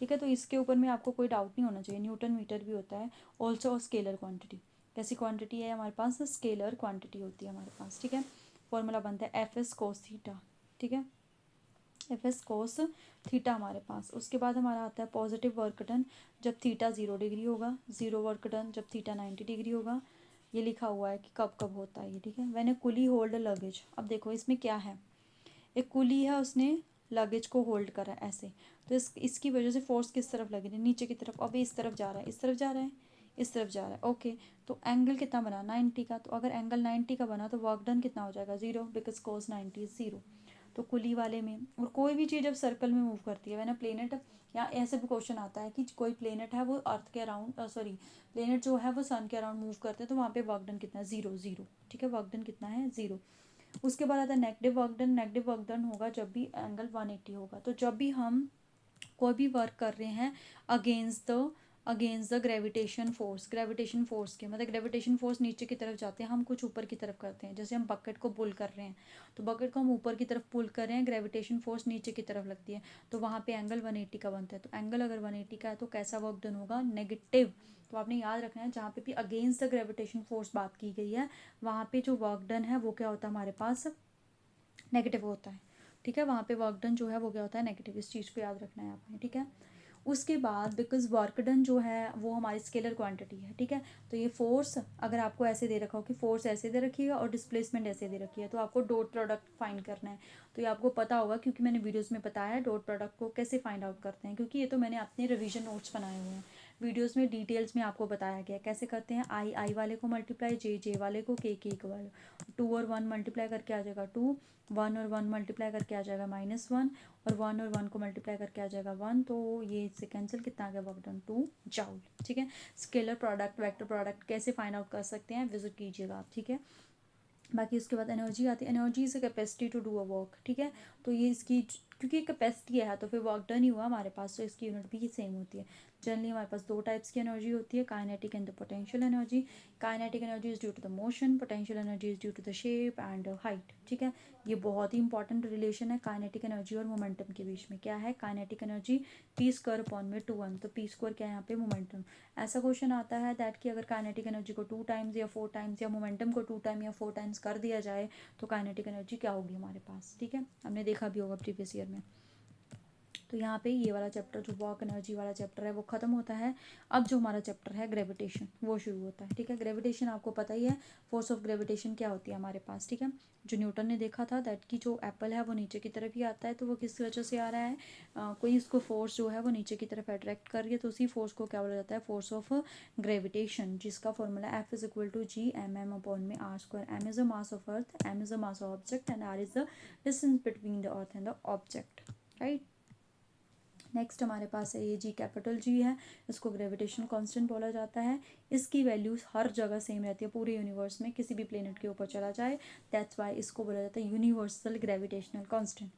ठीक है। तो इसके ऊपर में आपको कोई डाउट नहीं होना चाहिए, न्यूटन मीटर भी होता है। ऑल्सो स्केलर क्वांटिटी, कैसी क्वांटिटी है हमारे पास, स्केलर क्वांटिटी होती है हमारे पास, ठीक है। फॉर्मूला बनता है एफ एस कोस थीटा, ठीक है, एफ एस कोस थीटा हमारे पास। उसके बाद हमारा आता है पॉजिटिव वर्क डन जब थीटा 0 डिग्री होगा, ज़ीरो वर्क डन जब थीटा 90 डिग्री होगा। ये लिखा हुआ है कि कब कब होता है ये, ठीक है। When a coolie hold luggage, अब देखो इसमें क्या है, एक कुली है, उसने लगेज को होल्ड करा ऐसे, तो इसकी वजह से फोर्स किस तरफ लगी, नीचे की तरफ। अब इस तरफ जा रहा है, इस तरफ जा रहा है, इस तरफ जा रहा है, ओके। तो एंगल कितना बना, 90 का। तो अगर एंगल 90 का बना तो वर्क डन कितना हो जाएगा, 0, बिकॉज कोस 90 इज 0। तो कुली वाले में, और कोई भी चीज़ जब सर्कल में मूव करती है, वैना प्लेनेट, या ऐसे भी क्वेश्चन आता है कि कोई प्लेनेट है वो अर्थ के अराउंड, सॉरी, प्लेनेट जो है वो सन के अराउंड मूव करते हैं, तो वहाँ पे वर्क डन कितना है, 0 0, ठीक है। वर्क डन कितना है, 0। उसके बाद आता है negative work done. Negative work done होगा जब भी एंगल 180 होगा। तो जब भी हम कोई भी वर्क कर रहे हैं against the gravitation force, gravitation force के मतलब ग्रेविटेशन फोर्स नीचे की तरफ जाते हैं, हम कुछ ऊपर की तरफ करते हैं। जैसे हम बकेट को पुल कर रहे हैं, तो बकेट को हम ऊपर की तरफ पुल कर रहे हैं, ग्रेविटेशन फोर्स नीचे की तरफ लगती है, तो वहाँ पे एंगल 180 का बनता है। तो एंगल अगर 180 का है तो कैसा वर्क डन होगा, नेगेटिव। तो आपने याद रखना है, जहाँ पे भी अगेंस्ट द ग्रेविटेशन फोर्स बात की गई है, वहाँ पे जो वर्क डन है वो क्या होता है हमारे पास, नेगेटिव होता है, ठीक है। वहाँ पे वर्क डन जो है वो क्या होता है, नेगेटिव। इस चीज़ को याद रखना है आपने, ठीक है। उसके बाद बिकॉज वर्क डन जो है वो हमारी स्केलर क्वांटिटी है, ठीक है। तो ये फोर्स अगर आपको ऐसे दे रखा हो कि फोर्स ऐसे दे रखी है और डिस्प्लेसमेंट ऐसे दे रखी है, तो आपको डॉट प्रोडक्ट फाइंड करना है। तो ये आपको पता होगा क्योंकि मैंने वीडियोस में बताया है डॉट प्रोडक्ट को कैसे फाइंड आउट करते हैं, क्योंकि ये तो मैंने अपने रिवीजन नोट्स बनाए हुए हैं, वीडियोस में डिटेल्स में आपको बताया गया कैसे करते हैं। आई आई वाले को मल्टीप्लाई, जे जे वाले को, के वाले, 2 और 1 मल्टीप्लाई करके आ जाएगा 2, 1 और 1 मल्टीप्लाई करके आ जाएगा -1, और 1 और 1 को मल्टीप्लाई करके आ जाएगा 1। तो ये से कैंसिल, कितना आ गया वर्क डन, 2 जाउल, ठीक है। स्केलर प्रोडक्ट, वेक्टर प्रोडक्ट कैसे फाइंड आउट कर सकते हैं, विजिट कीजिएगा आप, ठीक है। बाकी उसके बाद एनर्जी आती है। Energy is a capacity to do a work, ठीक है। तो ये इसकी, क्योंकि कैपेसिटी है तो फिर वर्क डन ही हुआ हमारे पास, तो इसकी यूनिट भी सेम होती है। जनरली हमारे पास दो टाइप्स की एनर्जी होती है, kinetic and the potential energy. Kinetic energy is due to the motion, potential energy is due to the shape and height, ठीक है। ये बहुत ही इंपॉर्टेंट रिलेशन है काइनेटिक एनर्जी और मोमेंटम के बीच में। क्या है, kinetic energy P square upon में 2 1, तो पी स्क्वायर क्या है यहाँ पे, मोमेंटम। ऐसा क्वेश्चन आता है दैट कि अगर काइनेटिक एनर्जी को 2 टाइम्स या 4 टाइम्स या मोमेंटम को 2 टाइम या 4 टाइम्स कर दिया जाए तो काइनेटिक एनर्जी क्या होगी हमारे पास, ठीक है। हमने देखा भी होगा प्रीवियस ईयर में। तो यहाँ पे ये वाला चैप्टर जो वर्क एनर्जी वाला चैप्टर है वो खत्म होता है। अब जो हमारा चैप्टर है ग्रेविटेशन वो शुरू होता है, ठीक है। ग्रेविटेशन आपको पता ही है, फोर्स ऑफ ग्रेविटेशन क्या होती है हमारे पास, ठीक है। जो न्यूटन ने देखा था दैट कि जो एप्पल है वो नीचे की तरफ ही आता है, तो वो किस वजह से आ रहा है, कोई उसको फोर्स जो है वो नीचे की तरफ अट्रैक्ट कर रही है, तो उसी फोर्स को क्या बोला जाता है, फोर्स ऑफ ग्रेविटेशन, जिसका formula F is equal to G M M upon में R square. M is a mass of earth, M is a mass of object and R is the distance between the earth and the object, right. Next हमारे पास है ये जी, capital G है, इसको gravitation constant बोला जाता है। इसकी वैल्यूज हर जगह सेम रहती है पूरे यूनिवर्स में, किसी भी प्लेनेट के ऊपर चला जाए, दैट्स वाई इसको बोला जाता है यूनिवर्सल ग्रेविटेशनल कांस्टेंट।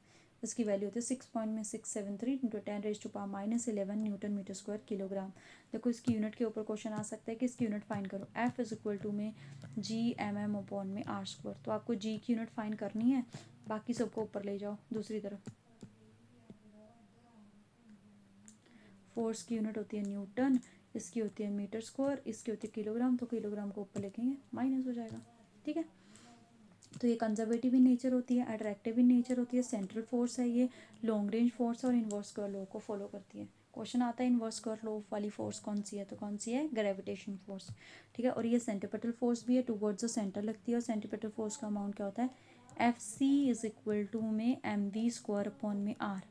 इसकी वैल्यू होती है 6.673 into 10⁻⁻11 newton metre square kilogram. देखो इसकी यूनिट के ऊपर क्वेश्चन आ सकता है कि इसकी यूनिट फाइंड करो, एफ इज इक्वल टू में जी एम एम अपॉन में आर स्क्वायर। तो आपको जी की यूनिट फाइंड करनी है, बाकी सबको ऊपर ले जाओ दूसरी तरफ। फोर्स की यूनिट होती है न्यूटन, इसकी होती है मीटर स्क्वायर, इसकी होती है किलोग्राम, तो किलोग्राम को ऊपर लिखेंगे माइनस हो जाएगा, ठीक है। तो ये कंजर्वेटिव इन नेचर होती है, अट्रैक्टिव इन नेचर होती है, सेंट्रल फोर्स है ये, लॉन्ग रेंज फोर्स और इनवर्स स्क्वायर लॉ को फॉलो करती है। क्वेश्चन आता है इनवर्स स्क्वायर लॉ वाली फोर्स कौन सी है, तो कौन सी है, ग्रेविटेशन फोर्स, ठीक है। और ये सेंटीपिटल फोर्स भी है, टूवर्ड्स द सेंटर लगती है, और सेंटीपिटल फोर्स का अमाउंट क्या होता है, F C is equal to में एम वी स्क्वायर अपॉन में आर।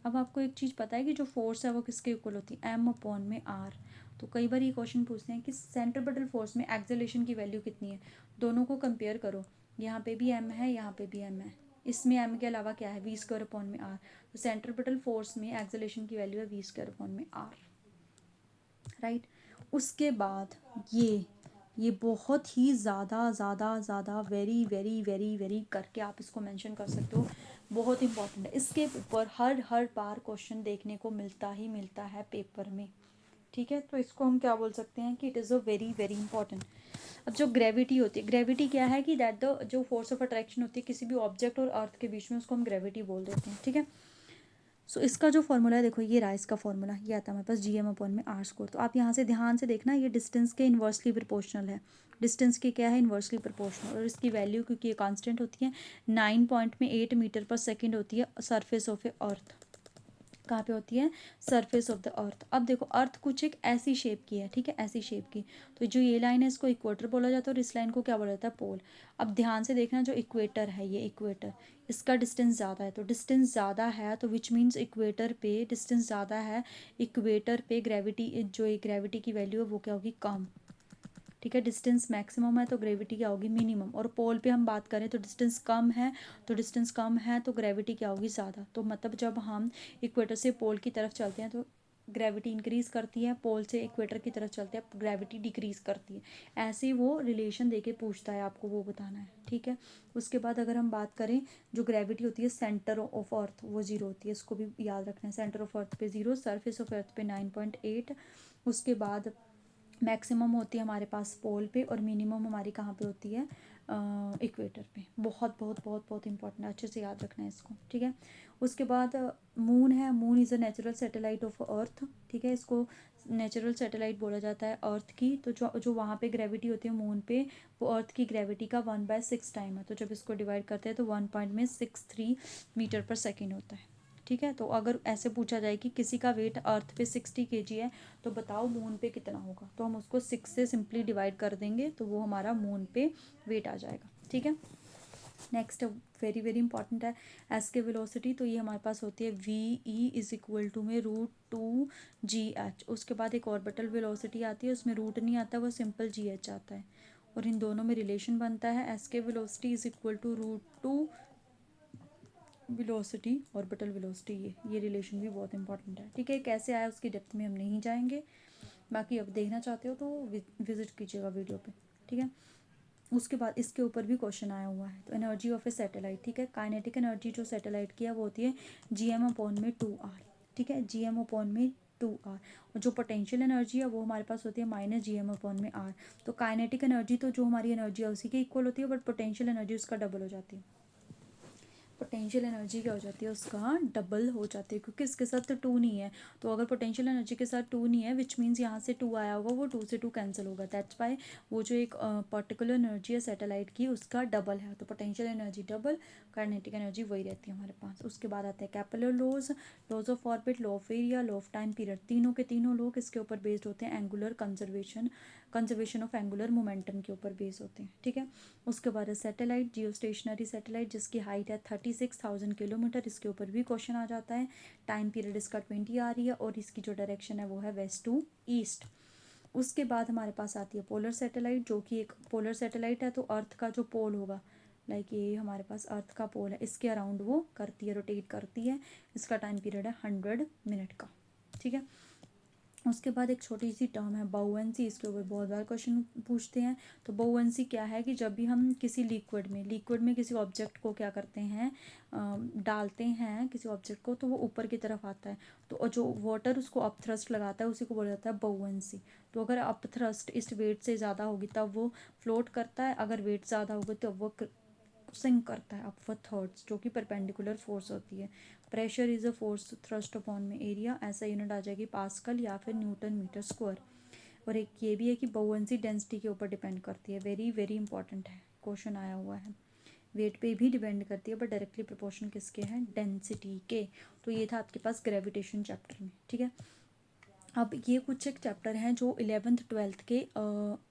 अब आपको एक चीज़ पता है कि जो फोर्स है वो किसके इक्वल होती है, एम अपॉन में आर। तो कई बार ये क्वेश्चन पूछते हैं कि सेंट्रीपिटल फोर्स में एक्सेलरेशन की वैल्यू कितनी है, दोनों को कंपेयर करो, यहाँ पे भी m है, यहाँ पे भी m है, इसमें m के अलावा क्या है, वी स्क्वायर अपॉन में r, तो सेंट्रीपिटल फोर्स में एक्सेलरेशन की वैल्यू है वी स्क्वायर अपॉन में r, राइट। उसके बाद ये बहुत ही ज़्यादा ज़्यादा ज़्यादा वेरी वेरी वेरी वेरी करके आप इसको मेंशन कर सकते हो, बहुत इंपॉर्टेंट है। इसके ऊपर हर बार क्वेश्चन देखने को मिलता ही मिलता है पेपर में, ठीक है। तो इसको हम क्या बोल सकते हैं कि it is a very very important. अब जो ग्रेविटी होती है, ग्रेविटी क्या है कि दैट द जो फोर्स ऑफ अट्रैक्शन होती है किसी भी ऑब्जेक्ट और अर्थ के बीच में, उसको हम ग्रेविटी बोल देते हैं, ठीक है। सो इसका जो फॉर्मूला है, देखो ये रहा इसका फॉर्मूला, ये आता है हमारे पास जी एम अपॉन में आर स्क्वायर। तो आप यहाँ से ध्यान से देखना, ये डिस्टेंस के इन्वर्सली प्रोपोर्शनल है, डिस्टेंस की क्या है, इन्वर्सली प्रोपोर्शनल, और इसकी वैल्यू क्योंकि ये कांस्टेंट होती है 9.8 मीटर पर सेकेंड होती है सरफेस ऑफ ए अर्थ। कहाँ पे होती है, सरफेस ऑफ द अर्थ। अब देखो अर्थ कुछ एक ऐसी शेप की है, ठीक है, ऐसी शेप की, तो जो ये लाइन है इसको इक्वेटर बोला जाता है और इस लाइन को क्या बोला जाता है, पोल। अब ध्यान से देखना, जो इक्वेटर है, ये इक्वेटर, इसका डिस्टेंस ज़्यादा है, तो डिस्टेंस ज़्यादा है तो विच मीन्स इक्वेटर पे डिस्टेंस ज़्यादा है, इक्वेटर पे ग्रेविटी, जो एक ग्रेविटी की वैल्यू है वो क्या होगी, कम, ठीक है। डिस्टेंस मैक्सिमम है तो ग्रेविटी क्या होगी, मिनिमम। और पोल पे हम बात करें तो डिस्टेंस कम है, तो डिस्टेंस कम है तो ग्रेविटी क्या होगी, ज़्यादा। तो मतलब जब हम इक्वेटर से पोल की तरफ चलते हैं तो ग्रेविटी इंक्रीज़ करती है, पोल से इक्वेटर की तरफ चलते हैं ग्रेविटी डिक्रीज़ करती है। ऐसे वो रिलेशन देके पूछता है, आपको वो बताना है, ठीक है। उसके बाद अगर हम बात करें, जो ग्रेविटी होती है सेंटर ऑफ अर्थ वो 0 होती है, इसको भी याद रखना है, सेंटर ऑफ अर्थ पे 0, सरफेस ऑफ अर्थ पे 9.8। उसके बाद मैक्सिमम होती है हमारे पास पोल पे और मिनिमम हमारी कहाँ पे होती है, इक्वेटर पे। बहुत बहुत बहुत बहुत इंपॉर्टेंट, अच्छे से याद रखना है इसको, ठीक है। उसके बाद मून है, moon is a natural satellite of earth, ठीक है, इसको नेचुरल सैटेलाइट बोला जाता है अर्थ की। तो जो जो वहाँ पे ग्रेविटी होती है मून पे, वो अर्थ की ग्रेविटी का 1/6 टाइम है, तो जब इसको डिवाइड करते हैं तो 1.63 मीटर पर सेकेंड होता है, ठीक है। तो अगर ऐसे पूछा जाए कि किसी का वेट अर्थ पे 60 kg है तो बताओ मून पे कितना होगा, तो हम उसको 6 से सिंपली डिवाइड कर देंगे तो वो हमारा मून पे वेट आ जाएगा, ठीक है। नेक्स्ट वेरी वेरी इंपॉर्टेंट है एस के वेलोसिटी, तो ये हमारे पास होती है V E is equal to में √2 GH। उसके बाद एक ऑर्बिटल वेलोसिटी आती है, उसमें रूट नहीं आता, वो सिंपल GH आता है, और इन दोनों में रिलेशन बनता है escape velocity is equal to √2 velocity orbital velocity. ये रिलेशन भी बहुत इंपॉर्टेंट है, ठीक है। कैसे आया उसकी डेप्थ में हम नहीं जाएंगे, बाकी अब देखना चाहते हो तो विजिट कीजिएगा वीडियो पे, ठीक है। उसके बाद इसके ऊपर भी क्वेश्चन आया हुआ है, तो एनर्जी ऑफ ए सैटेलाइट, ठीक है, काइनेटिक एनर्जी जो सैटेलाइट की है वो होती है GM अपॉन में 2R, ठीक है, GM अपॉन में 2R। और जो पोटेंशियल एनर्जी है वो हमारे पास होती है -GM अपॉन में R। तो काइनेटिक एनर्जी तो जो हमारी एनर्जी है उसी के इक्वल होती है, बट पोटेंशियल एनर्जी उसका डबल हो जाती है, पोटेंशियल एनर्जी क्या हो जाती है, उसका डबल हो जाती है, क्योंकि इसके साथ तो 2 नहीं है। तो अगर पोटेंशियल एनर्जी के साथ 2 नहीं है विच मीन्स यहाँ से 2 आया होगा, वो 2 से 2 कैंसिल होगा, दैट्स वाई वो जो एक पर्टिकुलर एनर्जी है सैटेलाइट की उसका डबल है, तो potential energy double, kinetic energy वही रहती है हमारे पास। उसके बाद आते हैं Kepler laws, laws of orbit, law of area, law of time period, तीनों के तीनों लोग इसके ऊपर बेस्ड होते हैं, angular conservation of angular momentum के ऊपर बेस होते हैं, ठीक है। उसके बाद है सैटेलाइट, जियो स्टेशनरी सैटेलाइट जिसकी हाइट है 36,000 किलोमीटर, इसके ऊपर भी क्वेश्चन आ जाता है। टाइम पीरियड इसका 20 आ रही है और इसकी जो डायरेक्शन है वो है वेस्ट टू ईस्ट। उसके बाद हमारे पास आती है पोलर सैटेलाइट, जो कि एक पोलर सैटेलाइट है, तो अर्थ का जो पोल होगा, लाइक ये हमारे पास अर्थ का पोल है, इसके अराउंड वो करती है, रोटेट करती है, इसका टाइम पीरियड है 100 मिनट का, ठीक है। उसके बाद एक छोटी सी टर्म है बाउएंसी, इसके ऊपर बहुत बार क्वेश्चन पूछते हैं। तो बाउएंसी क्या है कि जब भी हम किसी लिक्विड में किसी ऑब्जेक्ट को क्या करते हैं, डालते हैं किसी ऑब्जेक्ट को, तो वो ऊपर की तरफ आता है, तो और जो वाटर उसको अप थ्रस्ट लगाता है उसी को बोला जाता है बाउएंसी। तो अगर अप थ्रस्ट इस वेट से ज़्यादा होगी तब वो फ्लोट करता है, अगर वेट ज़्यादा होगी तो वो सिंक करता है अपवर्ड थॉट्स, जो कि परपेंडिकुलर फोर्स होती है। Pressure is a force thrust upon में एरिया, ऐसा यूनिट आ जाएगी पास्कल या फिर न्यूटन मीटर स्क्वायर। और एक ये भी है कि बाउएंसी डेंसिटी के ऊपर डिपेंड करती है, वेरी वेरी इंपॉर्टेंट है, क्वेश्चन आया हुआ है। वेट पे भी डिपेंड करती है बट डायरेक्टली प्रोपोर्शनल किसके हैं, डेंसिटी के। तो ये था आपके पास ग्रेविटेशन चैप्टर में, ठीक है। अब ये कुछ एक चैप्टर हैं जो 11th-12th के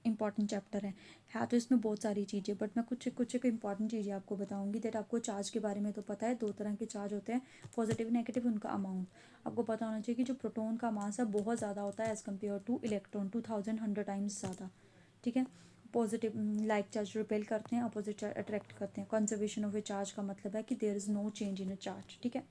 इम्पॉर्टेंट चैप्टर हैं। है तो इसमें बहुत सारी चीज़ें, बट मैं कुछ एक इम्पॉर्टेंट चीज़ें आपको बताऊंगी। दैट आपको चार्ज के बारे में तो पता है, दो तरह के चार्ज होते हैं, पॉजिटिव नेगेटिव, उनका अमाउंट आपको पता होना चाहिए कि जो प्रोटॉन का मास है बहुत ज़्यादा होता है as compare two electron, 2100 times ज़्यादा। ठीक है। पॉजिटिव लाइक चार्ज रिपेल करते हैं, अपोजिट चार्ज अट्रैक्ट करते हैं। कंजर्वेशन ऑफ ए चार्ज का मतलब है कि there is no change in a charge. ठीक है।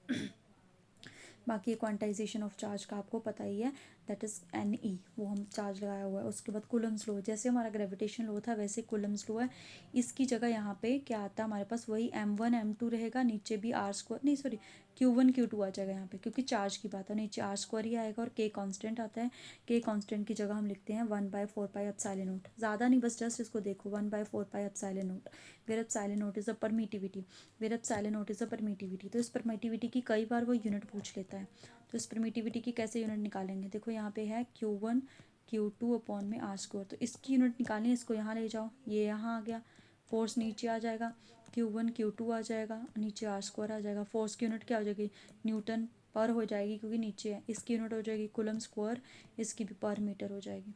बाकी क्वांटाइजेशन ऑफ चार्ज का आपको पता ही है, दैट इज़ NE, वो हम चार्ज लगाया हुआ है। उसके बाद कूलम्स लो, जैसे हमारा ग्रेविटेशन लो था वैसे कूलम्स लो है। इसकी जगह यहाँ पे क्या आता है हमारे पास, वही M1 M2 रहेगा, नीचे भी R स्क्वायर, नहीं सॉरी Q1 Q2 आ जाएगा यहाँ पे, क्योंकि चार्ज की बात है, नीचे R स्क्वायर ही आएगा और K कांस्टेंट आता है। K कांस्टेंट की जगह हम लिखते हैं 1/4πε0। ज़्यादा नहीं, बस जस्ट इसको देखो, 1/4πε0, where epsilon is a permittivity, where epsilon is a permittivity. तो इस परमिटिविटी की कई बार वो यूनिट पूछ लेता है। तो इस परमिटिविटी की कैसे यूनिट निकालेंगे, देखो यहाँ पे है Q1 Q2 अपॉन में R स्क्वायर, तो इसकी यूनिट निकालनी है, इसको यहाँ ले जाओ, ये यहाँ आ गया, फोर्स नीचे आ जाएगा, Q1 Q2 आ जाएगा, नीचे R स्क्वायर आ जाएगा। फोर्स की यूनिट क्या हो जाएगी, न्यूटन पर हो जाएगी क्योंकि नीचे है। इसकी यूनिट हो जाएगी कूलम स्क्वायर, इसकी भी पर मीटर हो जाएगी,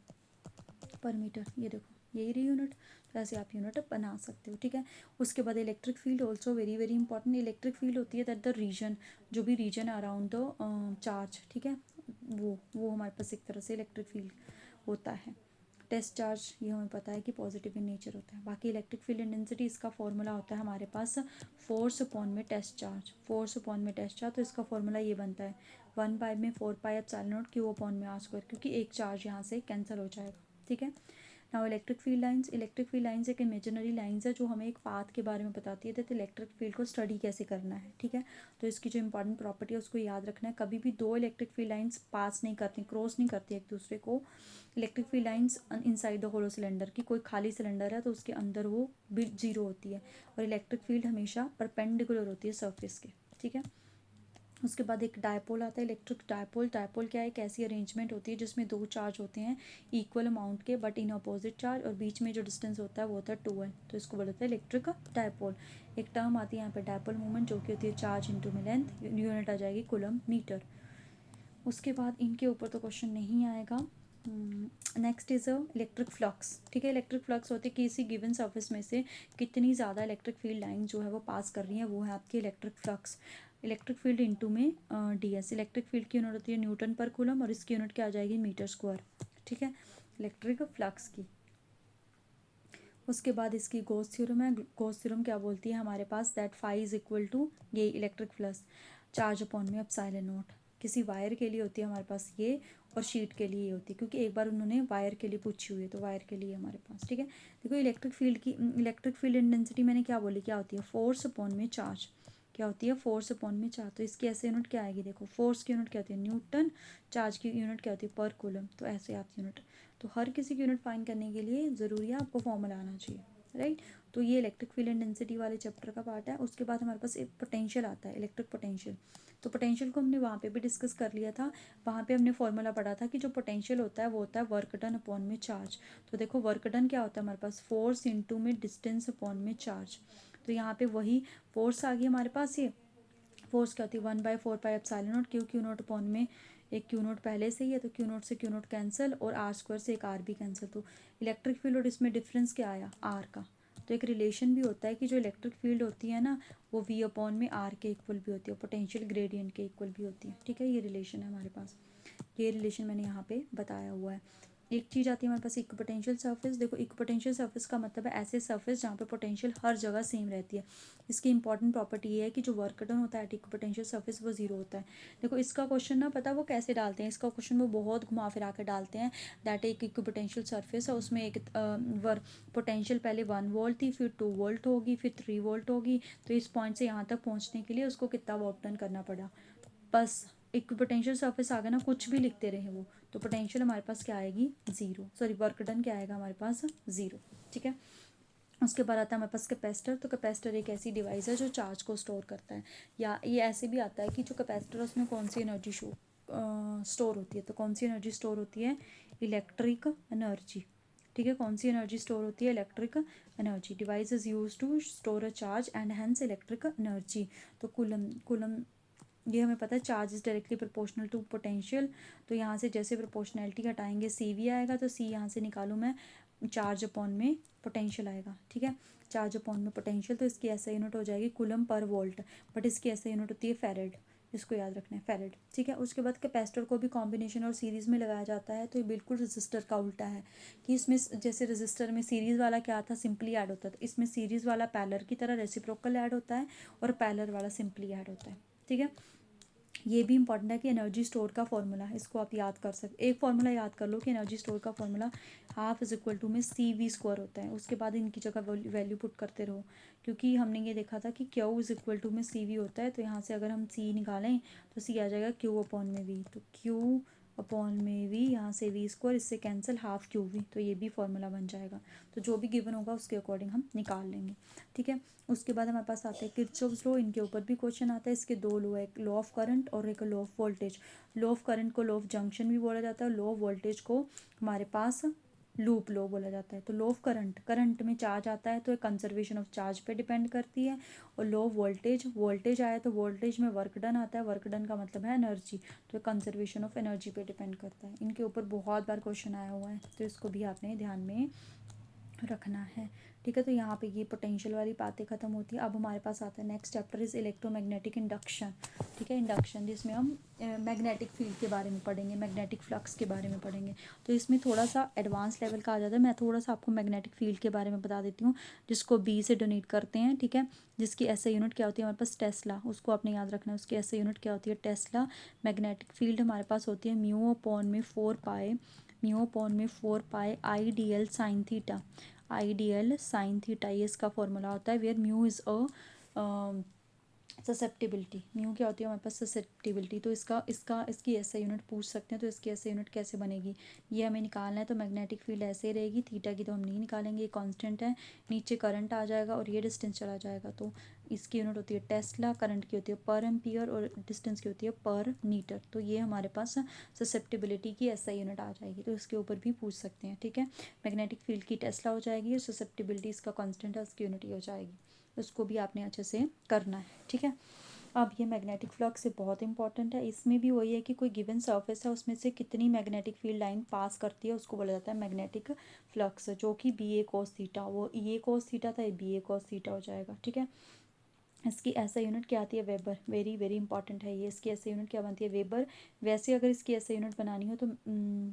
पर मीटर। ये देखो यही रही यूनिट, तो ऐसे आप यूनिट बना सकते हो। ठीक है। उसके बाद electric field also very very important. Electric field होती है दैट द रीजन, जो भी रीजन अराउंड द चार्ज, ठीक है, वो हमारे पास एक तरह से इलेक्ट्रिक फील्ड होता है। टेस्ट चार्ज ये हमें पता है कि पॉजिटिव इन नेचर होता है। बाकी इलेक्ट्रिक फील्ड इंटेंसिटी, इसका फॉर्मूला होता है हमारे पास फोर्स अपॉन में टेस्ट चार्ज, फोर्स अपॉन में टेस्ट चार्ज। तो इसका फॉर्मूला ये बनता है 1/4πε0 Q अपॉन में R स्क्वायर, क्योंकि एक चार्ज यहाँ से कैंसिल हो जाएगा। ठीक है। Now electric field lines, electric field lines एक इमेजिनरी लाइंस है जो हमें एक पाथ के बारे में बताती है, तो इलेक्ट्रिक फील्ड को स्टडी कैसे करना है। ठीक है। तो इसकी जो इंपॉर्टेंट प्रॉपर्टी है उसको याद रखना है, कभी भी दो इलेक्ट्रिक फील्ड लाइंस पास नहीं करती, क्रॉस नहीं करती एक दूसरे को। Electric field lines inside the hollow cylinder, की कोई खाली सिलेंडर है तो उसके अंदर वो बिट जीरो होती है, और इलेक्ट्रिक फील्ड हमेशा परपेंडिकुलर होती है सरफेस के। ठीक है। उसके बाद एक डायपोल आता है, इलेक्ट्रिक डायपोल। डायपोल क्या है, एक ऐसी अरेंजमेंट होती है जिसमें दो चार्ज होते हैं इक्वल अमाउंट के बट इन अपोजिट चार्ज, और बीच में जो डिस्टेंस होता है वो होता है 2l, तो इसको बोलते हैं इलेक्ट्रिक डायपोल। एक टर्म आती है यहाँ पे डायपोल मूवमेंट, जो कि होती है चार्ज इंटू में लेंथ, यूनिट आ जाएगी कूलम मीटर। उसके बाद इनके ऊपर तो क्वेश्चन नहीं आएगा। Next is a electric flux. ठीक है। इलेक्ट्रिक फ्लक्स होती है किसी गिवन सरफेस में से कितनी ज़्यादा इलेक्ट्रिक फील्ड लाइन जो है वो पास कर रही है, वो है आपकी electric flux. Electric field into में DS, इलेक्ट्रिक फील्ड की यूनिट होती है न्यूटन पर कूलम, और इसकी यूनिट क्या आ जाएगी, मीटर स्क्वायर। ठीक है। इलेक्ट्रिक फ्लक्स की। उसके बाद इसकी गॉस थ्योरम है। गॉस थ्योरम क्या बोलती है हमारे पास, that phi is equal to ये इलेक्ट्रिक फ्लक्स चार्ज अपॉन में एप्सिलॉन नॉट। किसी वायर के लिए होती है हमारे पास ये, और शीट के लिए ये होती है, क्योंकि एक बार उन्होंने वायर के लिए पूछी हुई है, तो वायर के लिए हमारे पास। ठीक है। देखो इलेक्ट्रिक फील्ड की, इलेक्ट्रिक फील्ड इंटेंसिटी मैंने क्या बोली, क्या होती है, फोर्स अपॉन में चार्ज। क्या होती है, फोर्स अपॉन में चार्ज। तो इसकी ऐसे यूनिट क्या आएगी, देखो फोर्स की यूनिट क्या होती है न्यूटन, चार्ज की यूनिट क्या होती है पर कूलम, तो ऐसे आप यूनिट। तो हर किसी की यूनिट फाइंड करने के लिए ज़रूरी है आपको फॉर्मूला आना चाहिए, राइट। तो ये इलेक्ट्रिक फील्ड इंटेंसिटी वाले चैप्टर का पार्ट है। उसके बाद हमारे पास एक पोटेंशियल आता है, इलेक्ट्रिक पोटेंशियल। तो पोटेंशियल को हमने वहाँ पे भी डिस्कस कर लिया था। वहाँ पे हमने फॉर्मूला पढ़ा था कि जो पोटेंशियल होता है वो होता है वर्क डन अपॉन में चार्ज। तो देखो वर्क डन क्या होता है हमारे पास, फोर्स इंटू में डिस्टेंस अपॉन में चार्ज। तो यहाँ पे वही फोर्स आ गई हमारे पास। ये फोर्स क्या होती है 1/4πε0 क्यू नोट अपॉन में, एक क्यू नोट पहले से ही है तो क्यू नोट से क्यू नोट कैंसिल, और R स्क्वायर से एक R भी कैंसिल। तो इलेक्ट्रिक फील्ड और इसमें डिफरेंस क्या आया, R का। तो एक रिलेशन भी होता है कि जो इलेक्ट्रिक फील्ड होती है ना वो V अपॉन में R के इक्वल भी होती है, पोटेंशियल ग्रेडियंट के इक्वल भी होती है। ठीक है। ये रिलेशन है हमारे पास, ये रिलेशन मैंने यहाँ पे बताया हुआ है। एक चीज़ आती है हमारे पास इक्विपोटेंशियल सरफेस। देखो इक्विपोटेंशियल सरफेस का मतलब है ऐसे सरफेस जहाँ पे पोटेंशियल हर जगह सेम रहती है। इसकी इंपॉर्टेंट प्रॉपर्टी ये है कि जो वर्क डन होता है इक्विपोटेंशियल सरफेस वो जीरो होता है। देखो इसका क्वेश्चन ना पता वो कैसे डालते हैं, इसका क्वेश्चन वो बहुत घुमा फिरा के डालते हैं। दैट एक इक्विपोटेंशियल सरफेस है, उसमें एक वर्क पोटेंशियल पहले 1 वोल्ट थी, फिर 2 वोल्ट होगी, फिर 3 वोल्ट होगी। तो इस पॉइंट से यहाँ तक पहुँचने के लिए उसको कितना वर्क डन करना पड़ा, बस इक्विपोटेंशियल सरफेस आ गया ना, कुछ भी लिखते रहे वो, तो पोटेंशियल हमारे पास क्या आएगी, जीरो। सॉरी वर्क डन क्या आएगा हमारे पास, जीरो। ठीक है। उसके बाद आता है हमारे पास कैपेसिटर। तो कैपेसिटर एक ऐसी डिवाइस है जो चार्ज को स्टोर करता है, या ये ऐसे भी आता है कि जो कैपेसिटर है उसमें कौन सी एनर्जी स्टोर होती है। तो कौन सी एनर्जी स्टोर होती है, इलेक्ट्रिक एनर्जी। ठीक है। कौन सी एनर्जी स्टोर होती है, electric energy. Device is use to store a charge and hence electric energy. तो कुलम कुलम ये हमें पता है charge is directly proportional to potential. तो यहाँ से जैसे प्रोपोर्शनैलिटी हटाएंगे सी वी आएगा, तो सी यहाँ से निकालूँ मैं, चार्ज अपॉन में पोटेंशियल आएगा, ठीक है। चार्ज अपॉन में पोटेंशियल, तो इसकी ऐसा यूनिट हो जाएगी कूलम पर वोल्ट, बट इसकी ऐसा यूनिट होती है फैरेड, इसको याद रखना है फैरेड, ठीक है। उसके बाद कैपेसिटर को भी कॉम्बिनेशन और सीरीज़ में लगाया जाता है, तो ये बिल्कुल रजिस्टर का उल्टा है कि इसमें जैसे रजिस्टर में सीरीज़ वाला क्या था, सिंपली ऐड होता था, इसमें सीरीज़ वाला पैरेलल की तरह रेसिप्रोकल ऐड होता है और पैरेलल वाला सिंपली ऐड होता है, ठीक है। ये भी इंपॉर्टेंट है कि एनर्जी स्टोर का फॉर्मूला, इसको आप याद कर सकते, एक फॉर्मूला याद कर लो कि एनर्जी स्टोर का formula half is equal to में सी वी स्क्वायर होता है, उसके बाद इनकी जगह वैल्यू पुट करते रहो, क्योंकि हमने ये देखा था कि क्यू इज इक्वल टू में सी वी होता है, तो यहाँ से अगर हम सी निकालें तो सी आ जाएगा क्यू अपॉन में वी, तो क्यू अपॉन में वी, यहाँ से वी स्क्वायर, इससे कैंसिल हाफ क्यू वी, तो ये भी फॉर्मूला बन जाएगा। तो जो भी गिवन होगा उसके अकॉर्डिंग हम निकाल लेंगे, ठीक है। उसके बाद हमारे पास आता है किरचॉफ्स लॉ, इनके ऊपर भी क्वेश्चन आता है। इसके दो लॉ है, एक लॉ ऑफ करंट और एक law of voltage. Law of current को लॉ ऑफ जंक्शन भी बोला जाता है, लॉ ऑफ वोल्टेज को हमारे पास लूप लॉ बोला जाता है। तो लॉ ऑफ करंट, करंट में चार्ज आता है तो एक कंजर्वेशन ऑफ चार्ज पे डिपेंड करती है, और लॉ ऑफ वोल्टेज, वोल्टेज आया तो वोल्टेज में वर्क डन आता है, वर्क डन का मतलब है एनर्जी, तो कंजर्वेशन ऑफ एनर्जी पे डिपेंड करता है। इनके ऊपर बहुत बार क्वेश्चन आया हुआ है, तो इसको भी आपने ध्यान में रखना है, ठीक है। तो यहाँ पे ये पोटेंशियल वाली बातें खत्म होती है। अब हमारे पास आता है next chapter is electromagnetic induction, ठीक है। इंडक्शन जिसमें हम मैग्नेटिक फील्ड के बारे में पढ़ेंगे, मैग्नेटिक फ्लक्स के बारे में पढ़ेंगे, तो इसमें थोड़ा सा एडवांस लेवल का आ जाता है। मैं थोड़ा सा आपको मैग्नेटिक फील्ड के बारे में बता देती हूँ, जिसको बी से डोनेट करते हैं, ठीक है। जिसकी ऐसे यूनिट क्या होती है हमारे पास, टेस्ला, उसको आपने याद रखना है, उसकी ऐसे यूनिट क्या होती है, टेस्ला। मैग्नेटिक फील्ड हमारे पास होती है म्यू अपॉन में 4 पाए, म्यू अपॉन में 4 pi I D L sine theta, ideal sine theta, ये इसका फॉर्मूला होता है, where mu is a susceptibility. Mu क्या होती है हमारे पास, ससेप्टिबिलिटी। तो इसकी ऐसे यूनिट पूछ सकते हैं, तो इसकी ऐसे यूनिट कैसे बनेगी, ये हमें निकालना है। तो मैग्नेटिक फील्ड ऐसे ही रहेगी, थीटा की तो हम नहीं निकालेंगे, ये कांस्टेंट है, नीचे करंट आ जाएगा और ये डिस्टेंस चला जाएगा, तो इसकी यूनिट होती है टेस्ला, करंट की होती है पर एम्पियर और डिस्टेंस की होती है पर मीटर। तो ये हमारे पास ससेप्टिबिलिटी की ऐसा यूनिट आ जाएगी, तो इसके ऊपर भी पूछ सकते हैं, ठीक है। मैग्नेटिक फील्ड की टेस्ला हो जाएगी और ससेप्टिबिलिटी इसका कांस्टेंट है, उसकी यूनिट ये हो जाएगी, उसको भी आपने अच्छे से करना है, ठीक है। अब ये मैग्नेटिक फ्लक्स बहुत इंपॉर्टेंट है, इसमें भी वही है कि कोई गिवन सरफेस है उसमें से कितनी मैग्नेटिक फील्ड लाइन पास करती है, उसको बोला जाता है मैग्नेटिक फ्लक्स, जो कि बी ए कोस थीटा, वो ई ए कोस थीटा था, ये बी ए कोस थीटा हो जाएगा, ठीक है। इसकी ऐसा यूनिट क्या आती है, वेबर, वेरी वेरी इंपॉर्टेंट है ये, इसकी ऐसा यूनिट क्या बनती है, वेबर। वैसे अगर इसकी ऐसा यूनिट बनानी हो तो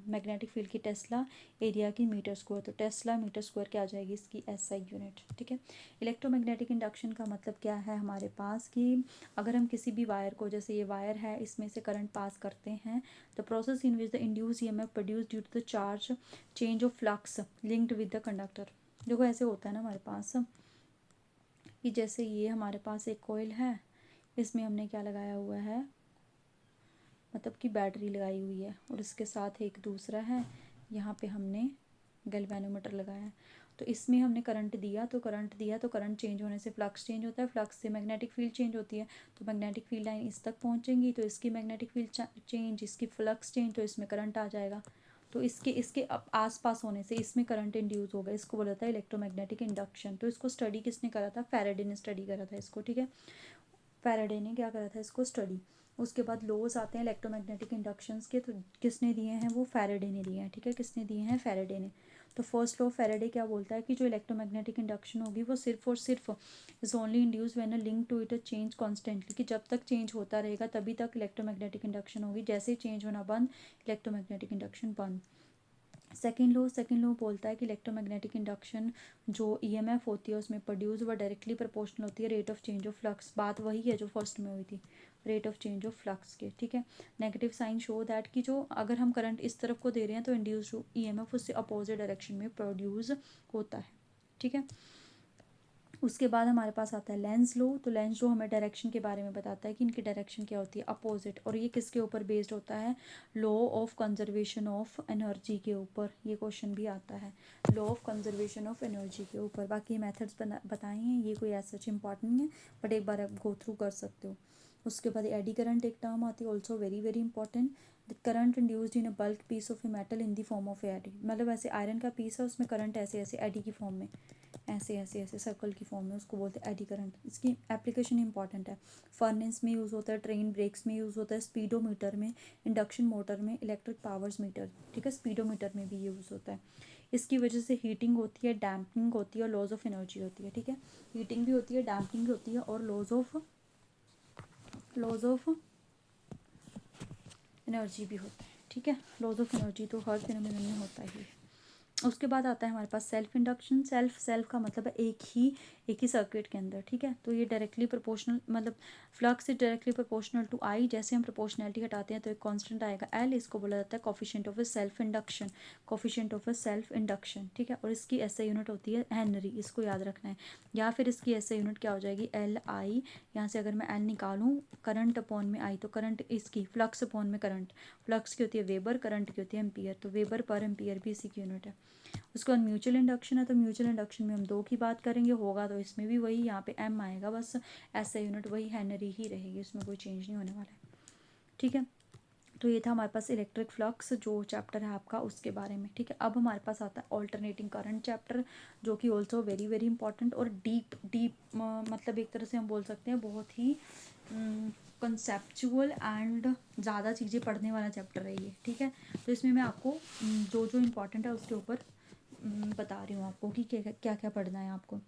मैग्नेटिक फील्ड की टेस्ला, एरिया की मीटर स्क्वायर, तो टेस्ला मीटर स्क्वायर क्या आ जाएगी इसकी ऐसा यूनिट, ठीक है। इलेक्ट्रोमैग्नेटिक इंडक्शन का मतलब क्या है हमारे पास कि अगर हम किसी भी वायर को, जैसे ये वायर है, इसमें से करंट पास करते हैं, the process in which the induce EMF produce due to the charge change of flux linked with the conductor. देखो ऐसे होता है ना हमारे पास कि जैसे ये हमारे पास एक कोयल है, इसमें हमने क्या लगाया हुआ है, मतलब कि बैटरी लगाई हुई है, और इसके साथ एक दूसरा है, यहाँ पे हमने गैल्वेनोमीटर लगाया है। तो इसमें हमने करंट दिया, तो करंट चेंज होने से फ्लक्स चेंज होता है, फ्लक्स से मैग्नेटिक फील्ड चेंज होती है, तो मैग्नेटिक फील्ड लाइन इस तक पहुँचेंगी, तो इसकी मैग्नेटिक फील्ड चेंज, इसकी फ्लक्स चेंज, तो इसमें करंट आ जाएगा। तो इसके आस पास होने से इसमें करंट इंड्यूस होगा, इसको बोला था इलेक्ट्रोमैग्नेटिक इंडक्शन। तो इसको स्टडी किसने करा था, फैराडे ने स्टडी करा था इसको, ठीक है। फैराडे ने क्या करा था इसको स्टडी। उसके बाद लॉज आते हैं इलेक्ट्रोमैग्नेटिक इंडक्शंस के, तो किसने दिए हैं, वो फैराडे ने दिए हैं, ठीक है। किसने दिए हैं, फैराडे ने। तो फर्स्ट लॉ फैराडे क्या बोलता है कि जो इलेक्ट्रोमैग्नेटिक इंडक्शन होगी वो सिर्फ और सिर्फ is only induce when a link to it a change constantly, कि जब तक चेंज होता रहेगा तभी तक इलेक्ट्रोमैग्नेटिक इंडक्शन होगी, जैसे ही चेंज होना बंद, इलेक्ट्रोमैग्नेटिक इंडक्शन बंद। सेकेंड लॉ बोलता है कि इलेक्ट्रोमैग्नेटिक इंडक्शन जो ईएमएफ होती है उसमें प्रोड्यूस वह डायरेक्टली प्रोपोर्शनल होती है rate of change of flux, बात वही है जो फर्स्ट में हुई थी, rate of change of flux के, ठीक है। नेगेटिव साइन शो दैट कि जो अगर हम करंट इस तरफ को दे रहे हैं तो इंड्यूस ईएमएफ उससे अपोजिट डायरेक्शन में प्रोड्यूस होता है, ठीक है। उसके बाद हमारे पास आता है लेंस लो, तो लेंस लो हमें डायरेक्शन के बारे में बताता है कि इनकी डायरेक्शन क्या होती है, अपोजिट, और ये किसके ऊपर बेस्ड होता है, law of conservation of energy के ऊपर, ये क्वेश्चन भी आता है law of conservation of energy के ऊपर। बाकी मेथड्स बताए हैं, ये कोई ऐसा इंपॉर्टेंट नहीं है, बट एक बार आप गो थ्रू कर सकते हो। उसके बाद एडी करंट एक टर्म आती है, also very very important, the current induced in a bulk piece of a metal in the form of eddy, मतलब ऐसे आयरन का पीस है उसमें करंट ऐसे ऐसे एडी की फॉर्म में ऐसे ऐसे ऐसे सर्कल की फॉर्म में, उसको बोलते हैं एडी करंट। इसकी एप्लीकेशन इंपॉर्टेंट है। फर्नेस में यूज़ होता है, ट्रेन ब्रेक्स में यूज़ होता है, स्पीडोमीटर में, इंडक्शन मोटर में, इलेक्ट्रिक पावर्स मीटर, ठीक है, स्पीडोमीटर में भी यूज़ होता है। इसकी वजह से हीटिंग होती है, डैम्पिंग होती है और लॉस ऑफ एनर्जी होती है, ठीक है। हीटिंग भी होती है, डैम्पिंग भी होती है और लॉस ऑफ एनर्जी भी होता है, ठीक है। लॉस ऑफ एनर्जी तो हर फिनोमिनन में होता ही है। उसके बाद आता है हमारे पास सेल्फ इंडक्शन। सेल्फ का मतलब है एक ही सर्किट के अंदर, ठीक है। तो ये डायरेक्टली प्रोपोर्शनल, मतलब flux is directly proportional to I. जैसे हम प्रोपोर्शनैलिटी हटाते हैं तो एक कांस्टेंट आएगा एल, इसको बोला जाता है coefficient of a self induction, coefficient of a self induction, ठीक है। और इसकी ऐसे यूनिट होती है हेनरी, इसको याद रखना है। या फिर इसकी ऐसे यूनिट क्या हो जाएगी, एल आई। यहाँ से अगर मैं एल निकालूँ, करंट अपॉन में आई, तो करंट इसकी फ्लक्स अपॉन में करंट, फ्लक्स की होती है वेबर, करंट की होती है एम्पियर, तो वेबर पर एम्पियर भी इसी की यूनिट है। उसके बाद म्यूचुअल इंडक्शन है, तो म्यूचुअल इंडक्शन में हम 2 की बात करेंगे, होगा तो इसमें भी वही, यहाँ पे एम आएगा, बस ऐसा यूनिट वही हेनरी ही रहेगी, इसमें कोई चेंज नहीं होने वाला है, ठीक है। तो ये था हमारे पास इलेक्ट्रिक फ्लक्स जो चैप्टर है आपका, उसके बारे में, ठीक है। अब हमारे पास आता है ऑल्टरनेटिंग करंट चैप्टर, जो कि ऑल्सो वेरी वेरी इंपॉर्टेंट और डीप मतलब एक तरह से हम बोल सकते हैं बहुत ही कंसेप्चुअल एंड ज़्यादा चीज़ें पढ़ने वाला चैप्टर है ये, ठीक है। तो इसमें मैं आपको जो जो इम्पोर्टेंट है उसके ऊपर बता रही हूँ आपको कि क्या क्या पढ़ना है आपको।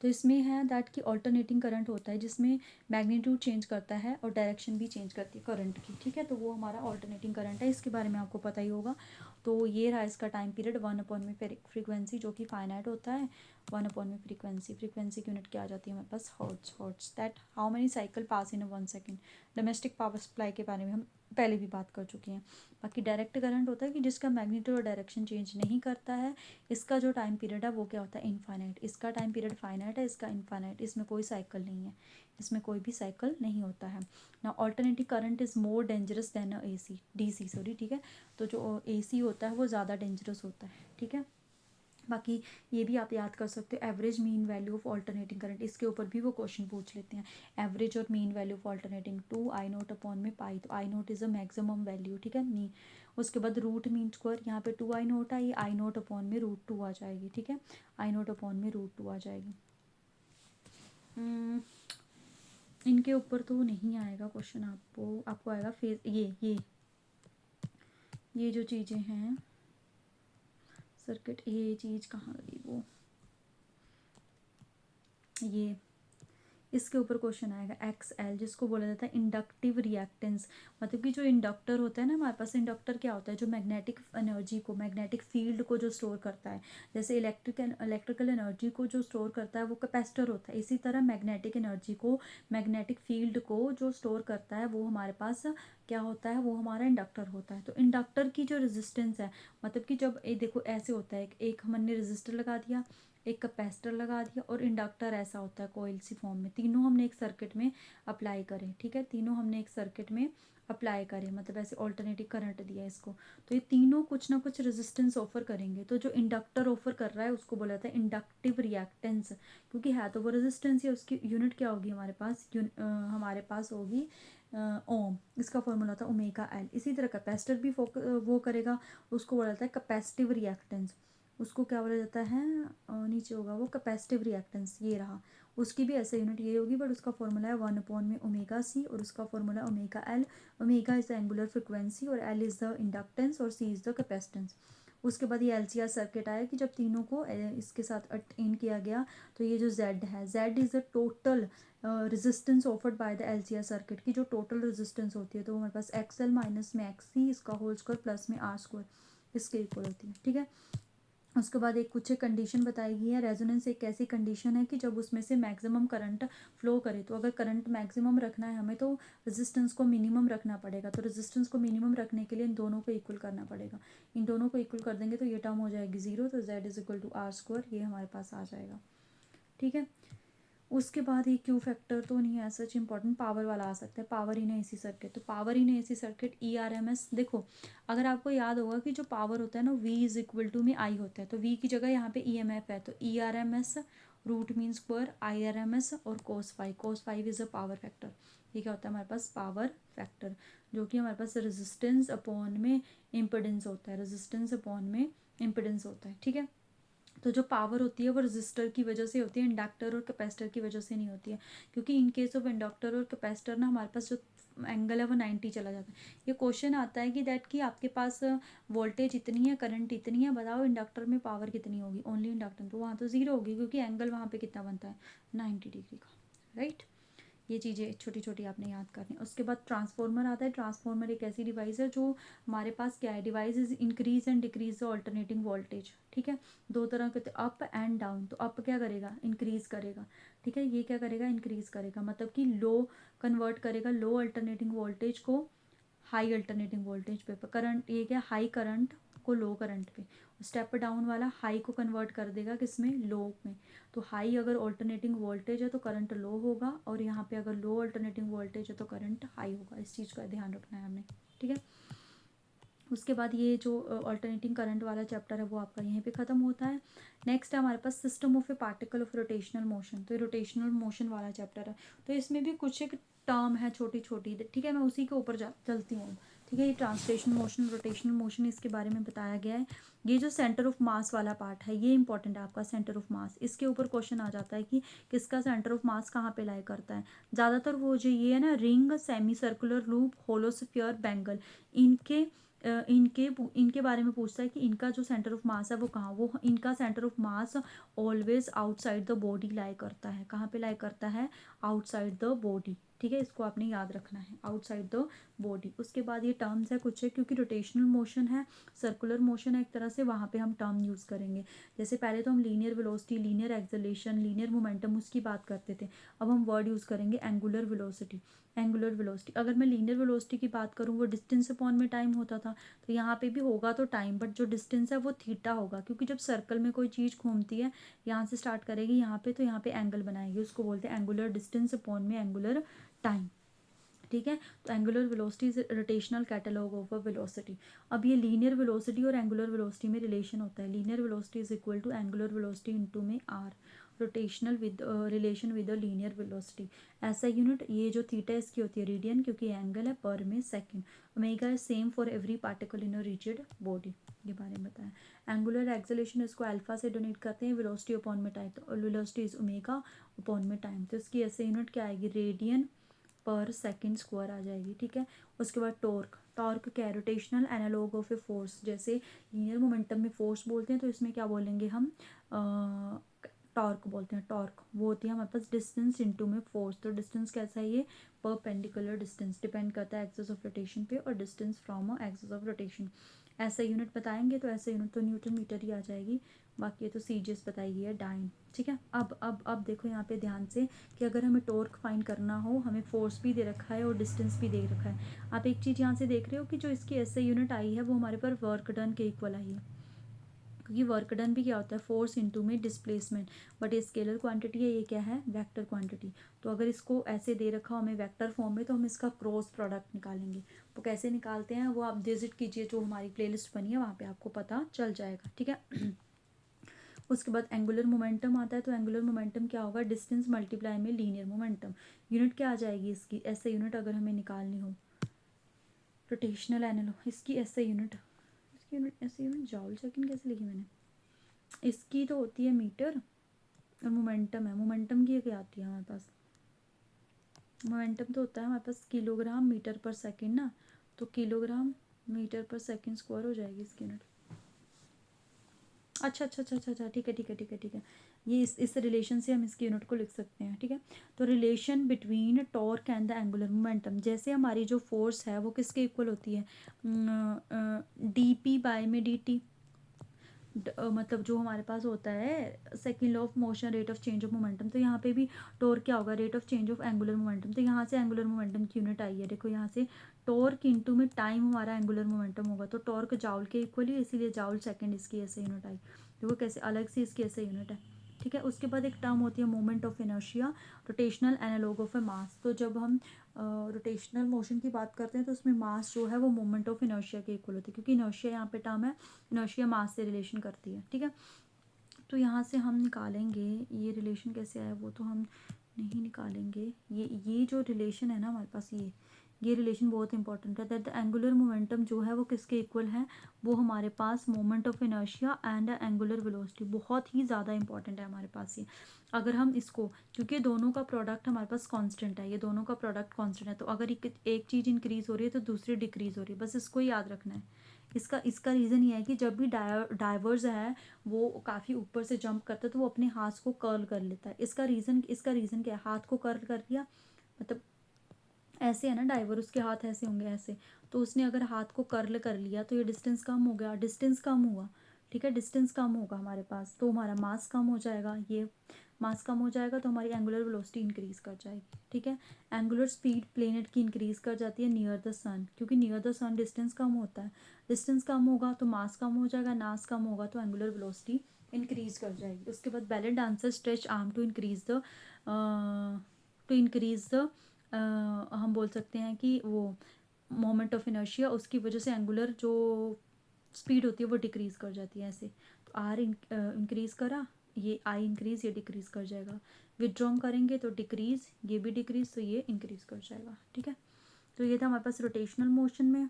तो इसमें है दैट कि ऑल्टरनेटिंग करंट होता है जिसमें मैग्नीट्यूड चेंज करता है और डायरेक्शन भी चेंज करती है करंट की, ठीक है। तो वो हमारा ऑल्टरनेटिंग करंट है, इसके बारे में आपको पता ही होगा। तो ये रहा इसका टाइम पीरियड, 1 में फ्रीक्वेंसी जो कि फाइनाइट होता है, 1 में फ्रीक्वेंसी की यूनिट क्या आ जाती है हमारे पास, hertz that how many cycle pass in 1 second. Domestic power supply के बारे में हम पहले भी बात कर चुके हैं। बाकी डायरेक्ट करंट होता है कि जिसका मैग्नीट्यूड और डायरेक्शन चेंज नहीं करता है, इसका जो टाइम पीरियड है वो क्या होता है, इनफाइनाइट। इसका टाइम पीरियड फाइनाइट है, इसका इनफाइनाइट, इसमें कोई साइकिल नहीं है, इसमें कोई भी साइकिल नहीं होता है ना। Alternative current is more dangerous than a AC DC, sorry, ठीक है। तो जो एसी होता है वो ज़्यादा डेंजरस होता है, ठीक है। बाकी ये भी आप याद कर सकते हो, average mean value of alternating current, इसके ऊपर भी वो क्वेश्चन पूछ लेते हैं। एवरेज और mean value of alternating 2 I naught upon में पाई, तो I naught is a maximum value, ठीक है। नी उसके बाद रूट मीन स्क्वायर, यहाँ पे 2 I note I, I naught upon में √2 आ जाएगी, ठीक है। आई नोट अपॉन में √2 आ जाएगी। इनके ऊपर तो नहीं आएगा क्वेश्चन, आपको आएगा फेज, ये जो चीज़ें हैं सर्किट, ये चीज़ कहाँ गई वो, ये इसके ऊपर क्वेश्चन आएगा XL, जिसको बोला जाता है इंडक्टिव रिएक्टेंस। मतलब कि जो इंडक्टर होता है ना हमारे पास, इंडक्टर क्या होता है, जो मैग्नेटिक एनर्जी को, मैग्नेटिक फील्ड को जो स्टोर करता है। जैसे इलेक्ट्रिकल एनर्जी को जो स्टोर करता है वो कैपेसिटर होता है, इसी तरह मैग्नेटिक एनर्जी को, मैग्नेटिक फील्ड को जो स्टोर करता है वो हमारे पास क्या होता है, वो हमारा इंडक्टर होता है। तो इंडक्टर की जो रेजिस्टेंस है, मतलब कि जब ये देखो ऐसे होता है, एक हमने रेजिस्टर लगा दिया, एक कैपेसिटर लगा दिया, और इंडक्टर ऐसा होता है कॉइल सी फॉर्म में, तीनों हमने एक सर्किट में अप्लाई करें, ठीक है। तीनों हमने एक सर्किट में अप्लाई करें, मतलब ऐसे ऑल्टरनेटिव करंट दिया इसको, तो ये तीनों कुछ ना कुछ रेजिस्टेंस ऑफर करेंगे। तो जो इंडक्टर ऑफर कर रहा है उसको बोला जाता है इंडक्टिव रिएक्टेंस, क्योंकि है तो वो रेजिस्टेंस है, उसकी यूनिट क्या होगी हमारे पास होगी ओम। इसका फॉर्मूला था ओमेगा एल। इसी तरह कैपेसिटर भी वो करेगा, उसको बोला जाता है कैपेसिटिव रिएक्टेंस। उसको क्या बोला जाता है, नीचे होगा वो कैपेसिटिव रिएक्टेंस, ये रहा। उसकी भी ऐसे यूनिट ये होगी, बट उसका फॉर्मूला है 1 में ओमेगा सी, और उसका formula omega L. Omega is the angular frequency, और एल इज़ द इंडक्टेंस, और सी इज़ द कैपेसिटेंस। उसके बाद ये LCR सर्किट आया कि जब तीनों को इसके साथ इन किया गया, तो ये जो Z है, Z is the total resistance offered by the LCR circuit की जो टोटल रेजिस्टेंस होती है, तो हमारे पास XL माइनस में XC, इसका होल स्क्वायर प्लस में R स्क्वायर, इसके इक्वल होती है, ठीक है। उसके बाद एक कुछ कंडीशन बताई गई है। रेजोनेंस एक ऐसी कंडीशन है कि जब उसमें से मैक्सिमम करंट फ्लो करे, तो अगर करंट मैक्सिमम रखना है हमें, तो रेजिस्टेंस को मिनिमम रखना पड़ेगा। तो रेजिस्टेंस को मिनिमम रखने के लिए इन दोनों को इक्वल करना पड़ेगा। इन दोनों को इक्वल कर देंगे तो ये टर्म हो जाएगी 0, तो Z is equal to R square, ये हमारे पास आ जाएगा, ठीक है। उसके बाद ये क्यू फैक्टर तो नहीं है सच इंपॉर्टेंट, पावर वाला आ सकता है, पावर इन एसी सर्किट। तो power in AC circuit ERMS, देखो अगर आपको याद होगा कि जो पावर होता है ना V इज इक्वल टू में I होता है, तो V की जगह यहाँ पे EMF है, तो ERMS root mean square IRMS और cos phi is a power factor. ये क्या होता है हमारे पास, पावर फैक्टर, जो कि हमारे पास रेजिस्टेंस अपॉन में इम्पिडेंस होता है, रेजिस्टेंस अपॉन में इम्पिडेंस होता है, ठीक है। तो जो पावर होती है वो रजिस्टर की वजह से होती है, इंडक्टर और कैपेसिटर की वजह से नहीं होती है, क्योंकि इन केस ऑफ इंडक्टर और कैपेसिटर ना हमारे पास जो एंगल है वो 90 चला जाता है। ये क्वेश्चन आता है कि दैट कि आपके पास वोल्टेज इतनी है, करंट इतनी है, बताओ इंडक्टर में पावर कितनी होगी, ओनली इंडक्टर, तो वहाँ तो ज़ीरो होगी, क्योंकि एंगल वहाँ पे कितना बनता है 90 डिग्री का, राइट। ये चीज़ें छोटी छोटी आपने याद करनी। उसके बाद ट्रांसफार्मर आता है। ट्रांसफार्मर एक ऐसी डिवाइस है जो हमारे पास क्या है, device is increase and decrease the alternating voltage, ठीक है। दो तरह के अप एंड डाउन, तो अप क्या करेगा, इंक्रीज करेगा, ठीक है, ये क्या करेगा, इंक्रीज करेगा, मतलब कि लो कन्वर्ट करेगा लो अल्टरनेटिंग वोल्टेज को हाई अल्टरनेटिंग वोल्टेज पे, करंट ये क्या, हाई करंट को लो करंट पे। स्टेप डाउन वाला हाई को कन्वर्ट कर देगा किस में, लो में। तो हाई अगर ऑल्टरनेटिंग वोल्टेज है तो करंट लो होगा, और यहाँ पे अगर लो अल्टरनेटिंग वोल्टेज है तो करंट हाई होगा। इस चीज़ का ध्यान रखना है हमने, ठीक है। उसके बाद ये जो अल्टरनेटिंग करंट वाला चैप्टर है वो आपका यहीं पे ख़त्म होता है। नेक्स्ट है हमारे पास system of a particle of rotational motion. तो ये रोटेशनल मोशन वाला चैप्टर है। तो इसमें भी कुछ एक टर्म है छोटी छोटी, ठीक है, मैं उसी के ऊपर चलती हूँ, ठीक है। ये ट्रांसलेशनल मोशन, रोटेशनल मोशन, इसके बारे में बताया गया है। ये जो सेंटर ऑफ मास वाला पार्ट है ये इंपॉर्टेंट है आपका, सेंटर ऑफ मास। इसके ऊपर क्वेश्चन आ जाता है कि किसका सेंटर ऑफ मास कहाँ पे लाई करता है। ज़्यादातर वो जो ये है ना, ring, semi circular loop, hollow sphere, bangle, इनके इनके बारे में पूछता है कि इनका जो सेंटर ऑफ मास है वो कहाँ, वो इनका centre of mass always outside the body lie करता है। कहाँ पे लाई करता है, आउटसाइड द बॉडी, ठीक है। इसको आपने याद रखना है, आउटसाइड द बॉडी। उसके बाद ये टर्म्स है कुछ है, क्योंकि रोटेशनल मोशन है, सर्कुलर मोशन है एक तरह से, वहाँ पे हम टर्म यूज़ करेंगे। जैसे पहले तो हम linear velocity, linear acceleration, linear momentum उसकी बात करते थे। अब हम वर्ड यूज़ करेंगे एंगुलर वेलोसिटी। एंगुलर वेलोसिटी, अगर मैं लीनियर वेलोसिटी की बात करूँ वो डिस्टेंस अपॉन में टाइम होता था, तो यहाँ पे भी होगा तो टाइम, बट जो डिस्टेंस है वो थीटा होगा, क्योंकि जब सर्कल में कोई चीज़ घूमती है, यहाँ से स्टार्ट करेगी यहाँ पे, तो यहाँ पे एंगल बनाएगी, उसको बोलते हैं एंगुलर डिस्टेंस अपॉन में एंगुलर टाइम, ठीक है। तो angular velocity is rotational catalogue of a velocity. अब ये लीनियर वेलोसिटी और एंगुलर वेलोसिटी में रिलेशन होता है। Linear velocity is equal to angular velocity into में R, rotational with relation with the linear velocity. SI unit, ये जो theta इसकी होती है रेडियन, क्योंकि एंगल है, पर में second. Omega is same for every particle in a rigid body, ये बारे में बताया। एंगुलर एक्सेलरेशन इसको अल्फा से डोनेट करते हैं, वेलोसिटी अपॉन में टाइम, तो वेलोसिटी इज ओमेगा अपॉन में टाइम, तो इसकी ऐसे यूनिट क्या आएगी, रेडियन पर सेकंड स्क्वायर आ जाएगी, ठीक है। उसके बाद टॉर्क, टॉर्क क्या है, rotational analogue of a force. जैसे लीनियर मोमेंटम में फोर्स बोलते हैं तो इसमें क्या बोलेंगे हम, टॉर्क बोलते हैं। टॉर्क वो होती है हमारे पास डिस्टेंस इनटू में फोर्स। तो डिस्टेंस कैसा है, ये परपेंडिकुलर डिस्टेंस, डिपेंड करता है एक्सिस ऑफ रोटेशन पे, और distance from axis of rotation. ऐसा यूनिट बताएंगे तो ऐसा यूनिट तो न्यूटन मीटर ही आ जाएगी, बाकी ये तो सीजीएस बताई गई है, डाइन, ठीक है। अब देखो यहाँ पे ध्यान से कि अगर हमें टॉर्क फाइंड करना हो, हमें फोर्स भी दे रखा है और डिस्टेंस भी दे रखा है। आप एक चीज़ यहाँ से देख रहे हो कि जो इसकी ऐसे यूनिट आई है वो हमारे पर वर्क डन के इक्वल आई है, क्योंकि वर्क डन भी क्या होता है, फोर्स इनटू में डिस्प्लेसमेंट, बट ये स्केलर क्वांटिटी है, ये क्या है, वेक्टर क्वांटिटी। तो अगर इसको ऐसे दे रखा हो हमें वेक्टर फॉर्म में, तो हम इसका क्रॉस प्रोडक्ट निकालेंगे। तो कैसे निकालते हैं वो आप विजिट कीजिए, जो हमारी प्लेलिस्ट बनी है वहाँ पे आपको पता चल जाएगा, ठीक है। उसके बाद एंगुलर मोमेंटम आता है। तो एंगुलर मोमेंटम क्या होगा, डिस्टेंस मल्टीप्लाई में लीनियर मोमेंटम। यूनिट क्या आ जाएगी इसकी, ऐसे यूनिट अगर हमें निकालनी हो, रोटेशनल एनालो, इसकी ऐसे यूनिट, इसकी यूनिट ऐसे यूनिट, जॉल सेकंड कैसे लिखी मैंने, इसकी तो होती है मीटर, और मोमेंटम है, मोमेंटम की क्या आती है हमारे पास, मोमेंटम तो होता है हमारे पास किलोग्राम मीटर पर सेकंड ना, तो किलोग्राम मीटर पर सेकंड स्क्वायर हो जाएगी इसकी यूनिट। अच्छा अच्छा अच्छा अच्छा अच्छा, ठीक है ठीक है ठीक है ठीक है, ये इस रिलेशन से हम इसकी यूनिट को लिख सकते हैं, ठीक है। तो relation between torque and the angular momentum, जैसे हमारी जो फोर्स है वो किसके इक्वल होती है, डी पी बाय में डी टी, मतलब जो हमारे पास होता है second law of motion, rate of change of momentum. तो यहाँ पे भी टॉर्क क्या होगा, rate of change of angular momentum. तो यहाँ से एंगुलर मोमेंटम की यूनिट आई है, देखो यहाँ से टॉर्क इनटू में टाइम हमारा एंगुलर मोमेंटम होगा, तो टॉर्क जाउल के इक्वल ही, इसीलिए जाउल सेकंड इसकी ऐसे यूनिट आई। देखो कैसे अलग से इसकी ऐसे यूनिट है, ठीक है। उसके बाद एक टर्म होती है moment of inertia, rotational analogue of a mass. तो जब हम रोटेशनल मोशन की बात करते हैं तो उसमें मास जो है वो मोमेंट ऑफ इनर्शिया के इक्वल होती है, क्योंकि इनर्शिया यहाँ पे टर्म है, इनर्शिया मास से रिलेशन करती है, ठीक है। तो यहाँ से हम निकालेंगे ये रिलेशन कैसे आया, वो तो हम नहीं निकालेंगे। ये जो रिलेशन है ना हमारे पास, ये रिलेशन बहुत इंपॉर्टेंट है, दैट द एंगुलर मोमेंटम जो है वो किसके इक्वल है, वो हमारे पास moment of inertia and angular velocity, बहुत ही ज़्यादा इंपॉर्टेंट है हमारे पास ये। अगर हम इसको, क्योंकि दोनों का प्रोडक्ट हमारे पास कांस्टेंट है, ये दोनों का प्रोडक्ट कांस्टेंट है, तो अगर एक चीज़ इंक्रीज़ हो रही है तो दूसरी डिक्रीज़ हो रही है, बस इसको याद रखना है। इसका रीज़न ये है कि जब भी डाइवर्स है वो काफ़ी ऊपर से जंप करता है तो वो अपने हाथ को कर्ल कर लेता है। इसका रीज़न क्या है, हाथ को कर्ल कर लिया, मतलब ऐसे है ना डाइवर, उसके हाथ ऐसे होंगे ऐसे, तो उसने अगर हाथ को कर्ल कर लिया तो ये डिस्टेंस कम हो गया, डिस्टेंस कम हुआ, ठीक है, डिस्टेंस कम होगा हमारे पास, तो हमारा मास कम हो जाएगा, ये मास कम हो जाएगा तो हमारी एंगुलर वेलोसिटी इंक्रीज़ कर जाएगी, ठीक है। एंगुलर स्पीड प्लेनेट की इंक्रीज़ कर जाती है नियर द सन, क्योंकि नियर द सन डिस्टेंस कम होता है, डिस्टेंस कम होगा तो मास कम हो जाएगा, मास कम होगा तो एंगुलर वेलोसिटी इंक्रीज़ कर जाएगी। उसके बाद balance answer stretch arm to increase the हम बोल सकते हैं कि वो मोमेंट ऑफ इनर्शिया, उसकी वजह से एंगुलर जो स्पीड होती है वो डिक्रीज़ कर जाती है ऐसे, तो आर इंक्रीज़ करा, ये आई इंक्रीज़, ये डिक्रीज़ कर जाएगा, विदड्रॉ करेंगे तो डिक्रीज़, ये भी डिक्रीज़, तो ये इंक्रीज़ कर जाएगा, ठीक है। तो ये था हमारे पास रोटेशनल मोशन में।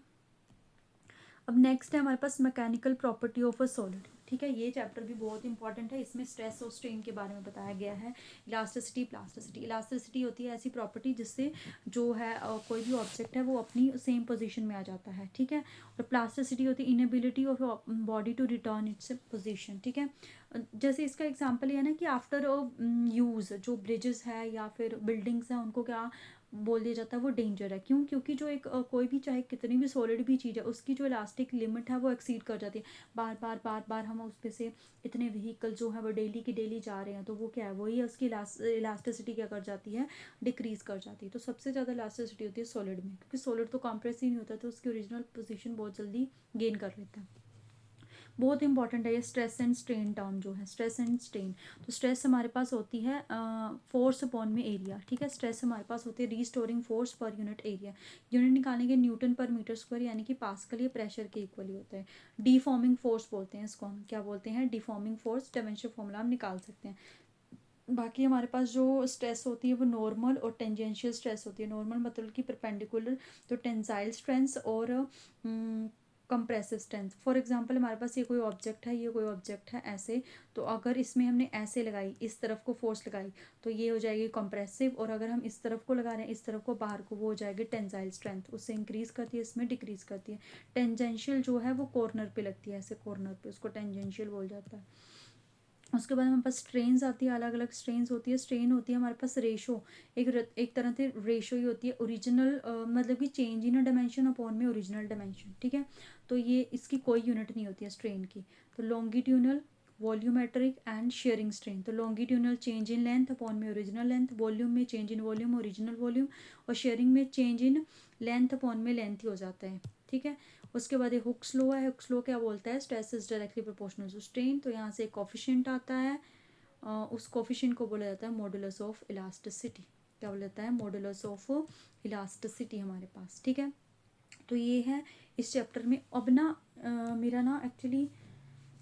अब नेक्स्ट है हमारे पास mechanical property of a solid, ठीक है। ये चैप्टर भी बहुत इंपॉर्टेंट है, इसमें स्ट्रेस और स्ट्रेन के बारे में बताया गया है। Elasticity, plasticity. इलास्टिसिटी होती है ऐसी प्रॉपर्टी जिससे जो है कोई भी ऑब्जेक्ट है वो अपनी सेम पोजीशन में आ जाता है, ठीक है। और प्लास्टिसिटी होती है inability of body to return its position, ठीक है। जैसे इसका एग्जांपल ये है ना कि आफ्टर यूज़ जो ब्रिजेस है या फिर बिल्डिंग्स हैं उनको क्या बोल दिया जाता है, वो डेंजर है। क्यों? क्योंकि जो एक कोई भी चाहे कितनी भी सॉलिड भी चीज़ है उसकी जो इलास्टिक लिमिट है वो एक्सीड कर जाती है। बार बार बार बार हम उस पे से इतने व्हीकल जो है वो डेली की डेली जा रहे हैं, तो वो क्या है, वही है उसकी इलास्टिसिटी क्या कर जाती है, डिक्रीज़ कर जाती है। तो सबसे ज़्यादा इलास्टिसिटी होती है सॉलिड में, क्योंकि सॉलिड तो कॉम्प्रेस ही नहीं होता, तो उसकी ओरिजिनल पोजिशन बहुत जल्दी गेन कर लेता है। बहुत इंपॉर्टेंट है ये स्ट्रेस एंड स्ट्रेन टर्म जो है, स्ट्रेस एंड स्ट्रेन। तो स्ट्रेस हमारे पास होती है फोर्स अपॉन में एरिया, ठीक है। स्ट्रेस हमारे पास होती है restoring force per unit area, unit निकालेंगे न्यूटन पर मीटर स्क्वायर, यानी कि पास्कल, ये प्रेशर के इक्वली होता है। डिफॉर्मिंग फोर्स बोलते हैं इसको, हम क्या बोलते हैं, डिफॉर्मिंग फोर्स। डायमेंशन फॉर्मूला हम निकाल सकते हैं। बाकी हमारे पास जो स्ट्रेस होती है वो नॉर्मल और टेंजेंशियल स्ट्रेस होती है। नॉर्मल मतलब कि परपेंडिकुलर, तो टेंसाइल स्ट्रेंथ और कंप्रेसिव स्ट्रेंथ। फॉर एग्जांपल हमारे पास ये कोई ऑब्जेक्ट है, ये कोई ऑब्जेक्ट है ऐसे, तो अगर इसमें हमने ऐसे लगाई, इस तरफ को फोर्स लगाई, तो ये हो जाएगी कंप्रेसिव, और अगर हम इस तरफ को लगा रहे हैं, इस तरफ को बाहर को, वो हो जाएगी टेंसाइल स्ट्रेंथ, उससे इंक्रीज़ करती है, इसमें डिक्रीज़ करती है। टेंजेंशियल जो है वो कॉर्नर पे लगती है, ऐसे कॉर्नर पे, उसको टेंजेंशियल बोल जाता है। उसके बाद हमारे पास स्ट्रेन्स आती है, अलग अलग स्ट्रेन्स होती है। स्ट्रेन होती है हमारे पास रेशो, एक तरह से रेशो ही होती है, ओरिजिनल मतलब कि चेंज इन डायमेंशन अपॉन में ओरिजिनल डायमेंशन, ठीक है। तो ये इसकी कोई यूनिट नहीं होती है स्ट्रेन की। तो longitudinal, volumetric and shearing strain. तो longitudinal change in length upon में ओरिजिनल लेंथ, वॉल्यूम में change in volume original volume, और शेयरिंग में चेंज इन लेंथ अपॉन में लेंथ ही हो जाता है, ठीक है। उसके बाद ये हुक्स लॉ है। हुक्स लॉ क्या बोलता है, stress is directly proportional to strain. तो यहाँ से एक कोफिशिएंट आता है, उस कोफिशिएंट को बोला जाता है मॉडुलस ऑफ इलास्टिसिटी। क्या बोला जाता है, मॉडुलस ऑफ इलास्टिसिटी हमारे पास, ठीक है। तो ये है इस चैप्टर में। अब ना मेरा ना एक्चुअली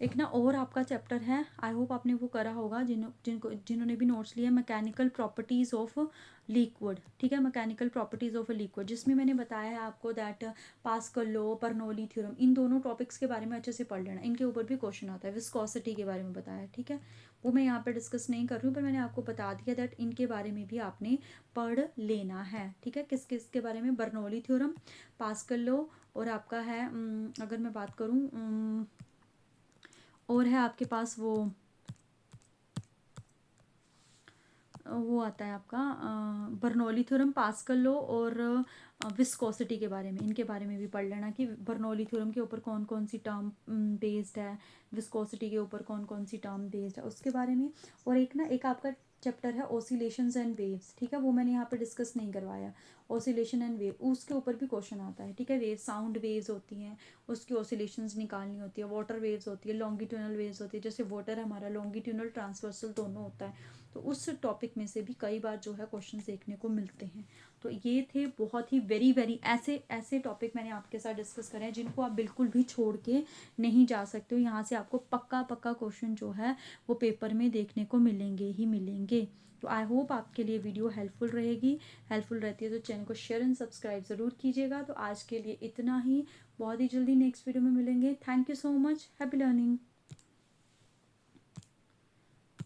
एक ना और आपका चैप्टर है, आई होप आपने वो करा होगा, जिन्होंने भी नोट्स लिए, मैकेनिकल प्रॉपर्टीज़ ऑफ लिक्विड, ठीक है। मैकेनिकल प्रॉपर्टीज़ ऑफ लिक्विड, जिसमें मैंने बताया है आपको that Pascal law, Bernoulli theorem, इन दोनों टॉपिक्स के बारे में अच्छे से पढ़ लेना, इनके ऊपर भी क्वेश्चन आता है। विस्कोसिटी के बारे में बताया है, ठीक है, वो मैं यहाँ पर डिस्कस नहीं कर रही हूँ, पर मैंने आपको बता दिया दैट इनके बारे में भी आपने पढ़ लेना है, ठीक है। किस किस के बारे में, बर्नौली थ्योरम, पास्कल लॉ, और आपका है अगर मैं बात करूँ और है आपके पास वो आता है आपका बर्नौली थ्योरम, पास्कल लॉ, और विस्कोसिटी के बारे में, इनके बारे में भी पढ़ लेना कि बर्नौली थ्योरम के ऊपर कौन कौन सी टर्म बेस्ड है, विस्कोसिटी के ऊपर कौन कौन सी टर्म बेस्ड है, उसके बारे में। और एक आपका चैप्टर है ऑसिलेशंस एंड वेव्स, ठीक है, वो मैंने यहाँ पे डिस्कस नहीं करवाया। ऑसिलेशन एंड वेव, उसके ऊपर भी क्वेश्चन आता है, ठीक है। वेव, साउंड वेव्स होती हैं, उसकी ऑसिलेशंस निकालनी होती है। वाटर वेव्स होती है, लॉन्गिट्यूनल वेव्स होती है, जैसे वाटर हमारा लॉन्गिट्यूनल ट्रांसवर्सल दोनों होता है, तो उस टॉपिक में से भी कई बार जो है क्वेश्चन देखने को मिलते हैं। तो ये थे बहुत ही वेरी वेरी ऐसे ऐसे टॉपिक मैंने आपके साथ डिस्कस करे हैं जिनको आप बिल्कुल भी छोड़ के नहीं जा सकते हो। यहाँ से आपको पक्का पक्का क्वेश्चन जो है वो पेपर में देखने को मिलेंगे ही मिलेंगे। तो आई होप आपके लिए वीडियो हेल्पफुल रहेगी। हेल्पफुल रहती है तो चैनल को शेयर एंड सब्सक्राइब ज़रूर कीजिएगा। तो आज के लिए इतना ही, बहुत ही जल्दी नेक्स्ट वीडियो में मिलेंगे। Thank you so much, happy learning.